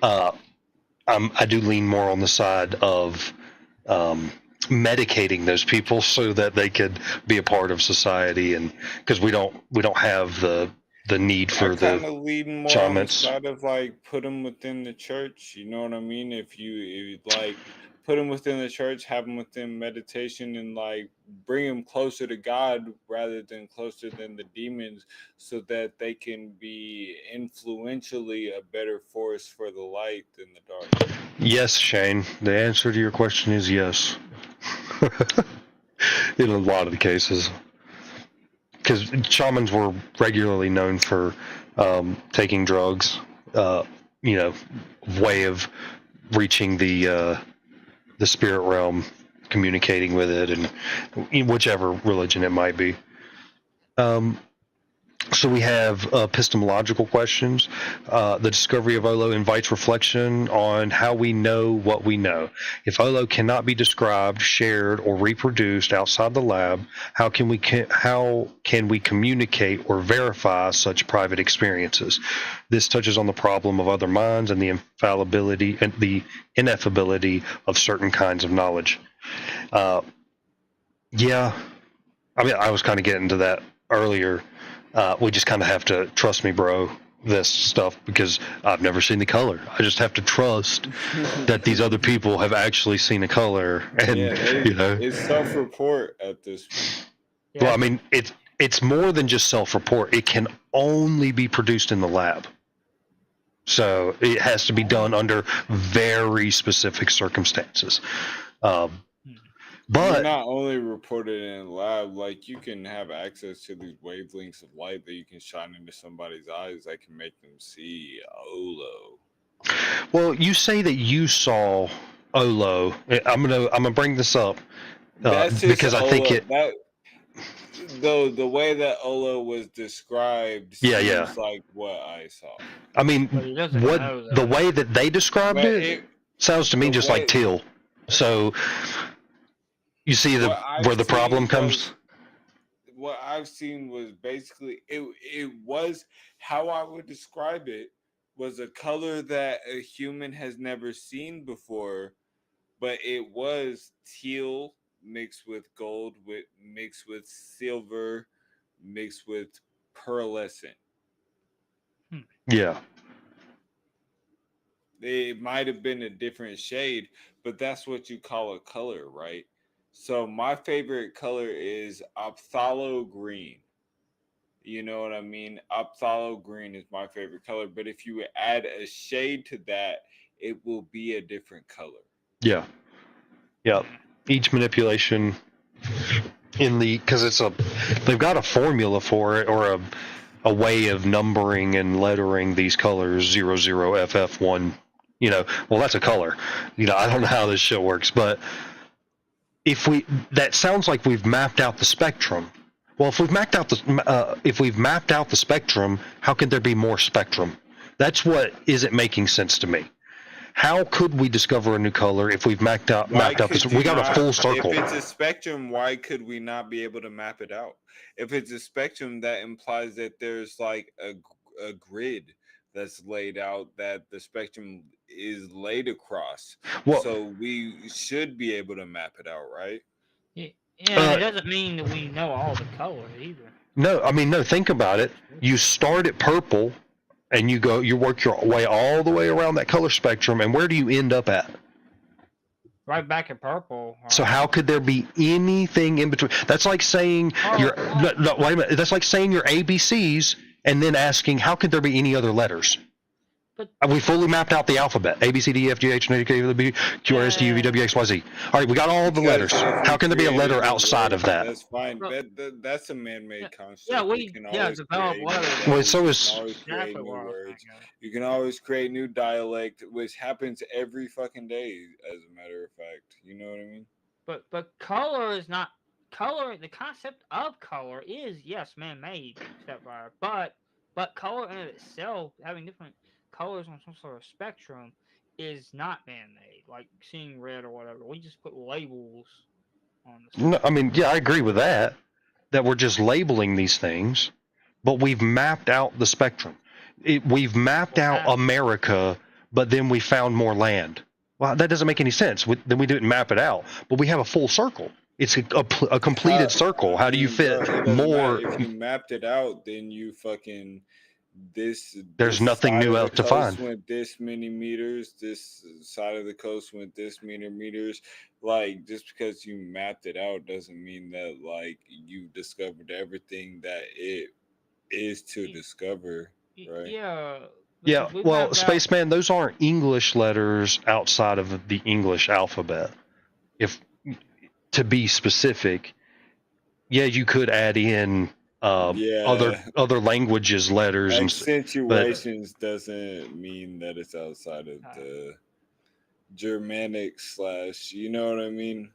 uh, I do lean more on the side of um, medicating those people so that they could be a part of society, and because we don't have the need I for the kind of lean more on the shamans. side of like put them within the church. You know what I mean? If you like put them within the church, have them within meditation, and like bring them closer to God rather than closer than the demons, so that they can be influentially a better force for the light than the dark. Yes, Shane. The answer to your question is yes. In a lot of the cases, because shamans were regularly known for taking drugs, uh, you know, way of reaching the spirit realm, communicating with it, and whichever religion it might be. Um, So we have epistemological questions. The discovery of Olo invites reflection on how we know what we know. If Olo cannot be described, shared, or reproduced outside the lab, how can we communicate or verify such private experiences? This touches on the problem of other minds and the infallibility and the ineffability of certain kinds of knowledge. Uh, yeah, I mean, I was kind of getting to that earlier. We just kind of have to trust me, bro. This stuff because I've never seen the color. I just have to trust that these other people have actually seen a color, and Yeah, you know. it's self-report at this point. Well, Yeah. I mean, it's more than just self-report. It can only be produced in the lab, so it has to be done under very specific circumstances. Um, Hmm. You're but not only reported in a lab, like you can have access to these wavelengths of light that you can shine into somebody's eyes that can make them see Olo. well, you say that you saw Olo. I'm gonna bring this up That's just because I think Olo. it. That though the way that Olo was described Yeah, yeah. seems like what I saw. I mean, But he doesn't what know the though. way that they described But it it sounds to me the just like way teal. So you see what where I've the problem seen comes. was what I've seen was basically it was how I would describe it was a color that a human has never seen before, but it was teal mixed with gold with mixed with silver mixed with pearlescent. Hmm. Yeah, It might have been a different shade, but that's what you call a color, right? So my favorite color is ophthalmo green. You know what I mean? Ophthalmo green is my favorite color, but if you add a shade to that, it will be a different color. yeah. Yeah. Each manipulation because they've got a formula for it, or a way of numbering and lettering these colors 00FF1. Well, that's a color. I don't know how this shit works, but that sounds like we've mapped out the spectrum. Well, if we've mapped out the spectrum, how could there be more spectrum? That's what isn't making sense to me. How could we discover a new color if we've mapped out this? We got a full circle. If it's a spectrum, why could we not be able to map it out? If it's a spectrum, that implies that there's like a grid that's laid out, that the spectrum is laid across. Well, so we should be able to map it out, right? Yeah, it doesn't mean that we know all the colors either. No, think about it. You start at purple and you work your way all the way around that color spectrum, and where do you end up at? Right back at purple. Right? So how could there be anything in between? That's like saying wait a minute. That's like saying your ABCs and then asking, how could there be any other letters? But we fully mapped out the alphabet: A, B, C, D, E, F, G, H, I, J, K, L, M, N, O, P, Q, R, S, T, U, V, W, X, Y, Z. All right, we got all the letters. How can there be a letter outside of that? That's fine. That's a man-made concept. Yeah, we develop letters. Well, so is exactly new words. You can always create new dialect, which happens every fucking day, as a matter of fact. You know what I mean? But color is not color. The concept of color is man-made, but color in itself, having different colors on some sort of spectrum, is not man-made. Like seeing red or whatever, we just put labels on the spectrum. No, I mean, yeah, I agree with that. That we're just labeling these things, but we've mapped out the spectrum. We've mapped out America, but then we found more land. Well, that doesn't make any sense. Then we didn't map it out, but we have a full circle. It's a completed circle. How do you fit more? If you mapped it out, then you fucking There's nothing new else to find. Went this many meters. This side of the coast went this many meters. Like, just because you mapped it out doesn't mean that like you discovered everything that it is to discover, right? Yeah. Well, Spaceman, those aren't English letters outside of the English alphabet. If to be specific, you could add in other languages letters accentuations doesn't mean that it's outside of the Germanic / you know what I mean,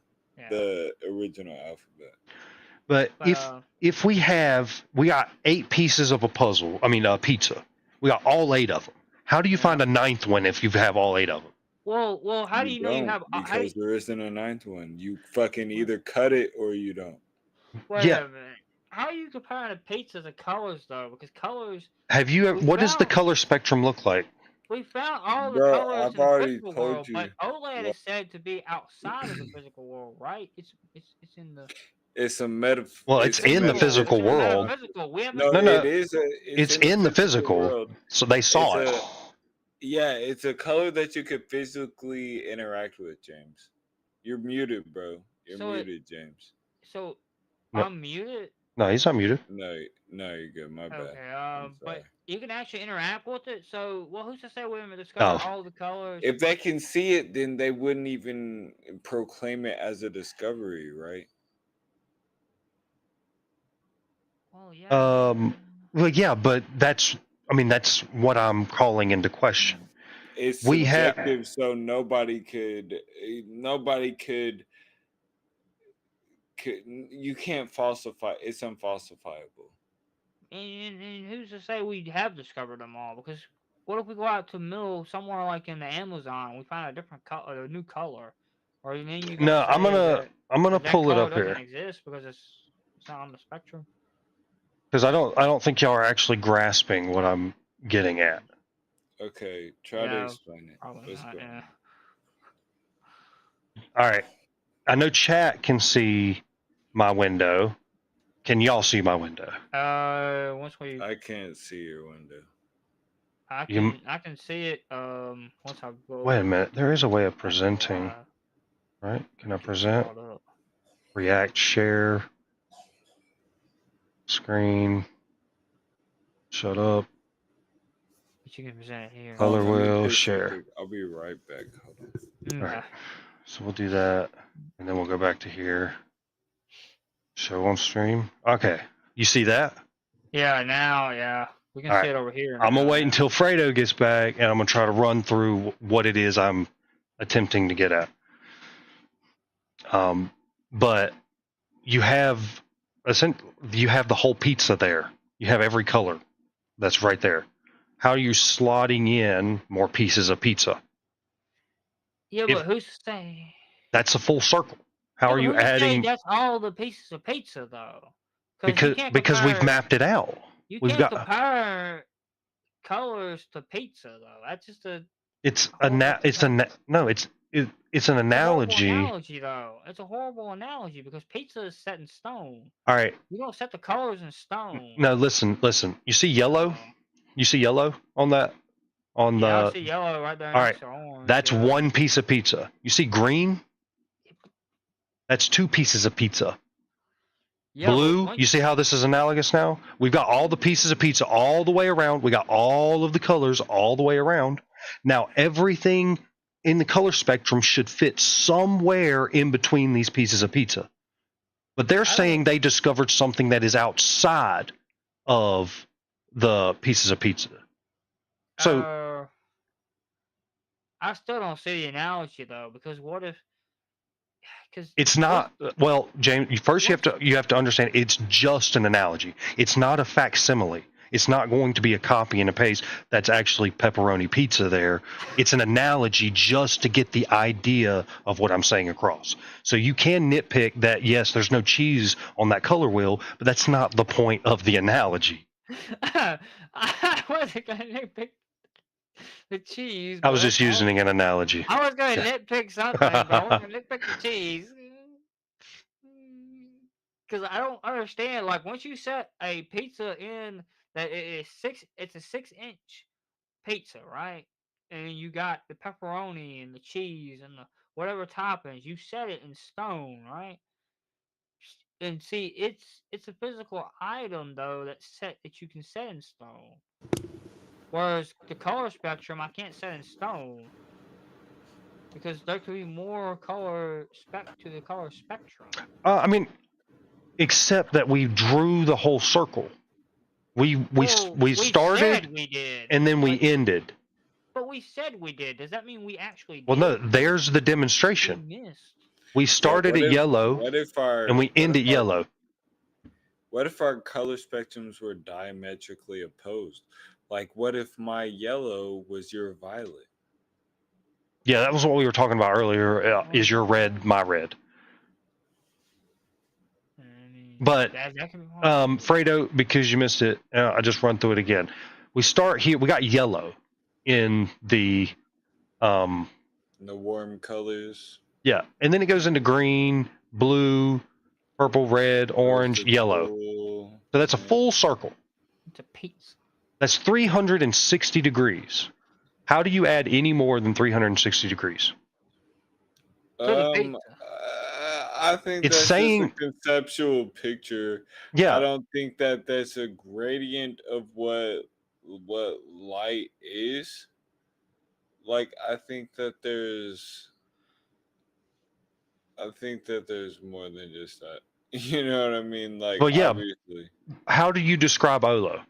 the original alphabet. But if we got 8 pieces of a puzzle, pizza, we got all 8 of them. How do you find a 9th one if you have all 8 of them? Well, how do you know you have? Because there isn't a 9th one. You fucking either cut it or you don't. Wait a minute. How are you comparing the pizza to colors though? Because colors. Have you ever? What does the color spectrum look like? We found all the colors in the physical world, but OLED is said to be outside of the physical world, right? It's in the. It's a metaphor. Well, it's in the physical world. No, it's in the physical world. So they saw it. It's a color that you could physically interact with, James. You're muted, bro. You're muted, James. So I'm muted? No, he's not muted. No, you're good. My bad. Okay, but you can actually interact with it. So, who's to say we're going to discover all the colors? If they can see it, then they wouldn't even proclaim it as a discovery, right? Well, yeah. Well, yeah, but that's what I'm calling into question. It's subjective, so nobody could. You can't falsify. It's unfalsifiable. And who's to say we have discovered them all? Because what if we go out to mill somewhere like in the Amazon, we find a different color, a new color, or then you? No, I'm gonna pull it up here. Doesn't exist because it's not on the spectrum. Because I don't think y'all are actually grasping what I'm getting at. Okay, try to explain it. Let's go. Yeah. All right, I know chat can see my window. Can y'all see my window? I can't see your window. I can see it. Once I go. Wait a minute. There is a way of presenting. Right? Can I present? React, share, screen. Shut up. But you can present it here. Color wheel, share. I'll be right back. Hold on. All right. So we'll do that, and then we'll go back to here. Show on stream. Okay, you see that? Yeah, now, yeah. We can All see right. it over here. I'm gonna now, wait yeah. until Fredo gets back, and I'm gonna try to run through what it is I'm attempting to get at. But you have the whole pizza there. You have every color that's right there. How are you slotting in more pieces of pizza? Yeah, If but who's to say? that's a full circle, how Yeah, are but you who's to say adding? that's all the pieces of pizza, though? Because you can't Because we've compare. mapped it out. You We've can't got compare colors to pizza, though. That's just a it's horrible. it's an It's a horrible analogy. analogy, though. It's a horrible analogy because pizza is set in stone. All right, You don't set the colors in stone. no, listen. You see yellow? So, You see yellow on that? On yeah, I the see yellow right there all next right, to orange. that's Yeah. one piece of pizza. You see green? That's two pieces of pizza. Yeah, Blue, but you see how this is analogous now? We've got all the pieces of pizza all the way around. We got all of the colors all the way around. Now, everything in the color spectrum should fit somewhere in between these pieces of pizza. But they're saying they discovered something that is outside of the pieces of pizza. So I still don't see the analogy though, because what if? Because it's not well, James. First, you have to understand it's just an analogy. It's not a facsimile. It's not going to be a copy and a paste. That's actually pepperoni pizza there. It's an analogy just to get the idea of what I'm saying across. So you can nitpick that. Yes, there's no cheese on that color wheel, but that's not the point of the analogy. I wasn't gonna nitpick the cheese. I was just using an analogy. I was gonna nitpick something, but I wasn't gonna nitpick the cheese. Because I don't understand. Like once you set a pizza in that it is it's a 6-inch pizza, right? And you got the pepperoni and the cheese and the whatever toppings. You set it in stone, right? And see, it's a physical item though that you can set in stone. Whereas the color spectrum, I can't set in stone because there could be more color to the color spectrum. I mean, except that we drew the whole circle. We started we did, and then we ended. But we said we did. Does that mean we actually did? Well, no. There's the demonstration. We missed. We started at yellow, and we end at yellow. What if our color spectrums were diametrically opposed? Like, what if my yellow was your violet? Yeah, that was what we were talking about earlier. Is your red my red? But Fredo, because you missed it, I just run through it again. We start here. We got yellow in the warm colors. Yeah, and then it goes into green, blue, purple, red, orange, yellow. So that's a full circle. It's a piece. That's 360 degrees. How do you add any more than 360 degrees? I think that's just a conceptual picture. Yeah. I don't think that that's a gradient of what light is. Like, I think that there's more than just that. You know what I mean? Like, well, yeah. Obviously. How do you describe Olo?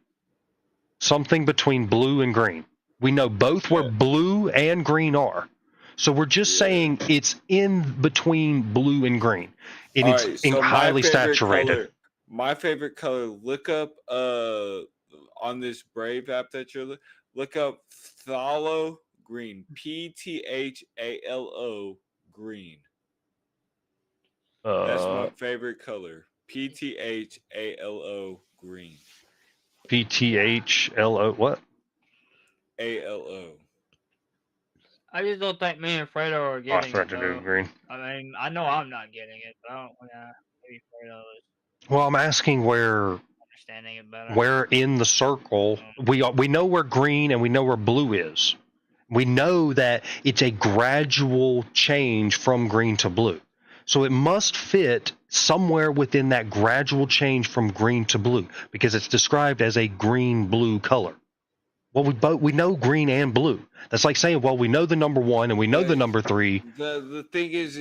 Something between blue and green. We know both where blue and green are. So we're just saying it's in between blue and green. And it's highly saturated. My favorite color, look up on this Brave app that you're look up phthalo green. PTHALO green. That's my favorite color. PTHALO green. PTHLO what? ALO. I just don't think me and Fredo are getting it. Green. I mean, I know I'm not getting it, but I don't. Maybe Fredo is. Well, I'm asking where in the circle we know where green and we know where blue is. We know that it's a gradual change from green to blue. So it must fit somewhere within that gradual change from green to blue because it's described as a green-blue color. Well, we know green and blue. That's like saying, well, we know the number 1 and we know the But number 3. the thing is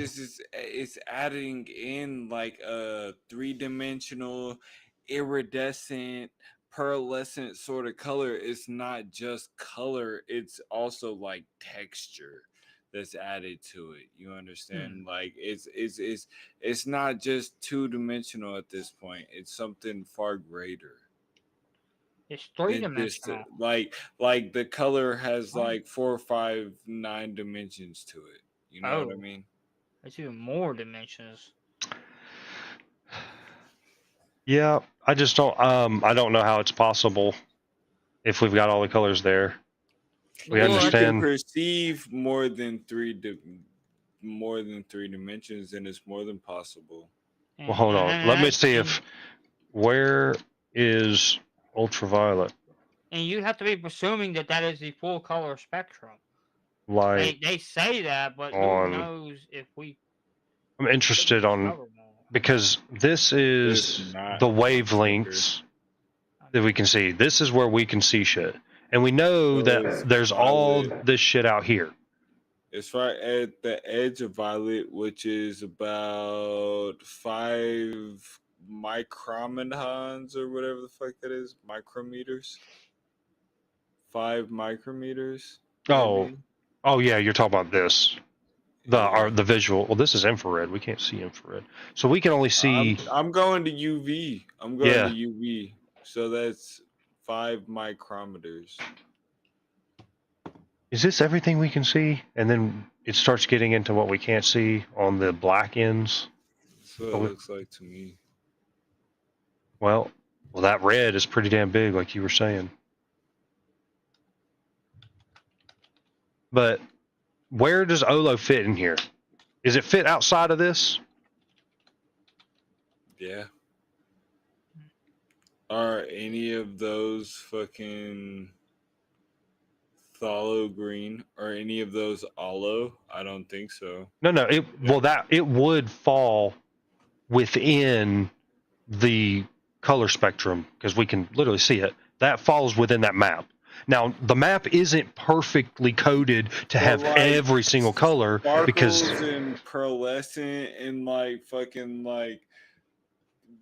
it's adding in like a 3-dimensional, iridescent, pearlescent sort of color. It's not just color; it's also like texture that's added to it. You understand? Like it's not just 2-dimensional at this point. It's something far greater. It's Than just three-dimensional. like the color has like 4 or 5 9 dimensions to it. You know what I Oh, mean? it's even more dimensions. Yeah, I just don't. I don't know how it's possible if we've got all the colors there. We If you can understand. perceive more than 3 dimensions, then it's more than possible. Well, hold on. Let me see if where is ultraviolet And you have to be presuming that that is the full color spectrum. light They say that, but who on. knows if we I'm interested on discover more. because this It's is not, the motherfucker. wavelengths that we can see. This is where we can see shit, and we know So it's that there's all violet. this shit out here. It's right at the edge of violet, which is about 5 micrometers or whatever the fuck that is. Micrometers. 5 micrometers, Oh, maybe. oh yeah, you're talking about this. Yeah. The visual. Well, this is infrared. We can't see infrared, so we can only see. I'm going to UV. I'm going to Yeah, UV. So that's 5 micrometers. is this everything we can see? And then it starts getting into what we can't see on the black ends. That's what it looks like to me. Well, that red is pretty damn big, like you were saying. But where does Olo fit in here? Is it fit outside of this? Yeah. Are any of those fucking phthalo green or any of those aloe? I don't think so. No. It would fall within the color spectrum because we can literally see it. That falls within that map. Now, the map isn't perfectly coded to But have like every single color because sparkles and pearlescent and like fucking like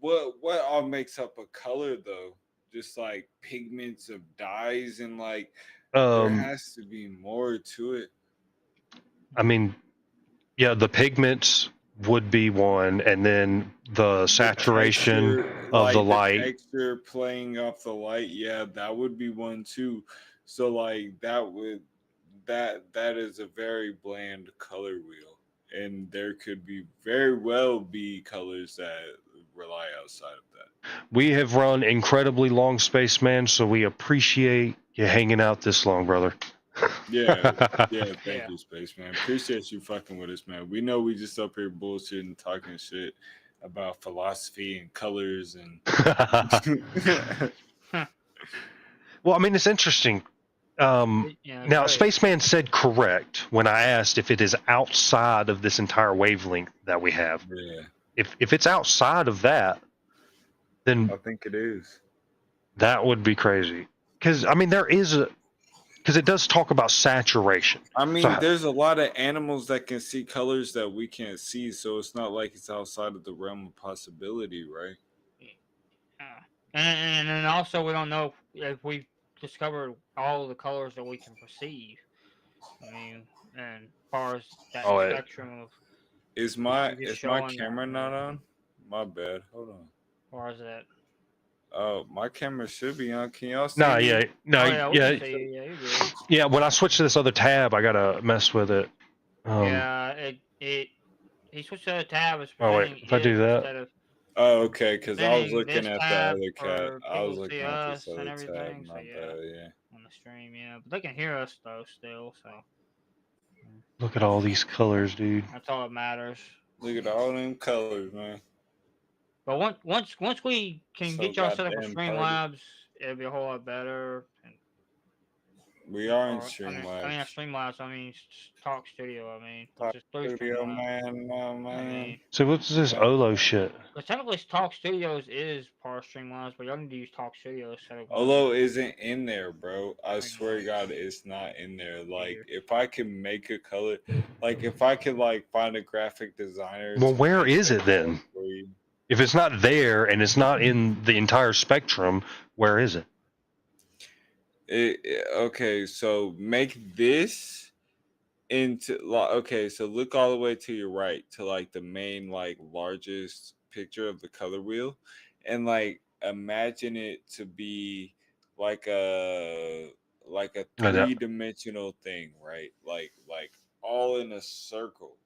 what all makes up a color though? Just like pigments of dyes and like there has to be more to it. I mean, yeah, the pigments would be one, and then the saturation Texture, of the like the light. texture playing off the light, yeah, that would be one too. So like that is a very bland color wheel, and there could be very well be colors that rely outside of that. We have run incredibly long, Spaceman, so we appreciate you hanging out this long, brother. Yeah, yeah. Thank Yeah. you, Spaceman. Appreciate you fucking with us, man. We know we just up here bullshitting, talking shit about philosophy and colors and. Well, I mean, it's interesting. Yeah, Now, very Spaceman said correct when I asked if it is outside of this entire wavelength that we have. Yeah, If it's outside of that, then I think it is. that would be crazy. Because I mean, because it does talk about saturation. I mean, So, there's a lot of animals that can see colors that we can't see, so it's not like it's outside of the realm of possibility, right? yeah. And then also we don't know if we've discovered all the colors that we can perceive. I mean, and as far as that oh, spectrum of just Is my showing camera not on? My bad. Hold on. as far as that. Oh, my camera should be on. Can y'all see no, me? yeah, no, Oh yeah, we yeah, can see you. Yeah, you're good. yeah. When I switch to this other tab, I gotta mess with it. Yeah, it he switched to the tab is Oh wait, presenting if I do it that, instead of Oh, okay. Because I was presenting looking this at the tab other cat. for I people was to see looking at this us and other tab. everything. So My yeah, bad. Yeah. on the stream, yeah, but they can hear us though still. So look at all these colors, dude. that's all that matters. Look at all them colors, man. But once we can So get y'all set up with goddamn pretty. Streamlabs, it'll be a whole lot better. And We are in Or I mean, Streamlabs. Streamlabs. I mean, Talk Studio. I mean, which Talk is through Studio, Streamlabs. man, oh, I man. mean, So what's this Yeah. Olo shit? because technically Talk Studios is part of Streamlabs, but y'all need to use Talk Studios instead of going. Olo isn't in there, bro. I Pretty swear to much. God, it's not in there. Like, Here. if I can make a color, like, if I could, like, find a graphic designer Well, to where make is a it then? color for you. If it's not there and it's not in the entire spectrum, where is it? Okay, so make this into okay, so look all the way to your right to like the main like largest picture of the color wheel, and like imagine it to be like a three-dimensional thing, right? Like all in a circle.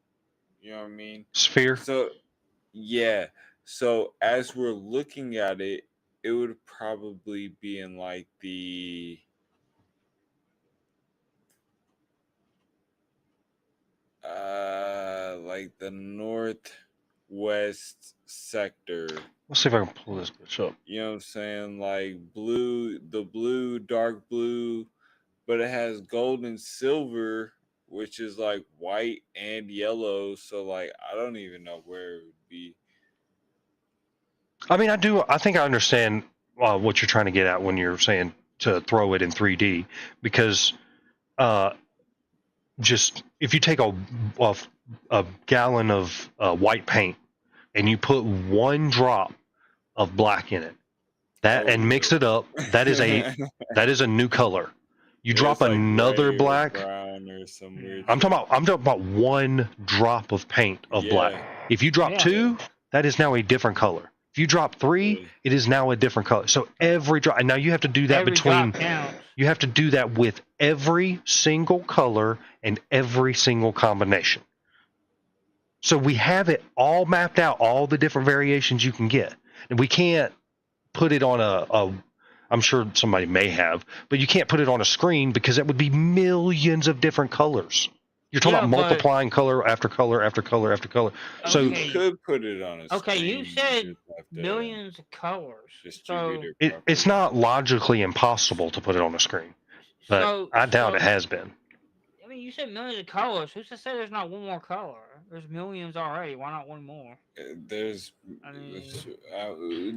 You know what I mean? Sphere? So yeah. So as we're looking at it, it would probably be in like the like the northwest sector. Let's see if I can pull this bitch up. You know what I'm saying? Like the blue, dark blue, but it has gold and silver, which is like white and yellow. So like I don't even know where it would be. I mean, I think I understand what you're trying to get at when you're saying to throw it in 3D, because just if you take a gallon of white paint and you put one drop of black in it, and mix it up, that is a new color. You drop like another gray or black. brown or some weird. I'm talking about one drop of paint of black. If you drop two, that is now a different color. If you drop three, it is now a different color. So every drop, and now you have to do that you have to do that with every single color and every single combination. So we have it all mapped out, all the different variations you can get. And we can't put it on I'm sure somebody may have, but you can't put it on a screen because it would be millions of different colors. You're talking about multiplying color after color after color after color. So you could put it on a screen. Okay, you said millions of colors. So it's not logically impossible to put it on a screen, but I doubt it has been. I mean, you said millions of colors. Who's to say there's not one more color? There's millions already. Why not one more? There's. I mean,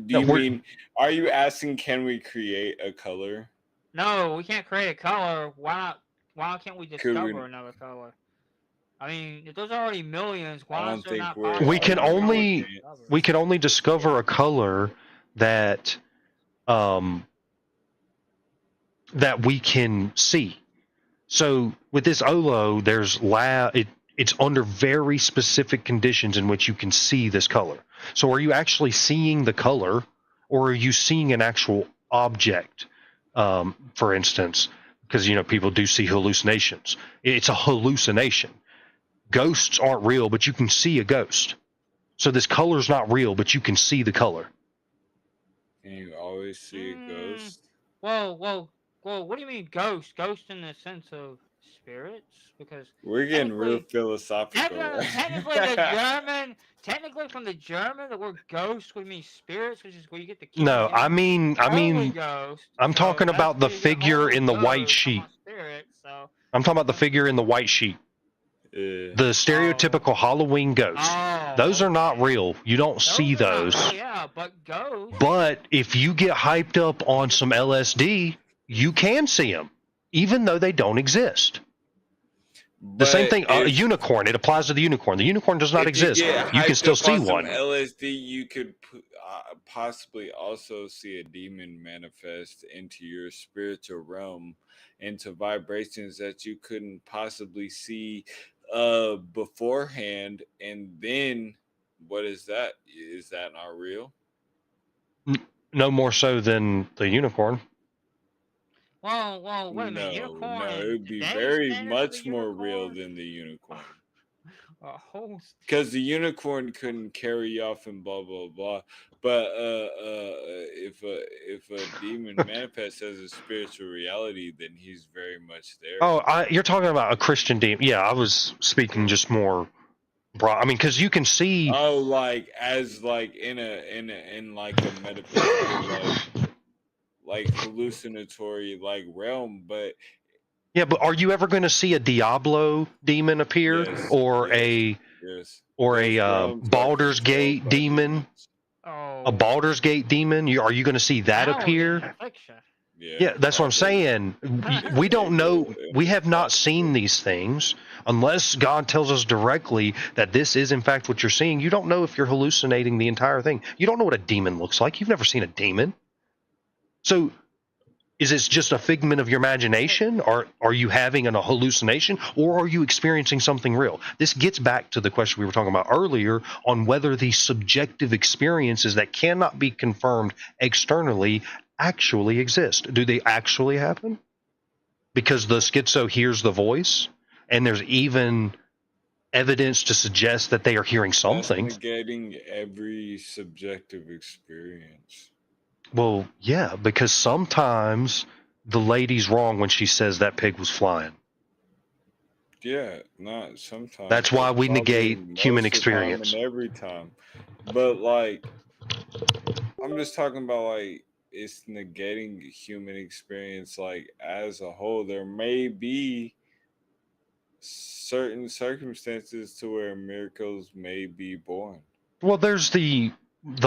do you mean? Are you asking? Can we create a color? No, we can't create a color. Why can't we discover another color? I mean, if there's already millions, why is there not possible? We can only discover a color that that we can see. So with this Olo, there's it's under very specific conditions in which you can see this color. So are you actually seeing the color, or are you seeing an actual object? For instance, because people do see hallucinations. It's a hallucination. Ghosts aren't real, but you can see a ghost. So this color's not real, but you can see the color. Can you always see a ghost? Well, what do you mean ghost? Ghost in the sense of spirits? Because we're getting real philosophical. Technically from the German, the word ghost would mean spirits, which is where you get the No, I mean ghost. I'm talking about the figure in the white sheet. I'm talking about the figure in the white sheet. The stereotypical Halloween ghosts. Those are not real. You don't see those. But ghosts. But if you get hyped up on some LSD, you can see them, even though they don't exist. The same thing, a unicorn. It applies to the unicorn. The unicorn does not exist. You can still see one. LSD, you could possibly also see a demon manifest into your spiritual realm, into vibrations that you couldn't possibly see beforehand. And then, what is that? Is that not real? No more so than the unicorn. Well, wait a minute. Unicorn. No, it would be very much more real than the unicorn. Because the unicorn couldn't carry off and blah blah blah. But if a demon manifests as a spiritual reality, then he's very much there. Oh, you're talking about a Christian demon? Yeah, I was speaking just more broad. I mean, because you can see. Oh, like as like in like a metaphysical like hallucinatory like realm, but Yeah, but are you ever going to see a Diablo demon appear, Yes, or yes, a yes. or Those a realms are Baldur's controlled Gate by demon? humans. A Oh, Baldur's Gate demon? Are you going to see that now we're getting appear? into fiction. Yeah, Yeah, that's what I'm probably. saying. We don't Maybe know. We have not possibly. seen these things unless God tells us directly that this is in fact what you're seeing. You don't know if you're hallucinating the entire thing. You don't know what a demon looks like. You've never seen a demon. So is it just a figment of your imagination? Or are you having a hallucination? Or are you experiencing something real? This gets back to the question we were talking about earlier on whether these subjective experiences that cannot be confirmed externally actually exist. Do they actually happen? Because the schizo hears the voice, and there's even evidence to suggest that they are hearing That's something. negating every subjective experience. Well, yeah, because sometimes the lady's wrong when she says that pig was flying. Yeah, not sometimes, That's but why we probably negate human most of the time and experience. every time. But like, I'm just talking about like it's negating human experience like as a whole. There may be certain circumstances to where miracles may be born. Well, there's the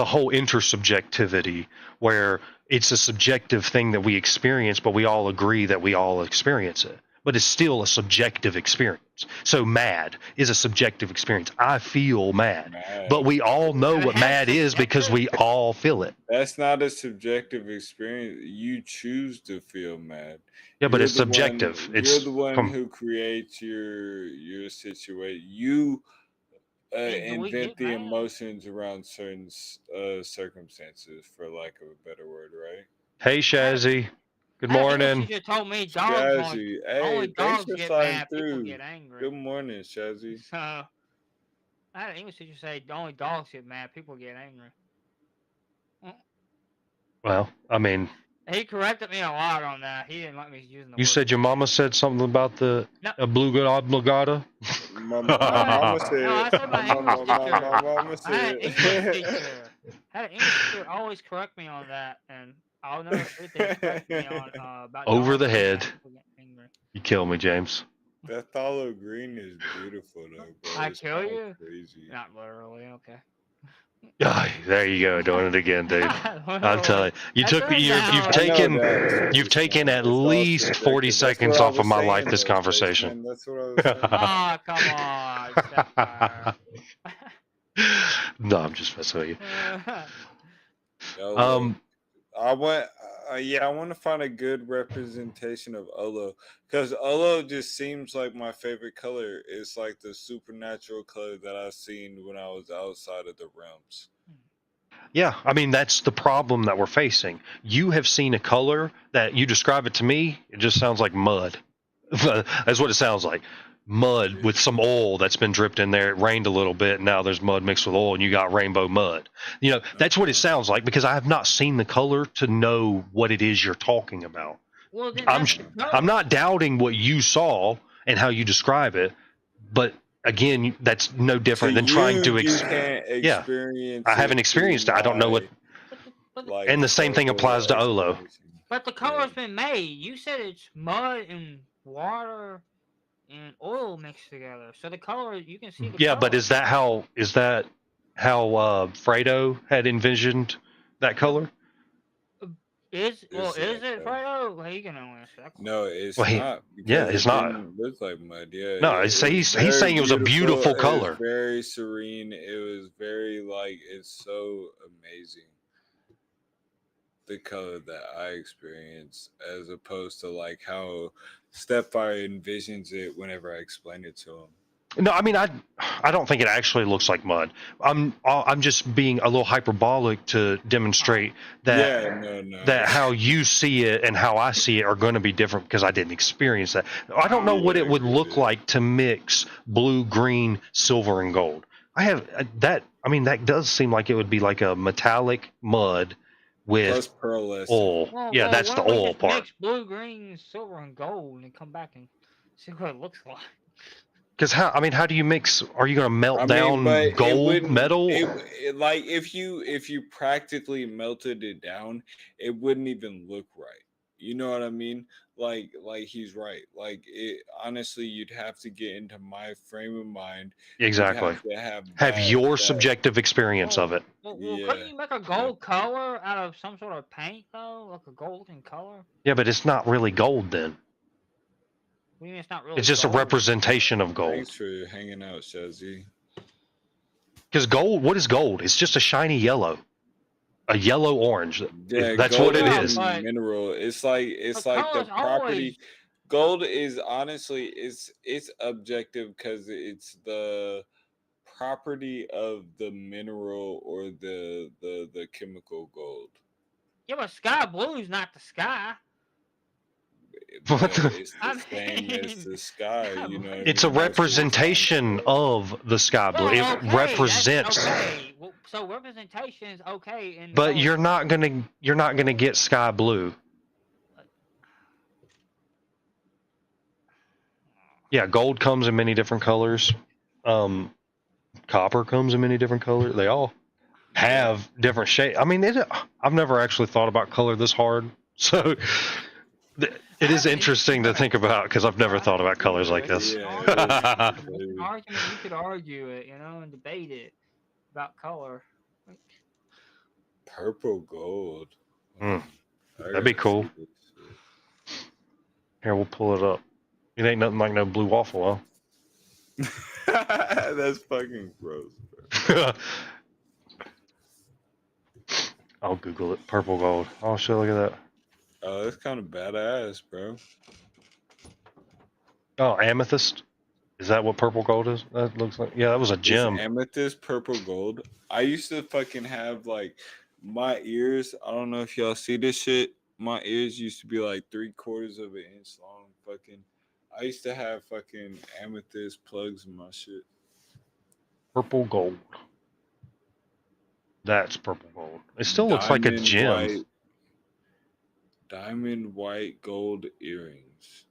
whole intersubjectivity where it's a subjective thing that we experience, but we all agree that we all experience it. But it's still a subjective experience. So mad is a subjective experience. I feel mad. But Mad. we all know what That's mad is because subjective. we all feel it. That's not a subjective experience. You choose to feel mad. Yeah, but You're it's the one. subjective. You're It's the one who creates your situation. You Hey, do we invent get the mad? emotions around certain circumstances, for lack of a better word, right? Hey I had Shazzy. Good I had an English morning. teacher told me Shazzy, only hey, thanks dogs for get sliding mad, people through. get angry. Good morning, Shazzy. So I had an English teacher say only dogs get mad, people get angry. Mm. Well, I mean, He corrected me a lot on that. He didn't like me using the you word said your mad. mama said something about the No, blue obligata. My mama no, said, I said my English teacher. my mama I had an said, English teacher. I had an English teacher always correct me on that, and I'll never forget that he corrected me on about Over dogs the getting head. mad, people get angry. You kill me, James. that phthalo green is beautiful though, bro. I It's kill kind of you? crazy. Not literally, okay. Ah, there you go, doing it again, dude. Not I'm telling literally. you, That's an I know analogy. that, you've taken Spaceman. at It's all least 40 subjective. That's what seconds I off of was my life saying, this though, conversation. Spaceman. That's what I was saying. Ah, come on, Sapphire. No, I'm just messing with you. Olo. Um, I want, yeah, I want to find a good representation of Olo because Olo just seems like my favorite color. It's like the supernatural color that I seen when I was outside of the realms. yeah, I mean, that's the problem that we're facing. You have seen a color that you describe it to me, it just sounds like mud. That's what it sounds like. Mud Yeah. with some oil that's been dripped in there. It rained a little bit, and now there's mud mixed with oil, and you got rainbow mud. You know, that's what it Uh-huh. sounds like because I have not seen the color to know what it is you're talking about. Well, then I'm that's the I'm color. not doubting what you saw and how you describe it, but again, that's no To different than trying you, to you can't yeah. experience I haven't it through experienced it. I don't know what, my But the, like and the same thing verbal applies to Olo. explanation. but the Yeah. color's been made. You said it's mud and water and oil mixed together. So the color, you can see the Yeah, but color. is that how Fredo had envisioned that Well, color? is Is that it so? Fredo? Well, you can only answer that No, question. it's Well, not yeah, because it's it not. didn't look like mud. Yeah, No, it was he's very saying it was a beautiful. beautiful It was color. very serene. It was very like it's so amazing the color that I experienced as opposed to like how Stepfire envisions it whenever I explain it to him. No, I mean I don't think it actually looks like mud. I'm just being a little hyperbolic to demonstrate that Yeah, no. that how you see it and how I see it are going to be different because I didn't experience that. I don't know Oh, what Yeah, it would look good. like to mix blue, green, silver, and gold. I have that. I mean, that does seem like it would be like a metallic mud Plus with pearlescent. oil. Yeah, well, that's why the don't we oil just part. mix blue, green, silver, and gold and come back and see what it looks like? Because how do you mix? Are you going to melt I mean, down but it gold wouldn't. metal? It like if you practically melted it down, it wouldn't even look right. You know what I mean? Like he's right. Like it honestly, you'd have to get into my frame of mind. You'd Exactly. have to have Have that your that subjective experience of it. Well, yeah. couldn't you make a Yeah. gold color out of some sort of paint though, like a golden color? Yeah, but it's not really gold then. What do you mean it's not really? It's just a gold? representation of gold. Thanks for hanging out, Shazzy. Because gold, what is gold? It's just a shiny yellow, a yellow orange. Yeah, That's gold what it Yeah, is. but mineral. It's like but the colors property. always. Gold is honestly it's objective because it's the property of the mineral or the chemical gold. Yeah, but sky blue is not the sky. What But the- it's I the same as mean, the sky. You know what I It's a mean? That's what it's representation of the sky blue. well, It okay, represents. that's okay. Well, so representation is okay in the But color. you're not gonna get sky blue. Yeah, gold comes in many different colors. Copper comes in many different colors. They all have different shades. I mean, I've never actually thought about color this hard, so it is interesting to think about because I've never thought about colors like this. Yeah, It's it an argument. You could argue it, and debate it about color. Purple gold. Hmm. I That'd be gotta cool. see this shit. Here, we'll pull it up. It ain't nothing like no blue waffle, That's fucking gross, bro. huh? I'll Google it. Purple gold. Oh shit! Look at that. Oh, that's kind of badass, bro. Oh, amethyst. Is that what purple gold is? That looks like. Yeah, that was a It's gem. amethyst purple gold. I used to fucking have like my ears. I don't know if y'all see this shit. My ears used to be like 3/4 of an inch long. Fucking, I used to have fucking amethyst plugs in my shit. Purple gold. That's purple gold. It still looks like a gem. Diamond white gold earrings.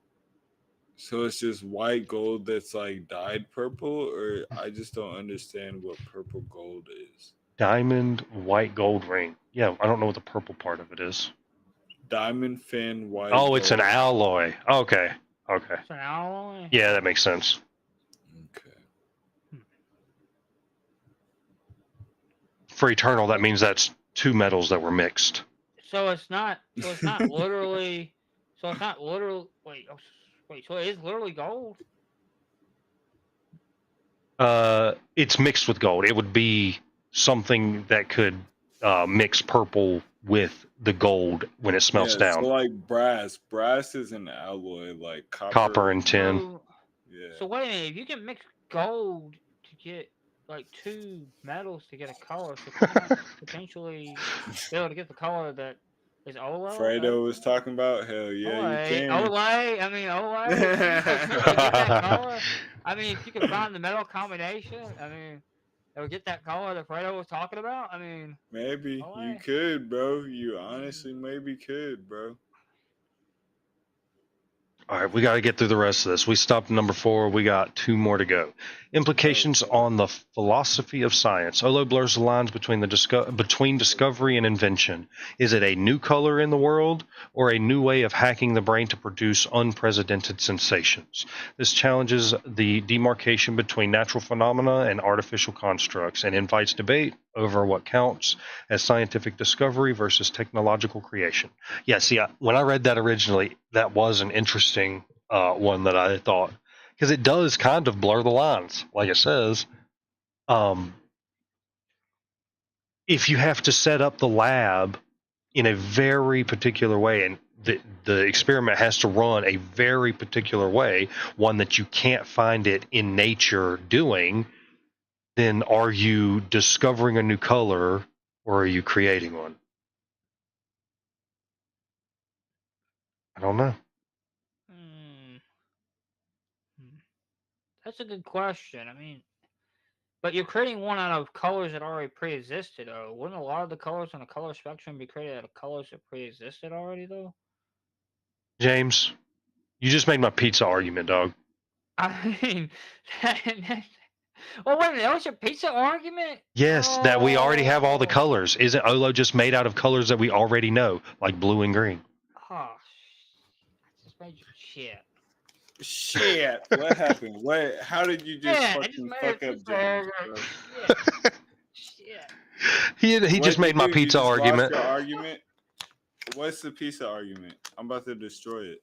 So it's just white gold that's like dyed purple, or I just don't understand what purple gold is. Diamond white gold ring. Yeah, I don't know what the purple part of it is. Diamond fin white. Oh, it's an gold. alloy. Okay. Okay. It's an alloy. Yeah, that makes sense. Okay. For eternal, that means that's two metals that were mixed. So it's not. So it's not literally. So it's not literal. Wait. Wait. So it is literally gold. It's mixed with gold. It would be something that could mix purple with the gold when it smelts down. So like brass. Brass is an alloy like Copper and tin. So, Yeah. so wait a minute. If you can mix gold to get like two metals to get a color, so could you not potentially be able to get the color that is Olo? Fredo was talking about. Hell yeah, you can. Olay. I mean, Olay. If you could get that color, I mean, if you could find the metal combination, I mean, it would get that color that Fredo was talking about. I mean, Maybe you Olay. could, bro. You honestly maybe could, bro. All right, we got to get through the rest of this. We stopped at number 4. We got 2 more to go. Implications on the philosophy of science. Olo blurs the lines between between discovery and invention. Is it a new color in the world or a new way of hacking the brain to produce unprecedented sensations? This challenges the demarcation between natural phenomena and artificial constructs and invites debate over what counts as scientific discovery versus technological creation. Yeah, see, when I read that originally, that was an interesting one that I thought, because it does kind of blur the lines, like it says. If you have to set up the lab in a very particular way, and the experiment has to run a very particular way, one that you can't find it in nature doing, then are you discovering a new color or are you creating one? I don't know. That's a good question. I mean, but you're creating one out of colors that already pre-existed, though. Wouldn't a lot of the colors on the color spectrum be created out of colors that pre-existed already, though? James, you just made my pizza argument, dog. I mean, well, wait a minute. That was your pizza argument? Yes, that we already have all the Oh. colors. Isn't Olo just made out of colors that we already know, like blue and green? Oh, made you shit. Shit, what happened? What? How did you just Yeah, I just fucking made fuck a up pizza James, order. bro? Shit. He just What'd you made my do? You pizza just lost argument. your argument? What's the pizza argument? I'm about to destroy it.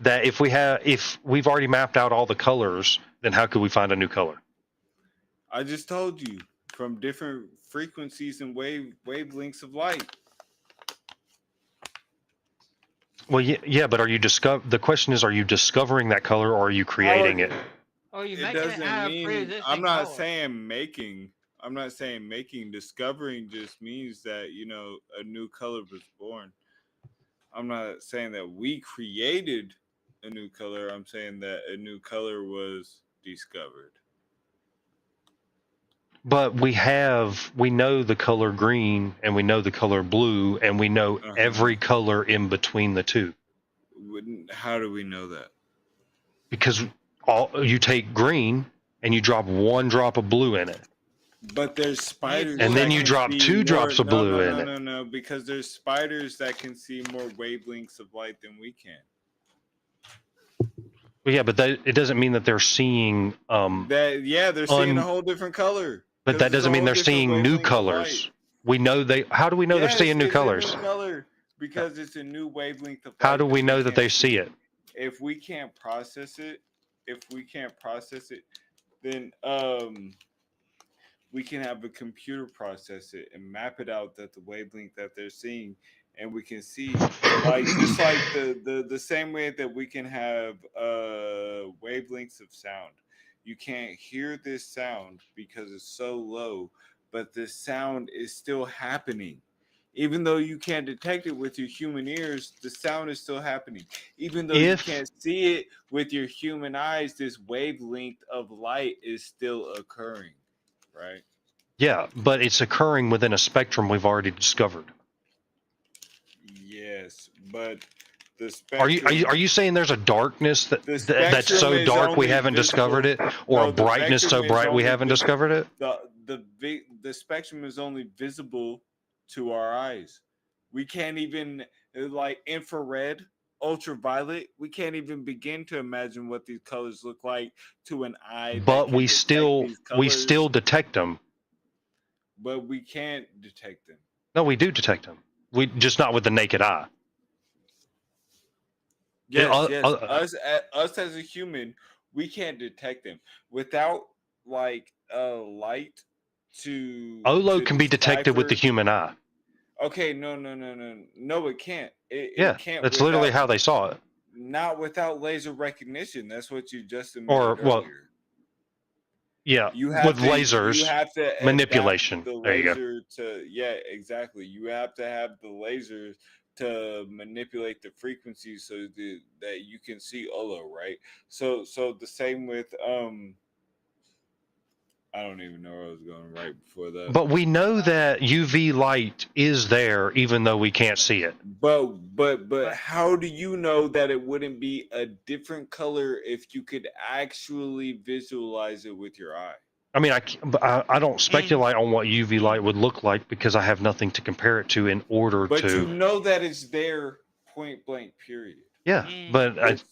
That if we've already mapped out all the colors, then how could we find a new color? I just told you from different frequencies and wavelengths of light. Well, yeah, but the question is, are you discovering that color or are you creating it? Oh, you're It making it doesn't out of mean pre-existing I'm not color. saying making. I'm not saying making. Discovering just means that a new color was born. I'm not saying that we created a new color. I'm saying that a new color was discovered. But we know the color green and we know the color blue and we know every color in between the two. How do we know that? Because you take green and you drop one drop of blue in it. But there's spiders, and then that you can drop see 2 drops of blue in it. No, because there's spiders that can see more wavelengths of light than we can. Well, yeah, but it doesn't mean that they're seeing. They're seeing a whole different color. But that doesn't mean they're seeing new colors. We know they. How do we know they're seeing new colors? A new color because it's a new wavelength of light. How do we know that they see it? If we can't process it, then we can have a computer process it and map it out that the wavelength that they're seeing, and we can see just like the same way that we can have wavelengths of sound. You can't hear this sound because it's so low, but the sound is still happening. Even though you can't detect it with your human ears, the sound is still happening. Even though you can't see it with your human eyes, this wavelength of light is still occurring, right? Yeah, but it's occurring within a spectrum we've already discovered. Yes, but the spectrum... Are you saying there's a darkness that's so dark we haven't discovered it, or a brightness so bright we haven't discovered it? The spectrum is only visible to our eyes. We can't even, like infrared, ultraviolet, we can't even begin to imagine what these colors look like to an eye. But we still detect them. But we can't detect them. No, we do detect them. We just not with the naked eye. Yes. Us as a human, we can't detect them without like light to. Olo can be detected with the human eye. Okay, no, it can't. It can't. That's literally how they saw it. Not without laser recognition. That's what you just admitted earlier. Yeah, with lasers, you have to manipulation. The there laser you go. Exactly. You have to have the lasers to manipulate the frequencies so that you can see Olo, right? So the same with I don't even know where I was going right before that. But we know that UV light is there even though we can't see it. But how do you know that it wouldn't be a different color if you could actually visualize it with your eye? I mean, I don't speculate on what UV light would look like because I have nothing to compare it to in order to. But you know that it's there, point blank, period. Yeah, but makes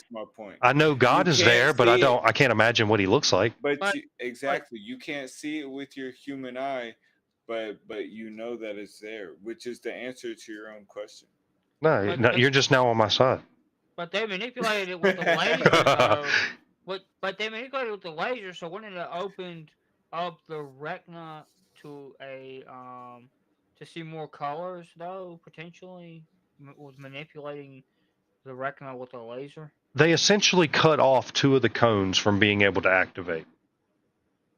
my point. I know God is there, but I can't imagine what he looks like. But you can't see it with your human eye, but you know that it's there, which is the answer to your own question. No, you're just now on my side. But they manipulated it with the laser. But they manipulated it with the laser, so when it opened up the retina to to see more colors, though potentially was manipulating the retina with a laser. They essentially cut off 2 of the cones from being able to activate.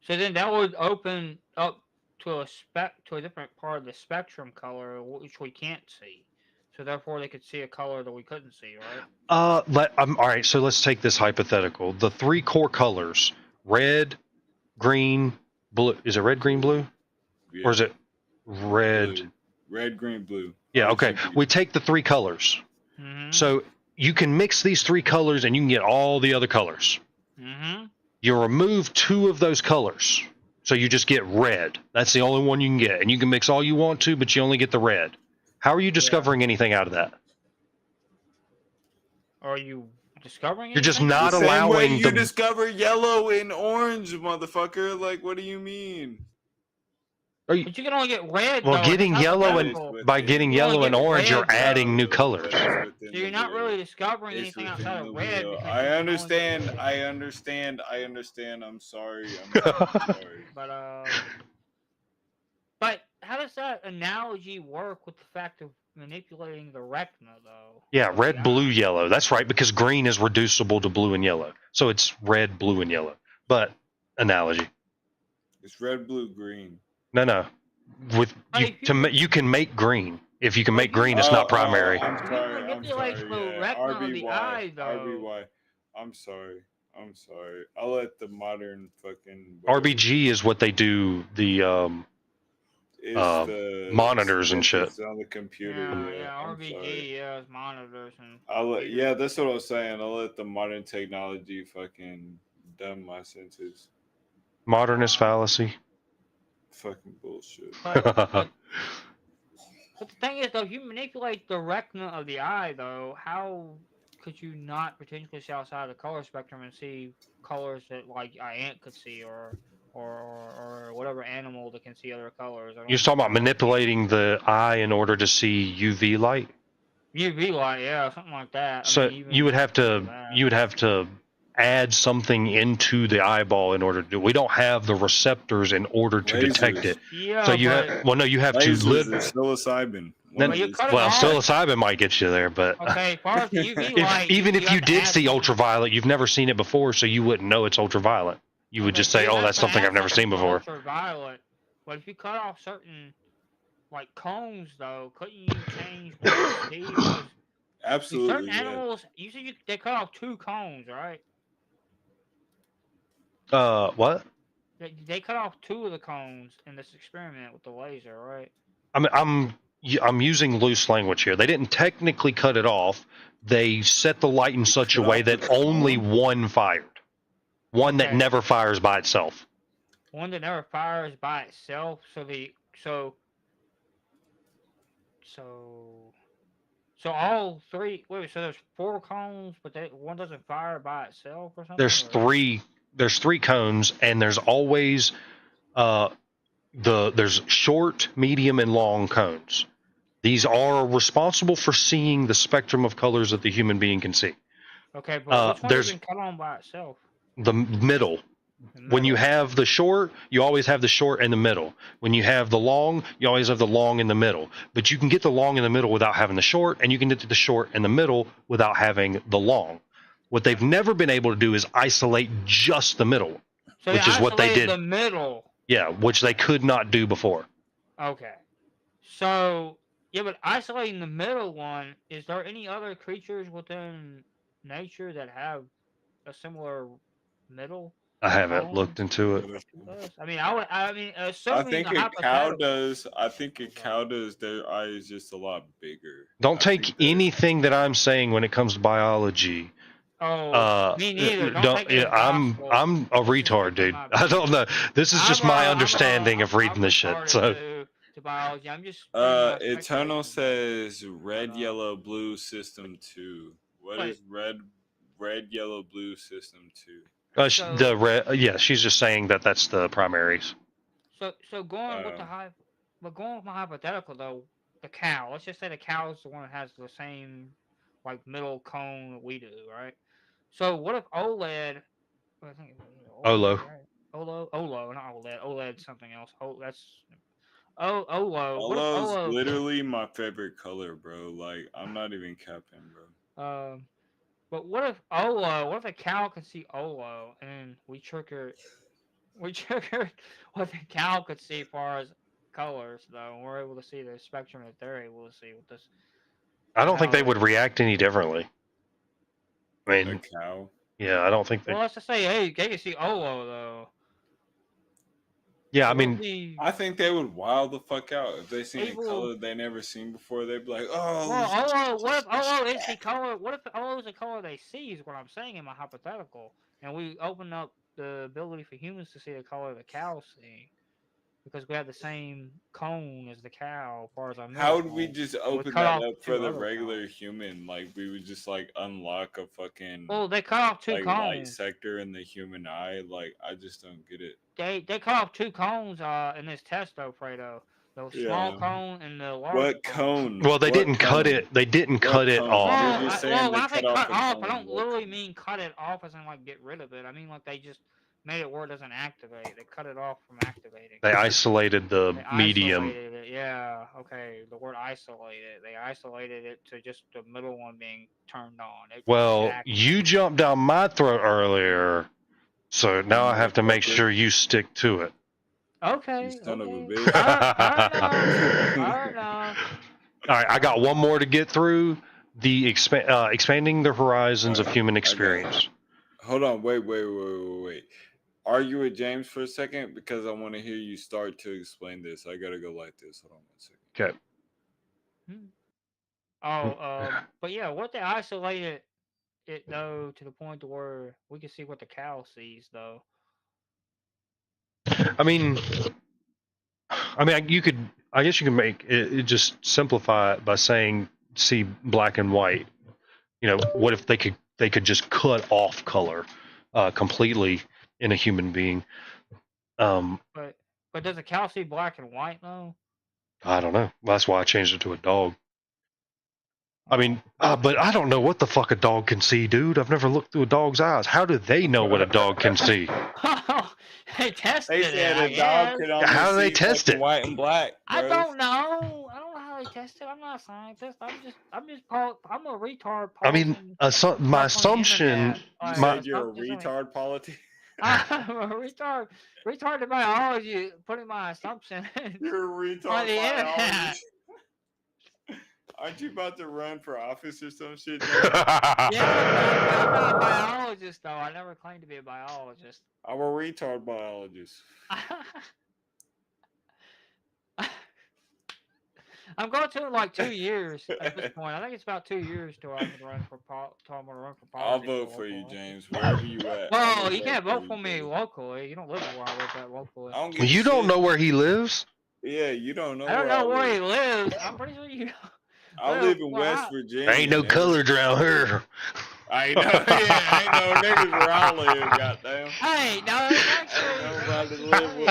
So then that would open up to a different part of the spectrum color, which we can't see. So therefore, they could see a color that we couldn't see, right? All right. So let's take this hypothetical. The 3 core colors: red, green, blue. Is it red, green, blue, or is it red? Blue. Red, green, blue. Yeah. Okay. We take the 3 colors. Mm-hmm. So you can mix these 3 colors, and you can get all the other colors. Mm-hmm. You remove 2 of those colors, so you just get red. That's the only one you can get, and you can mix all you want to, but you only get the red. How are you discovering anything out of that? Are you discovering You're just anything? not The same way allowing you the. discover yellow and orange, motherfucker. Like, what do you mean? Are you, But you can only get red well, though, and that's getting yellow and hypothetical. by getting You can only yellow and get orange, you're red adding new though. colors. So you're not really discovering anything outside of red because you can only get red. I understand. I'm sorry. But but how does that analogy work with the fact of manipulating the retina though? Yeah, Of the red, blue, eye? yellow. That's right, because green is reducible to blue and yellow. So it's red, blue, and yellow. But analogy. It's red, blue, green. No. With Like, if you you can make green. If you can Well, make if you green, it's not primary. I'm if you sorry. manipulate the Yeah, retina of the RBY. eye though, RBY. I'm sorry. I'll let the modern fucking whatever RBG is what they do the is the monitors and shit. snippets on the computer. yeah, I'm sorry. RBG, yeah, it's monitors and Yeah, that's what I was saying. I'll let the modern technology fucking dumb my senses. Modernist fallacy. Fucking bullshit. but the thing is, though, if you manipulate the retina of the eye, though, how could you not potentially see outside the color spectrum and see colors that, like, an ant could see, or whatever animal that can see other colors? You're talking about manipulating the eye in order to see UV light. UV light, yeah, something like that. So I mean, even you would have to add something into the eyeball in order to do. We don't have the receptors in order to detect it. Yeah, so you have you have to lasers or psilocybin. But you cut it Well, off. psilocybin might get you there, but Okay, as far as the UV light, even if you have to did add see something. ultraviolet, you've never seen it before, so you wouldn't know it's ultraviolet. You would just say, you "Oh, have that's to something add I've never seen something for before." Ultraviolet. But if you cut off certain like cones, though, couldn't you change what you see? Because Absolutely. certain animals, usually they cut off 2 cones, right? What? They cut off 2 of the cones in this experiment with the laser, right? I mean, I'm using loose language here. They didn't technically cut it off. They set the light in such a way that only one fired. One that never fires by itself. One that never fires by itself. So all 3. Wait, so there's 4 cones, but one doesn't fire by itself or something. There's 3 cones, and there's always there's short, medium, and long cones. These are responsible for seeing the spectrum of colors that the human being can see. Okay, but which one doesn't cut on by itself? The middle. When you have the short, you always have the short in the middle. When you have the long, you always have the long in the middle. But you can get the long in the middle without having the short, and you can get to the short in the middle without having the long. What they've never been able to do is isolate just the middle, which is what they did. The middle. Yeah, which they could not do before. Okay. So, yeah, but isolating the middle one, is there any other creatures within nature that have a similar middle? I haven't looked into it. I mean, assuming I think a cow does. I think a cow does. Their eye is just a lot bigger. Don't take anything that I'm saying when it comes to biology. Me neither. I'm a retard, dude. I don't know. This is just my understanding of reading this shit. So. To biology, I'm just. Eternal says red, yellow, blue system 2. What is red, yellow, blue system 2? The red, yeah, she's just saying that that's the primaries. So going with going with my hypothetical though, the cow. Let's just say the cow is the one that has the same like middle cone that we do, right? So what if OLED? I think OLO. Right? OLO, not OLED. OLED something else. OLO. OLO's literally my favorite color, bro. Like I'm not even capping, bro. But what if a cow can see OLO and we trigger what the cow could see as far as colors though, and we're able to see the spectrum that they're able to see with this. I don't think they would react any differently. I mean, a cow. Yeah, I don't think they. Well, let's just say, hey, they can see OLO though. Yeah, I mean, I think they would wild the fuck out if they seen a color they never seen before. They'd be like, "Oh, well, what if OLO is the color? What if OLO is the color they see? Is what I'm saying in my hypothetical, and we open up the ability for humans to see the color the cows see. because we have the same cone as the cow, as far as our middle How would we cone. just But we open cut that off up for two the other regular cones. human? Like we would just like unlock a fucking Well, they cut off two like light cones. sector in the human eye. Like I just don't get it. They cut off two cones in this test though, Fredo. The small Yeah. cone and the large What cone. cone? Well, they What didn't cut cone? it. They didn't What cut it cone? off. You're just saying Well, they when I say cut off cut a off, I cone. don't What literally cone? mean cut it off as in like get rid of it. I mean like they just made it where it doesn't activate. They cut it off from activating. They isolated the They medium. isolated it. Yeah, okay. The word isolated. They isolated it to just the middle one being turned on. It Well, active. you jumped down my throat earlier, so now I have to make Motherfucker. sure you stick to it. You Okay, son of a okay. bitch. Fair enough. Fair enough. All right, I got one more to get through. The expanding the horizons of Alright, human I got it. experience. Hold on, wait. Argue with James for a second because I want to hear you start to explain this. I gotta go like this. Hold on 1 second. Okay. But yeah, what they isolated it though to the point to where we can see what the cow sees though. I mean, you could. I guess you can make it just simplify it by saying see black and white. You know, what if they could just cut off color completely in a human being? But does a cow see black and white though? I don't know. That's why I changed it to a dog. I mean, Oh. but I don't know what the fuck a dog can see, dude. I've never looked through a dog's eyes. How do they know what a dog can see? They tested They said it. a dog could only How do they see test fucking it? white and black. I Bro. don't know. I don't know how they test it. I'm not a scientist. I'm a retard. I mean, my stuff on the assumption. internet. You Like, said you're a assumptions on the- retard politician. I'm a retard. Retard to biology. Putting my assumption. You're a On retard the internet. biologist. Aren't you about to run for office or some shit? Yeah, but I'm not a biologist though. I never claimed to be a biologist. I'm a retard biologist. I'm going to in like 2 years at this point. I think it's about 2 years till I'm gonna run for politics. I'll vote for you, James. Wherever you at. Well, you can't vote for me locally. You don't live where I live at locally. I don't give You a don't shit. know where he lives? Yeah, you don't know. I don't know where he lives. I'm pretty sure you. I live in West Virginia. There ain't no nigga. color around here. I know. Yeah, ain't no niggas where I live. Goddamn. Hey, no, it's actually. Ain't nobody to live with.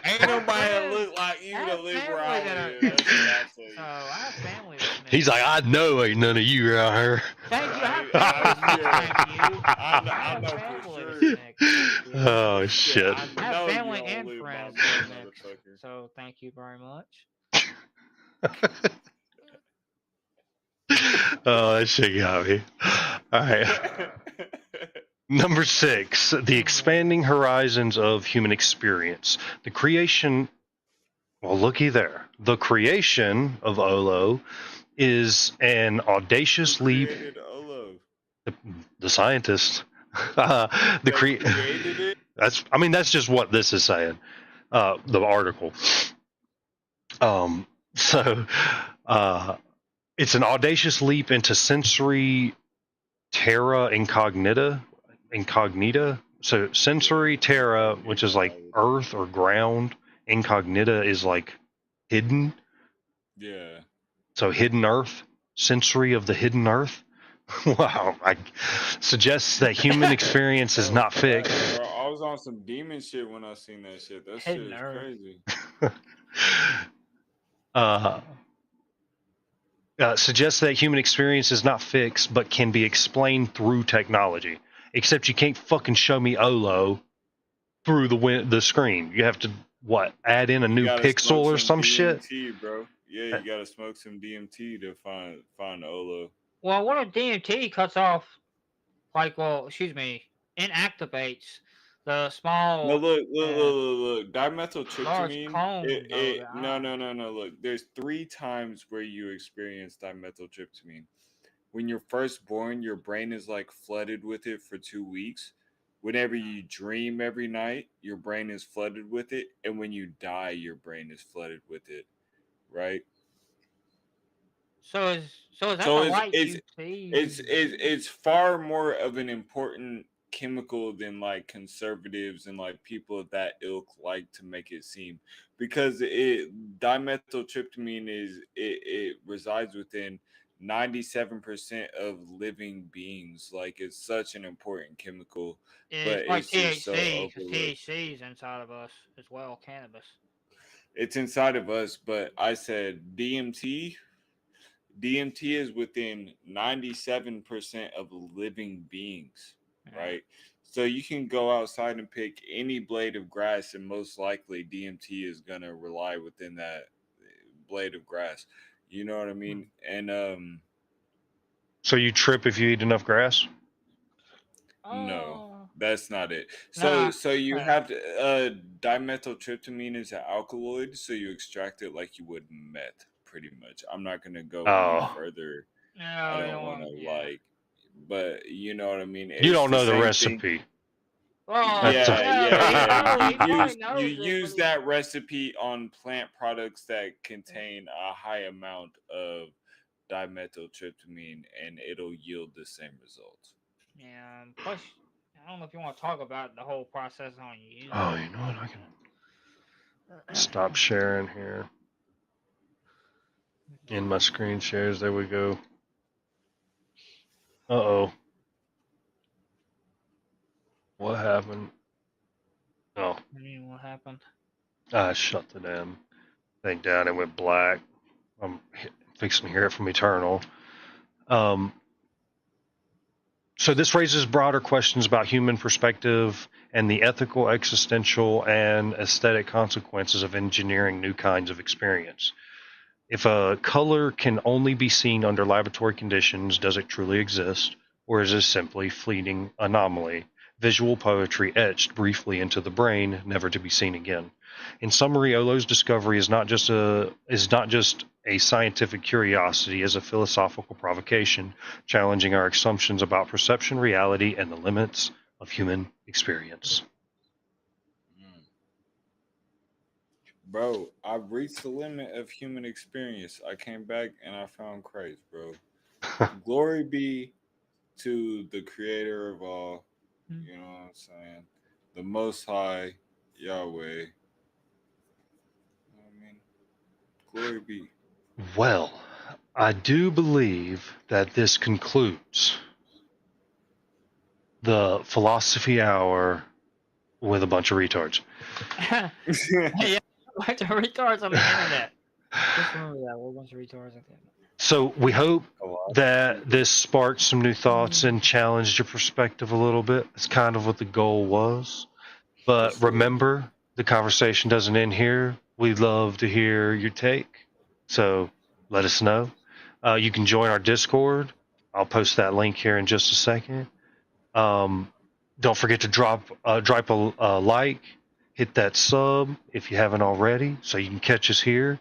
Ain't nobody that look like you to live where I live. That's what I say. So I have family. He's like, I know ain't none of you around here. Thank you. I know have for family. sure. Oh shit. I have family and friends. So thank you very much. Oh, that shit got me. All right. Number 6, the expanding horizons of human experience. The creation, well, looky there. The creation of Olo is an audacious leap. The scientist. Created it? That's just what this is saying. The article. It's an audacious leap into sensory terra incognita. So sensory terra, which is like earth or ground. Incognita is like hidden. Yeah. So hidden earth, sensory of the hidden earth. Wow. I suggests that human experience is not fixed. Bro, I was on some demon shit when I seen that shit. That shit is crazy. Suggests that human experience is not fixed, but can be explained through technology. Except you can't fucking show me Olo through the screen. You have to add in a new pixel or some DMT, shit, bro. Yeah, you gotta smoke some DMT to find Olo. Well, what if DMT cuts off, inactivates the small. No, look. Dimethyltryptamine. Cone, No. Look, there's 3 times where you experience dimethyltryptamine. When you're first born, your brain is like flooded with it for 2 weeks. Whenever you dream every night, your brain is flooded with it, and when you die, your brain is flooded with it. Right? So is that the light you see? It's far more of an important chemical than like conservatives and like people of that ilk like to make it seem, because it dimethyltryptamine it resides within 97% of living beings. Like it's such an important chemical, but It's like it's just so THC, because overlooked. THC is inside of us as well, cannabis. It's inside of us, but I said DMT is within 97% of living beings, Yeah. right? So you can go outside and pick any blade of grass, and most likely DMT is going to rely within that blade of grass. You know what I mean? And So you trip if you eat enough grass? no, Oh. that's not it. Nah. So you Yeah. have to, dimethyltryptamine is an alkaloid, so you extract it like you would meth, pretty much. I'm not going to go any Oh, further. I No, you don't don't want want. to Yeah. but you know what I mean. you It's don't the know the same thing. recipe. Well, That's yeah, he probably You knows it, but use that recipe on plant products that contain a high amount of dimethyltryptamine, and it'll yield the same results. yeah. Plus, I don't know if you want to talk about the whole process on using Oh, it. you know what? I can stop sharing here in my screen shares. There we go. Uh-oh. What happened? Oh, I mean, what happened? I shut the damn thing down. It went black. I'm fixing to hear it from Eternal. Um, so this raises broader questions about human perspective and the ethical, existential, and aesthetic consequences of engineering new kinds of experience. If a color can only be seen under laboratory conditions, does it truly exist? Or is it simply fleeting anomaly, visual poetry etched briefly into the brain, never to be seen again? In summary, Olo's discovery is not just a scientific curiosity, as a philosophical provocation, challenging our assumptions about perception, reality, and the limits of human experience. Mm. Bro, I've reached the limit of human experience. I came back and I found Christ, bro. Glory be to the creator of all, Hmm. you know what I'm saying? The most high Yahweh. I mean, glory be. Well, I do believe that this concludes the philosophy hour with a bunch of retards. Yeah, a bunch of retards on the internet. Just remember that, we're a bunch of retards on the internet. So we hope that Philosophy. this sparked some new thoughts and challenged your perspective a little bit. It's kind of what the goal was. For But sure. remember, the conversation doesn't end here. We'd love to hear your take. So let us know. You can join our Discord. I'll post that link here in just a second. Don't forget to drop a like, hit that sub if you haven't already, so you can catch us here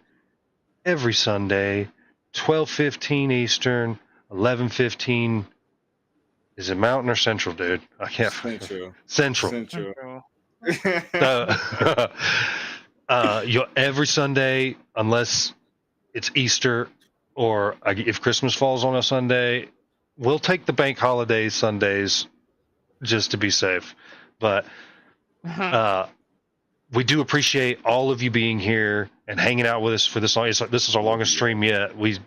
every Sunday, 12:15 Eastern, 11:15. Is it Mountain or Central, dude? I can't. Central. Central. Central. So, every Sunday, unless it's Easter or if Christmas falls on a Sunday, we'll take the bank holiday Sundays just to be safe. But we do appreciate all of you being here and hanging out with us for this long. This is our longest stream yet. We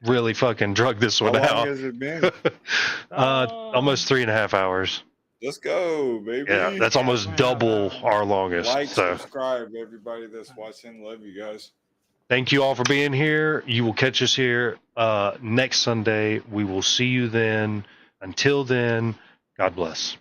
really fucking drug this How one long out. has it been? Almost 3.5 hours. Let's go, baby. Yeah, that's Yeah, almost 3.5 double hours. our longest. Like, So subscribe, everybody that's watching. Love you guys. thank you all for being here. You will catch us here next Sunday. We will see you then. Until then, God bless.